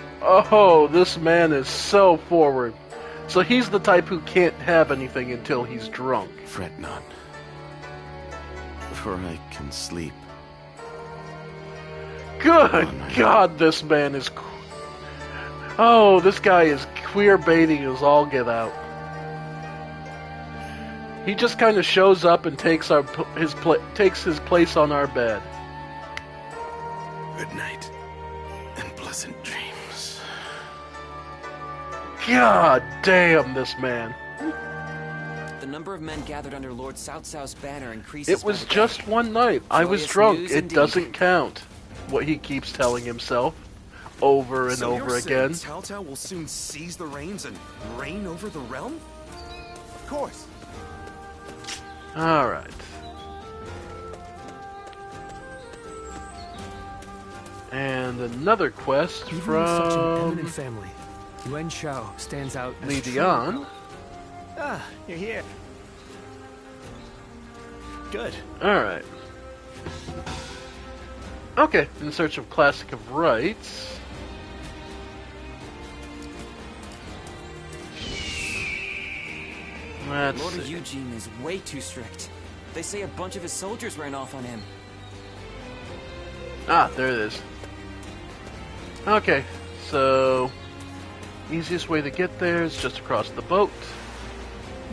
Speaker 1: this man is so forward. So he's the type who can't have anything until he's drunk.
Speaker 5: Fret not, for I can sleep.
Speaker 1: Good God, this man is... Oh, this guy is queer baiting us all get out. He just kind of shows up and takes his place on our bed.
Speaker 5: Good night, and pleasant dreams.
Speaker 1: God damn this man.
Speaker 2: The number of men gathered under Lord Cao Cao's banner increases.
Speaker 1: It was just one night. I was drunk. It doesn't count. What he keeps telling himself over and over again.
Speaker 23: Cao Cao will soon seize the reins and reign over the realm? Of course.
Speaker 1: All right. And another quest
Speaker 6: Even
Speaker 1: from
Speaker 6: such an eminent family, Yuan Shao stands out as
Speaker 1: Li Dian.
Speaker 9: Ah, you're here. Good.
Speaker 1: All right. Okay, in search of Classic of Rights. Let's
Speaker 2: Lord
Speaker 1: see.
Speaker 2: Eugene is way too strict. They say a bunch of his soldiers ran off on him.
Speaker 1: Ah, there it is. Okay, so easiest way to get there is just across the boat.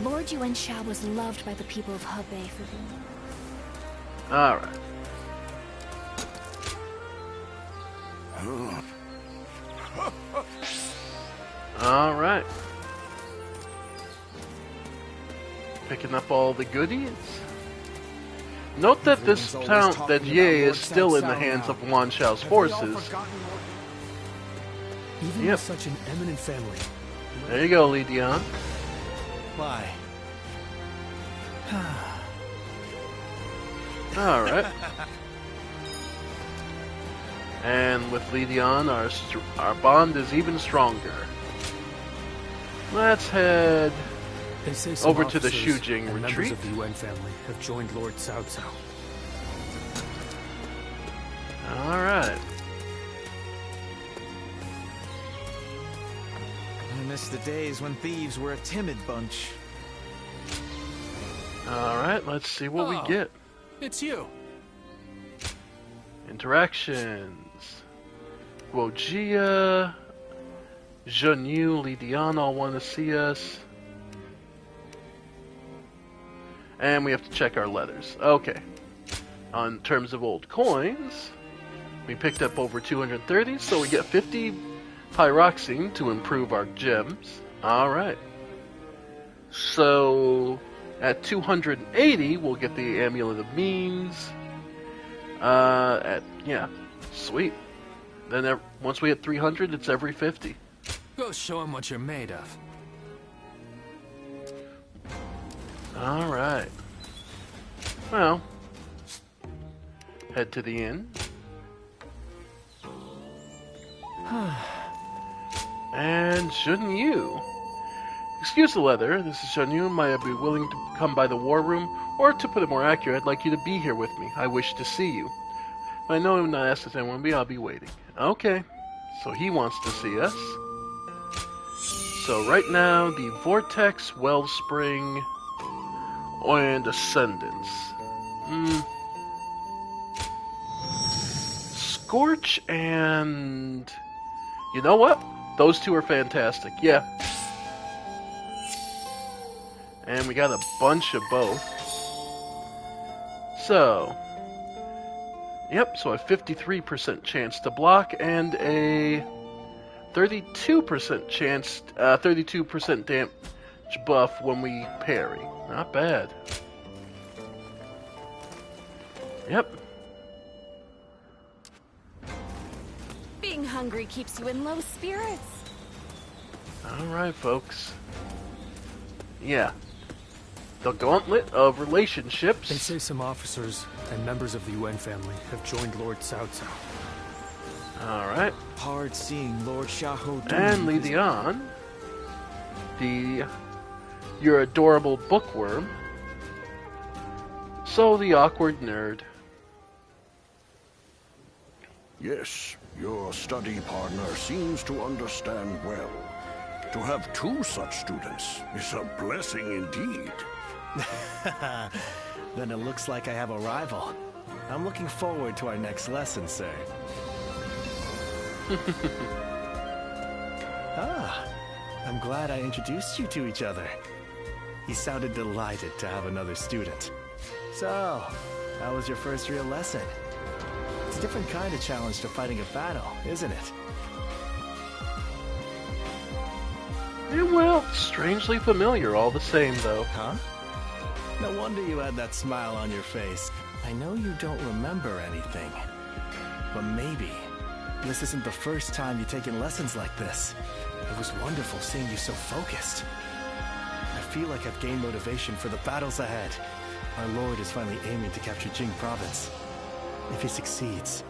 Speaker 7: Lord Yuan Shao was loved by the people of Hebei for whom...
Speaker 1: Alright. Alright. Picking up all the goodies. Note that this town, that Ye is still in the hands of Yuan Shao's forces.
Speaker 6: Even with such an eminent family.
Speaker 1: There you go, Li Dian.
Speaker 23: Why?
Speaker 1: Alright. And with Li Dian, our bond is even stronger. Let's head
Speaker 6: They say some
Speaker 1: over to the
Speaker 6: officers
Speaker 1: Shujing
Speaker 6: and
Speaker 1: retreat.
Speaker 6: members of the Yuan family have joined Lord Cao Cao.
Speaker 1: Alright.
Speaker 23: I miss the days when thieves were a timid bunch.
Speaker 1: Alright, let's see what we get.
Speaker 6: It's you.
Speaker 1: Interactions. Guojia, Zhenyu, Li Dian all want to see us. And we have to check our letters. Okay. On terms of old coins, we picked up over 230, so we get 50 pyroxene to improve our gems. Alright. So, at 280, we'll get the Amulet of Means. Yeah, sweet. Then once we hit 300, it's every 50.
Speaker 6: Go show him what you're made of.
Speaker 1: Alright. Well, head to the inn. And shouldn't you? Excuse the leather, this is Shunyu. Might I be willing to come by the war room? Or, to put it more accurate, I'd like you to be here with me. I wish to see you. I know I'm not asked if anyone will be, I'll be waiting. Okay, so he wants to see us. So right now, the Vortex, Wellspring, and Ascendance. Scorch and... You know what? Those two are fantastic, yeah. And we got a bunch of both. So... Yep, so a 53% chance to block and a 32% chance, 32% damage buff when we parry. Not bad. Yep.
Speaker 7: Being hungry keeps you in low spirits.
Speaker 1: Alright, folks. Yeah. The gauntlet of relationships.
Speaker 6: They say some officers and members of the UN family have joined Lord Cao Cao.
Speaker 1: Alright.
Speaker 23: Hard seeing Lord Xiahou Dun.
Speaker 1: And leading on, your adorable bookworm. So the awkward nerd.
Speaker 12: Yes, your study partner seems to understand well. To have two such students is a blessing indeed.
Speaker 4: Then it looks like I have a rival. I'm looking forward to our next lesson, sir. I'm glad I introduced you to each other. He sounded delighted to have another student. So, how was your first real lesson? It's a different kind of challenge to fighting a battle, isn't it?
Speaker 1: Yeah, well, strangely familiar all the same, though.
Speaker 4: Huh? No wonder you had that smile on your face. I know you don't remember anything, but maybe this isn't the first time you've taken lessons like this. It was wonderful seeing you so focused. I feel like I've gained motivation for the battles ahead. Our lord is finally aiming to capture Jing province. If he succeeds,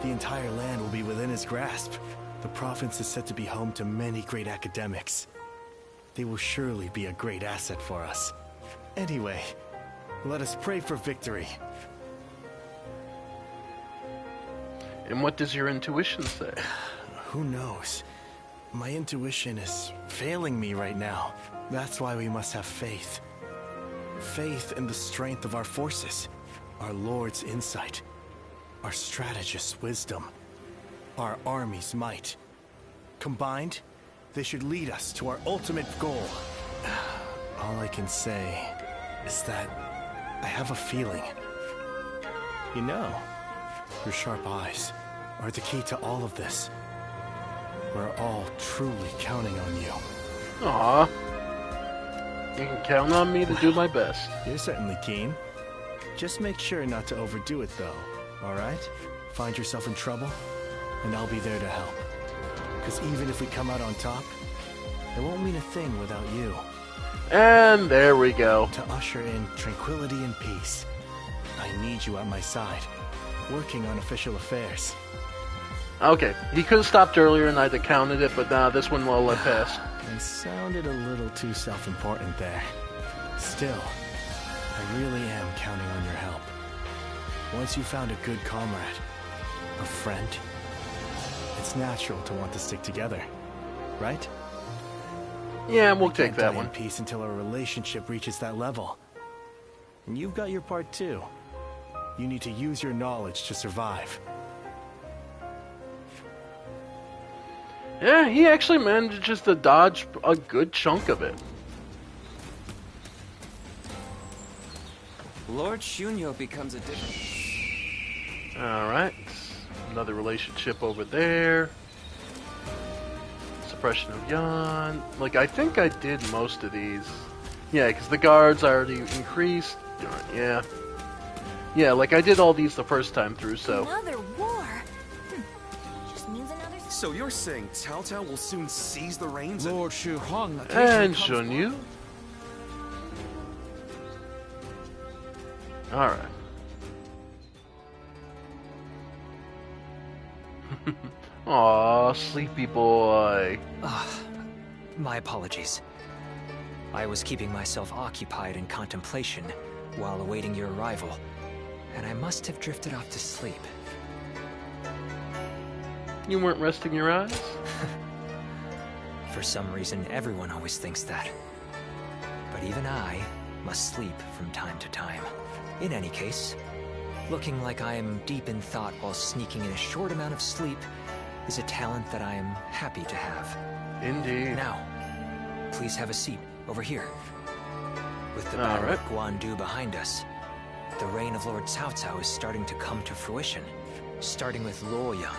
Speaker 4: the entire land will be within his grasp. The province is said to be home to many great academics. They will surely be a great asset for us. Anyway, let us pray for victory.
Speaker 1: And what does your intuition say?
Speaker 4: Who knows? My intuition is failing me right now. That's why we must have faith. Faith in the strength of our forces, our Lord's insight, our strategist's wisdom, our army's might. Combined, they should lead us to our ultimate goal. All I can say is that I have a feeling. You know, your sharp eyes are the key to all of this. We're all truly counting on you.
Speaker 1: Aww. You can count on me to do my best.
Speaker 4: You're certainly keen. Just make sure not to overdo it, though, alright? Find yourself in trouble, and I'll be there to help. Because even if we come out on top, it won't mean a thing without you.
Speaker 1: And there we go.
Speaker 4: To usher in tranquility and peace, I need you at my side, working on official affairs.
Speaker 1: Okay, he could have stopped earlier and I'd have counted it, but nah, this one will let pass.
Speaker 4: I sounded a little too self-important there. Still, I really am counting on your help. Once you found a good comrade, a friend, it's natural to want to stick together, right?
Speaker 1: Yeah, we'll take that one.
Speaker 4: In peace until our relationship reaches that level. And you've got your part too. You need to use your knowledge to survive.
Speaker 1: Yeah, he actually managed just to dodge a good chunk of it.
Speaker 3: Lord Shunyo becomes a different...
Speaker 1: Alright. Another relationship over there. Suppression of Yan. Like, I think I did most of these. Yeah, because the guards already increased. Yeah. Yeah, like I did all these the first time through, so...
Speaker 7: Another war? Just means another...
Speaker 23: So you're saying Cao Cao will soon seize the reins?
Speaker 8: Lord Shu Hong
Speaker 1: and Shunyu. Alright. Aw, sleepy boy.
Speaker 19: My apologies. I was keeping myself occupied in contemplation while awaiting your arrival, and I must have drifted off to sleep.
Speaker 1: You weren't resting your eyes?
Speaker 19: For some reason, everyone always thinks that. But even I must sleep from time to time. In any case, looking like I am deep in thought while sneaking in a short amount of sleep is a talent that I am happy to have.
Speaker 1: Indeed.
Speaker 19: Now, please have a seat over here. With the Battle of Guandu behind us, the reign of Lord Cao Cao is starting to come to fruition, starting with Luoyang.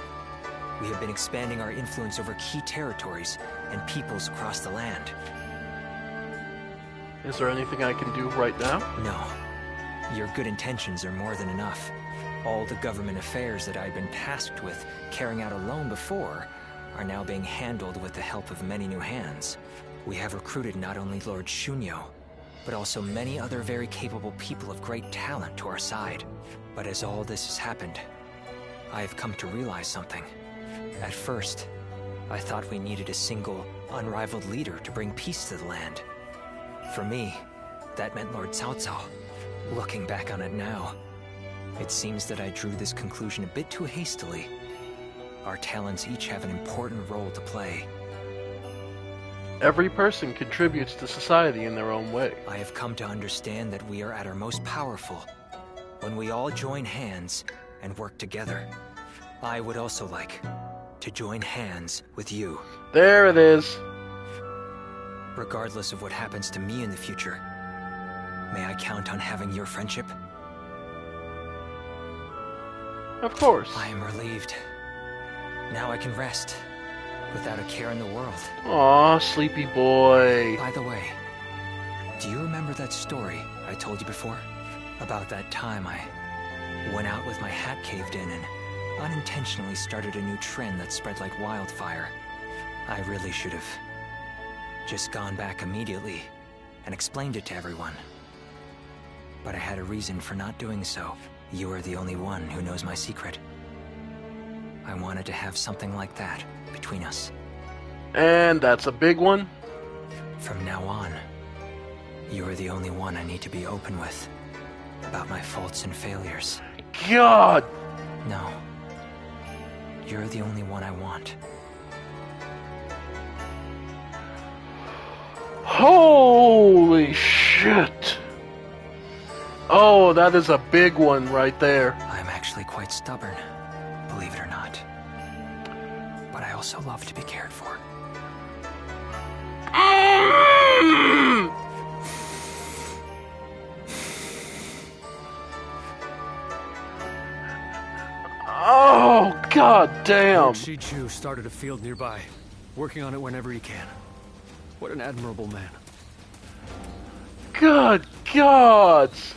Speaker 19: We have been expanding our influence over key territories and peoples across the land.
Speaker 1: Is there anything I can do right now?
Speaker 19: No. Your good intentions are more than enough. All the government affairs that I've been tasked with carrying out alone before are now being handled with the help of many new hands. We have recruited not only Lord Shunyo, but also many other very capable people of great talent to our side. But as all this has happened, I have come to realize something. At first, I thought we needed a single, unrivaled leader to bring peace to the land. For me, that meant Lord Cao Cao. Looking back on it now, it seems that I drew this conclusion a bit too hastily. Our talents each have an important role to play.
Speaker 1: Every person contributes to society in their own way.
Speaker 19: I have come to understand that we are at our most powerful when we all join hands and work together. I would also like to join hands with you.
Speaker 1: There it is.
Speaker 19: Regardless of what happens to me in the future, may I count on having your friendship?
Speaker 1: Of course.
Speaker 19: I am relieved. Now I can rest, without a care in the world.
Speaker 1: Aw, sleepy boy.
Speaker 19: By the way, do you remember that story I told you before? About that time I went out with my hat caved in and unintentionally started a new trend that spread like wildfire. I really should have just gone back immediately and explained it to everyone. But I had a reason for not doing so. You are the only one who knows my secret. I wanted to have something like that between us.
Speaker 1: And that's a big one?
Speaker 19: From now on, you are the only one I need to be open with about my faults and failures.
Speaker 1: God!
Speaker 19: No. You're the only one I want.
Speaker 1: Holy shit! Oh, that is a big one right there.
Speaker 19: I'm actually quite stubborn, believe it or not. But I also love to be cared for.
Speaker 6: Oh,
Speaker 1: god damn!
Speaker 6: Lord Shichu started a field nearby, working on it whenever he can. What an admirable man.
Speaker 1: Good gods!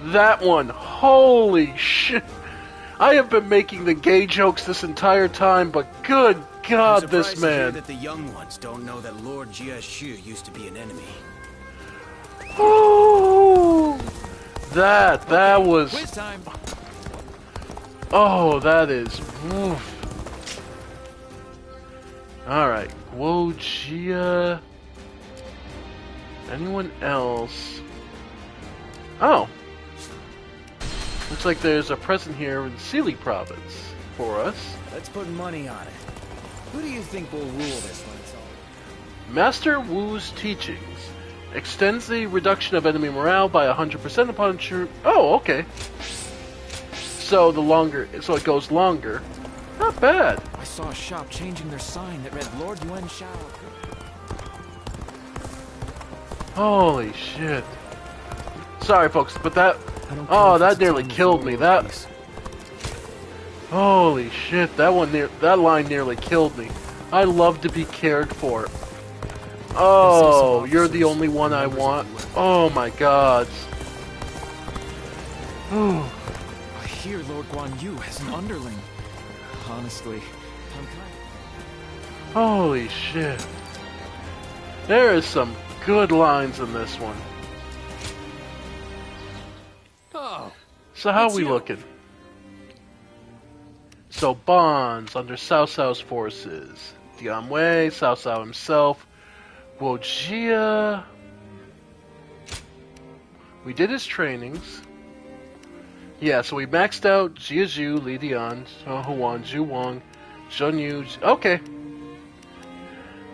Speaker 1: That one, holy shit! I have been making the gay jokes this entire time, but good god, this man!
Speaker 11: To hear that the young ones don't know that Lord Jia Shu used to be an enemy.
Speaker 1: Oh, that was.
Speaker 2: Quiz time.
Speaker 1: Oh, that is. Oof. All right, Wojia. Anyone else? Oh. Looks like there's a present here in Sealy Province for us.
Speaker 15: Let's put money on it. Who do you think will rule this when it's all?
Speaker 1: Master Wu's teachings extends the reduction of enemy morale by 100% upon true. Oh, okay. So it goes longer. Not bad.
Speaker 8: I saw a shop changing their sign that read Lord Yuan Shao.
Speaker 1: Holy shit. Sorry, folks, but that. Oh, that nearly killed me. That. Holy shit, that line nearly killed me. I love to be cared for. Oh, you're the only one I want. Oh my god.
Speaker 8: I hear Lord Guan Yu has an underling. Honestly, I'm kind of...
Speaker 1: Holy shit. There is some good lines in this one.
Speaker 8: Oh.
Speaker 1: So how we looking? So bonds under Cao Cao's forces. Dian Wei, Cao Cao himself, Guo Jia. We did his trainings. Yeah, so we maxed out Jia Zhu, Li Dian, Huan, Zhu Wang, Zheng Yu. Okay.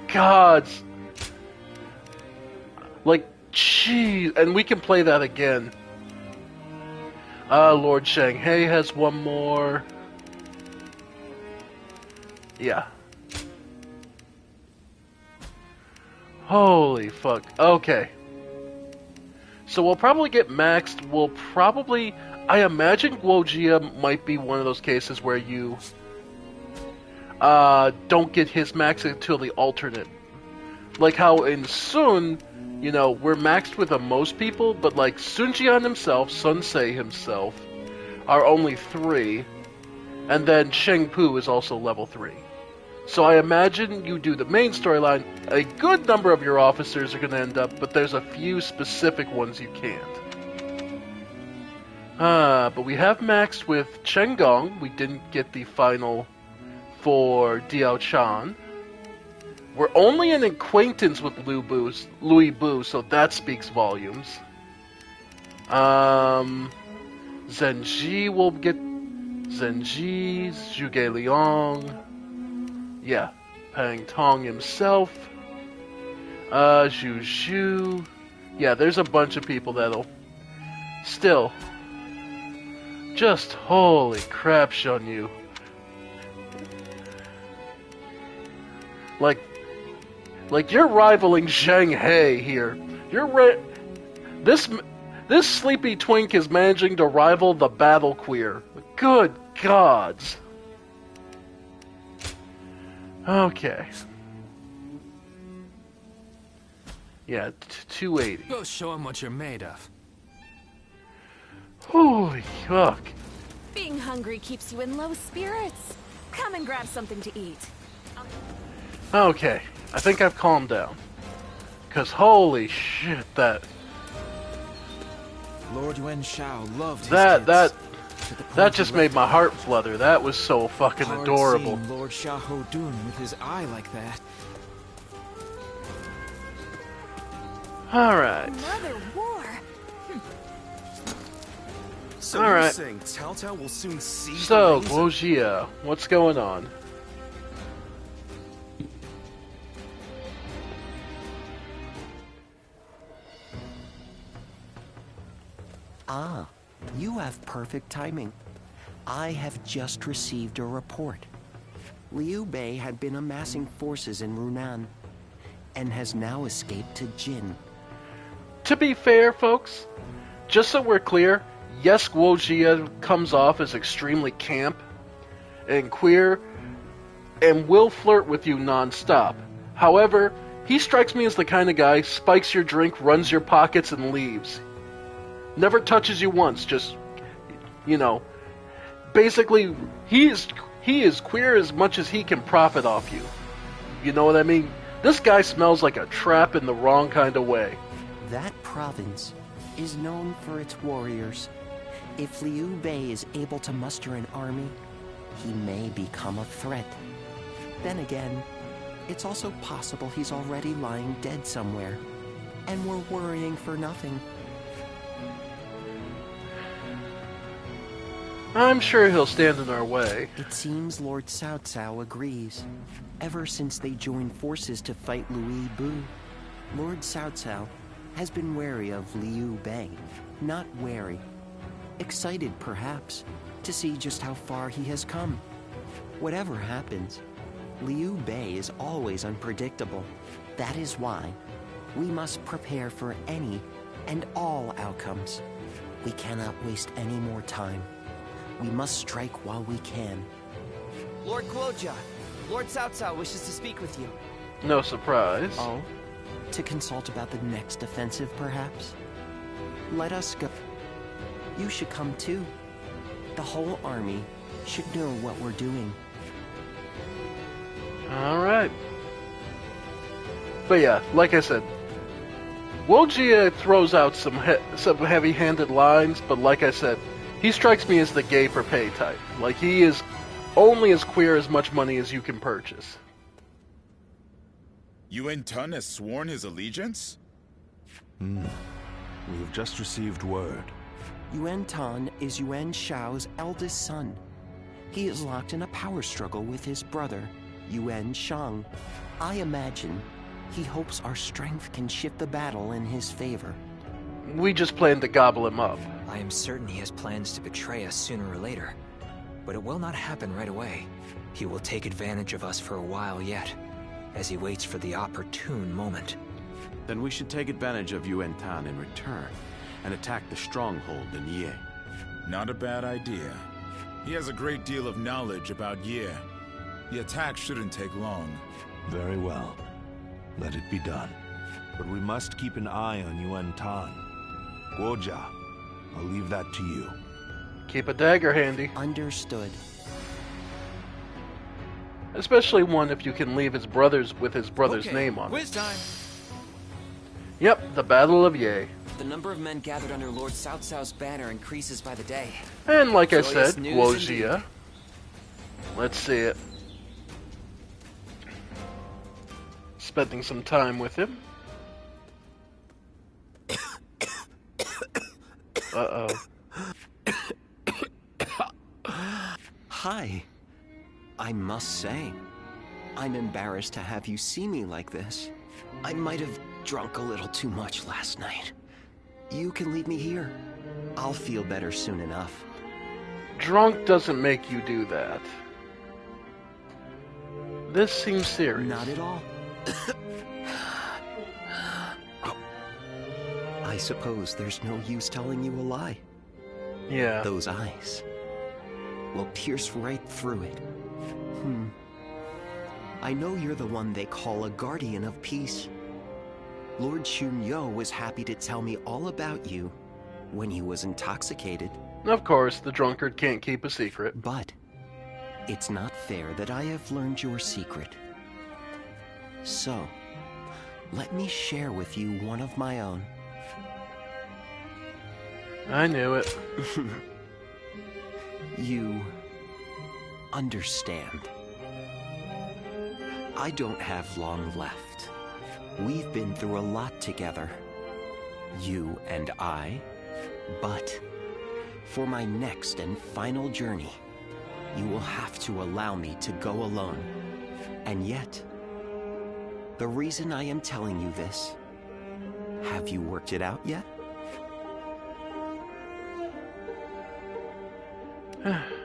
Speaker 1: Gods. Like, jeez. And we can play that again. Lord Shanghai has one more. Yeah. Holy fuck. Okay. So we'll probably get maxed. We'll probably... I imagine Guojia might be one of those cases where you don't get his max until the alternate. Like how in Sun, you know, we're maxed with most people, but like Sun Jian himself, Sun Ce himself, are only 3, and then Sheng Pu is also level 3. So I imagine you do the main storyline, a good number of your officers are going to end up, but there's a few specific ones you can't. But we have maxed with Chen Gong. We didn't get the final for Diao Chan. We're only an acquaintance with Louis Bu, so that speaks volumes. Zenji will get Zenji, Zhuge Liang. Yeah, Pang Tong himself. Zhu Zhu. Yeah, there's a bunch of people that'll still. Just holy crap, Shun Yu. Like you're rivaling Zheng He here. This sleepy twink is managing to rival the battle queer. Good gods. Okay. Yeah, 280.
Speaker 8: Go show him what you're made of.
Speaker 1: Holy fuck.
Speaker 7: Being hungry keeps you in low spirits. Come and grab something to eat.
Speaker 1: Okay, I think I've calmed down. Cause holy shit, that
Speaker 23: Lord Yuan Shao loved his
Speaker 1: that just made my heart flutter. That was so fucking adorable.
Speaker 23: Seeing Lord Xiahou Dun with his eye like that.
Speaker 1: All right.
Speaker 7: Another war.
Speaker 23: So
Speaker 1: all
Speaker 23: you're
Speaker 1: right.
Speaker 23: saying Cao Cao will soon see
Speaker 1: So,
Speaker 23: the
Speaker 1: Guojia, what's going on?
Speaker 14: Ah, you have perfect timing. I have just received a report. Liu Bei had been amassing forces in Runan, and has now escaped to Jin.
Speaker 1: To be fair, folks, just so we're clear, yes, Guojia comes off as extremely camp and queer, and will flirt with you non-stop. However, he strikes me as the kind of guy, spikes your drink, runs your pockets, and leaves. Never touches you once, just, you know, basically, he is queer as much as he can profit off you. You know what I mean? This guy smells like a trap in the wrong kind of way.
Speaker 14: That province is known for its warriors. If Liu Bei is able to muster an army, he may become a threat. Then again, it's also possible he's already lying dead somewhere, and we're worrying for nothing.
Speaker 1: I'm sure he'll stand in our way.
Speaker 14: It seems Lord Cao Cao agrees. Ever since they joined forces to fight Louis Bu, Lord Cao Cao has been wary of Liu Bei. Not wary. Excited, perhaps, to see just how far he has come. Whatever happens, Liu Bei is always unpredictable. That is why we must prepare for any and all outcomes. We cannot waste any more time. We must strike while we can.
Speaker 15: Lord Guojia, Lord Cao Cao wishes to speak with you.
Speaker 1: No surprise.
Speaker 14: Oh? To consult about the next offensive, perhaps? Let us go. You should come too. The whole army should know what we're doing.
Speaker 1: Alright. But yeah, like I said, Guojia throws out some heavy-handed lines, but like I said, he strikes me as the gay for pay type. Like, he is only as queer as much money as you can purchase.
Speaker 20: Yuan Tun has sworn his allegiance?
Speaker 11: We have just received word.
Speaker 14: Yuan Tan is Yuan Shao's eldest son. He is locked in a power struggle with his brother, Yuan Shang. I imagine he hopes our strength can shift the battle in his favor.
Speaker 1: We just plan to gobble him up.
Speaker 19: I am certain he has plans to betray us sooner or later. But it will not happen right away. He will take advantage of us for a while yet, as he waits for the opportune moment.
Speaker 5: Then we should take advantage of Yuan Tan in return, and attack the stronghold in Ye.
Speaker 20: Not a bad idea. He has a great deal of knowledge about Ye. The attack shouldn't take long.
Speaker 11: Very well. Let it be done. But we must keep an eye on Yuan Tan. Guojia, I'll leave that to you.
Speaker 1: Keep a dagger handy.
Speaker 14: Understood.
Speaker 1: Especially one if you can leave his brother's with his brother's name on
Speaker 8: Quiz
Speaker 1: it.
Speaker 8: time.
Speaker 1: Yep, the Battle of Ye.
Speaker 15: The number of men gathered under Lord Cao Cao's banner increases by the day.
Speaker 1: And like I
Speaker 15: Joyous
Speaker 1: said,
Speaker 15: news
Speaker 1: Guojia. Let's see it. Spending some time with him. Uh-oh.
Speaker 14: Hi. I must say, I'm embarrassed to have you see me like this. I might have drunk a little too much last night. You can leave me here. I'll feel better soon enough.
Speaker 1: Drunk doesn't make you do that. This seems serious.
Speaker 14: Not at all. I suppose there's no use telling you a lie.
Speaker 1: Yeah.
Speaker 14: Those eyes will pierce right through it. I know you're the one they call a guardian of peace. Lord Chunyo was happy to tell me all about you when he was intoxicated.
Speaker 1: Of course, the drunkard can't keep a secret.
Speaker 14: But it's not fair that I have learned your secret. So, let me share with you one of my own.
Speaker 1: I knew it.
Speaker 14: You understand. I don't have long left. We've been through a lot together, you and I, but for my next and final journey, you will have to allow me to go alone. And yet, the reason I am telling you this, have you worked it out yet?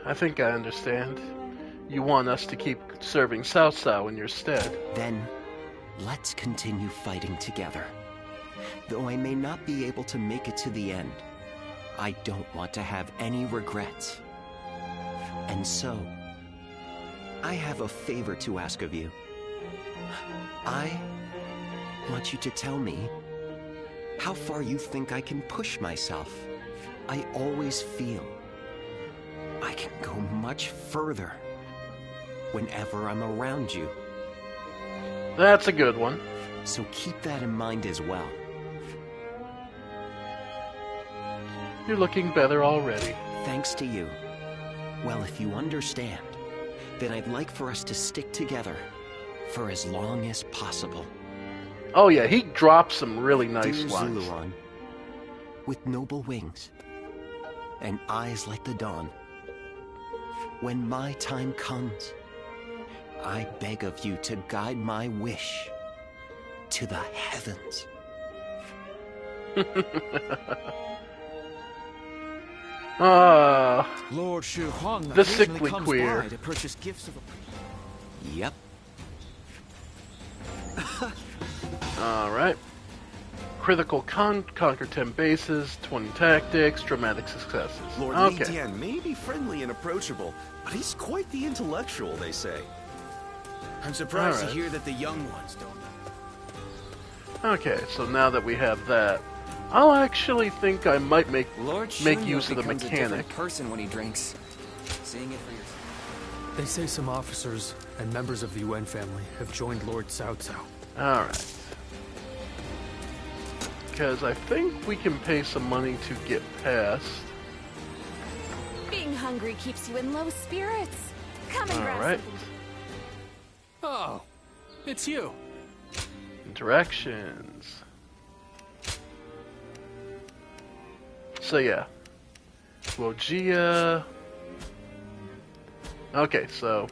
Speaker 1: I think I understand. You want us to keep serving Cao Cao in your stead.
Speaker 14: Then, let's continue fighting together. Though I may not be able to make it to the end, I don't want to have any regrets. And so, I have a favor to ask of you. I want you to tell me how far you think I can push myself. I always feel I can go much further whenever I'm around you.
Speaker 1: That's a good one.
Speaker 14: So keep that in mind as well.
Speaker 1: You're looking better already.
Speaker 14: Thanks to you. Well, if you understand, then I'd like for us to stick together for as long as possible.
Speaker 1: Oh yeah, he dropped some really nice
Speaker 14: Dear
Speaker 1: lines.
Speaker 14: Zuluan, with noble wings and eyes like the dawn, when my time comes, I beg of you to guide my wish to the heavens.
Speaker 8: Lord Shu Huang
Speaker 1: the
Speaker 8: occasionally
Speaker 1: sickly
Speaker 8: comes
Speaker 1: queer.
Speaker 8: by to purchase gifts of
Speaker 14: Yep.
Speaker 1: Alright. Critical conquer 10 bases, 20 tactics, dramatic successes.
Speaker 5: Lord Li
Speaker 1: Okay.
Speaker 5: Dian may be friendly and approachable, but he's quite the intellectual, they say.
Speaker 9: I'm surprised
Speaker 1: Alright.
Speaker 9: to hear that the young ones don't.
Speaker 1: Okay, so now that we have that, I'll actually think I might make
Speaker 15: Shunyo
Speaker 1: use of the
Speaker 15: becomes a
Speaker 1: mechanic.
Speaker 15: different person when he drinks. Seeing it for yourself.
Speaker 6: They say some officers and members of the Yuan family have joined Lord Cao Cao.
Speaker 1: Alright. Because I think we can pay some money to get past.
Speaker 7: Being hungry keeps you in low spirits. Come and grab
Speaker 1: Alright.
Speaker 7: something.
Speaker 6: Oh, it's you.
Speaker 1: Interactions. So yeah. Wogia. Okay, so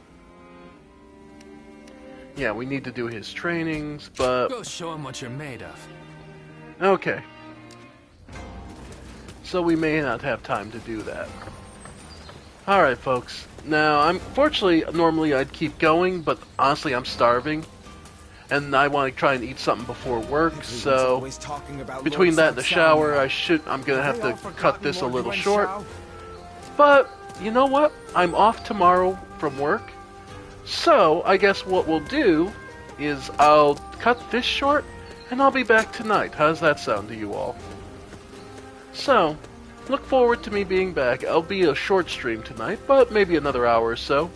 Speaker 1: yeah, we need to do his trainings, but
Speaker 6: Go show him what you're made of.
Speaker 1: okay. So we may not have time to do that. Alright, folks. Now, unfortunately, normally I'd keep going, but honestly, I'm starving. And I want to try and eat something before work, so between that and the shower, I'm gonna have to cut this a little short. But, you know what? I'm off tomorrow from work, so I guess what we'll do is I'll cut this short, and I'll be back tonight. How does that sound to you all? So, look forward to me being back. It'll be a short stream tonight, but maybe another hour or so.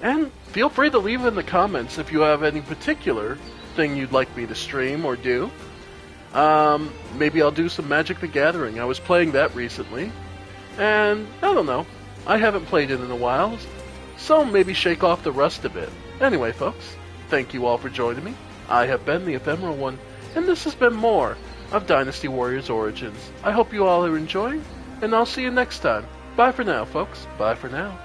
Speaker 1: And feel free to leave in the comments if you have any particular thing you'd like me to stream or do. Maybe I'll do some Magic the Gathering. I was playing that recently. And, I don't know. I haven't played it in a while, so maybe shake off the rust a bit. Anyway, folks, thank you all for joining me. I have been the Ephemeral One, and this has been more of Dynasty Warriors Origins. I hope you all are enjoying, and I'll see you next time. Bye for now, folks. Bye for now.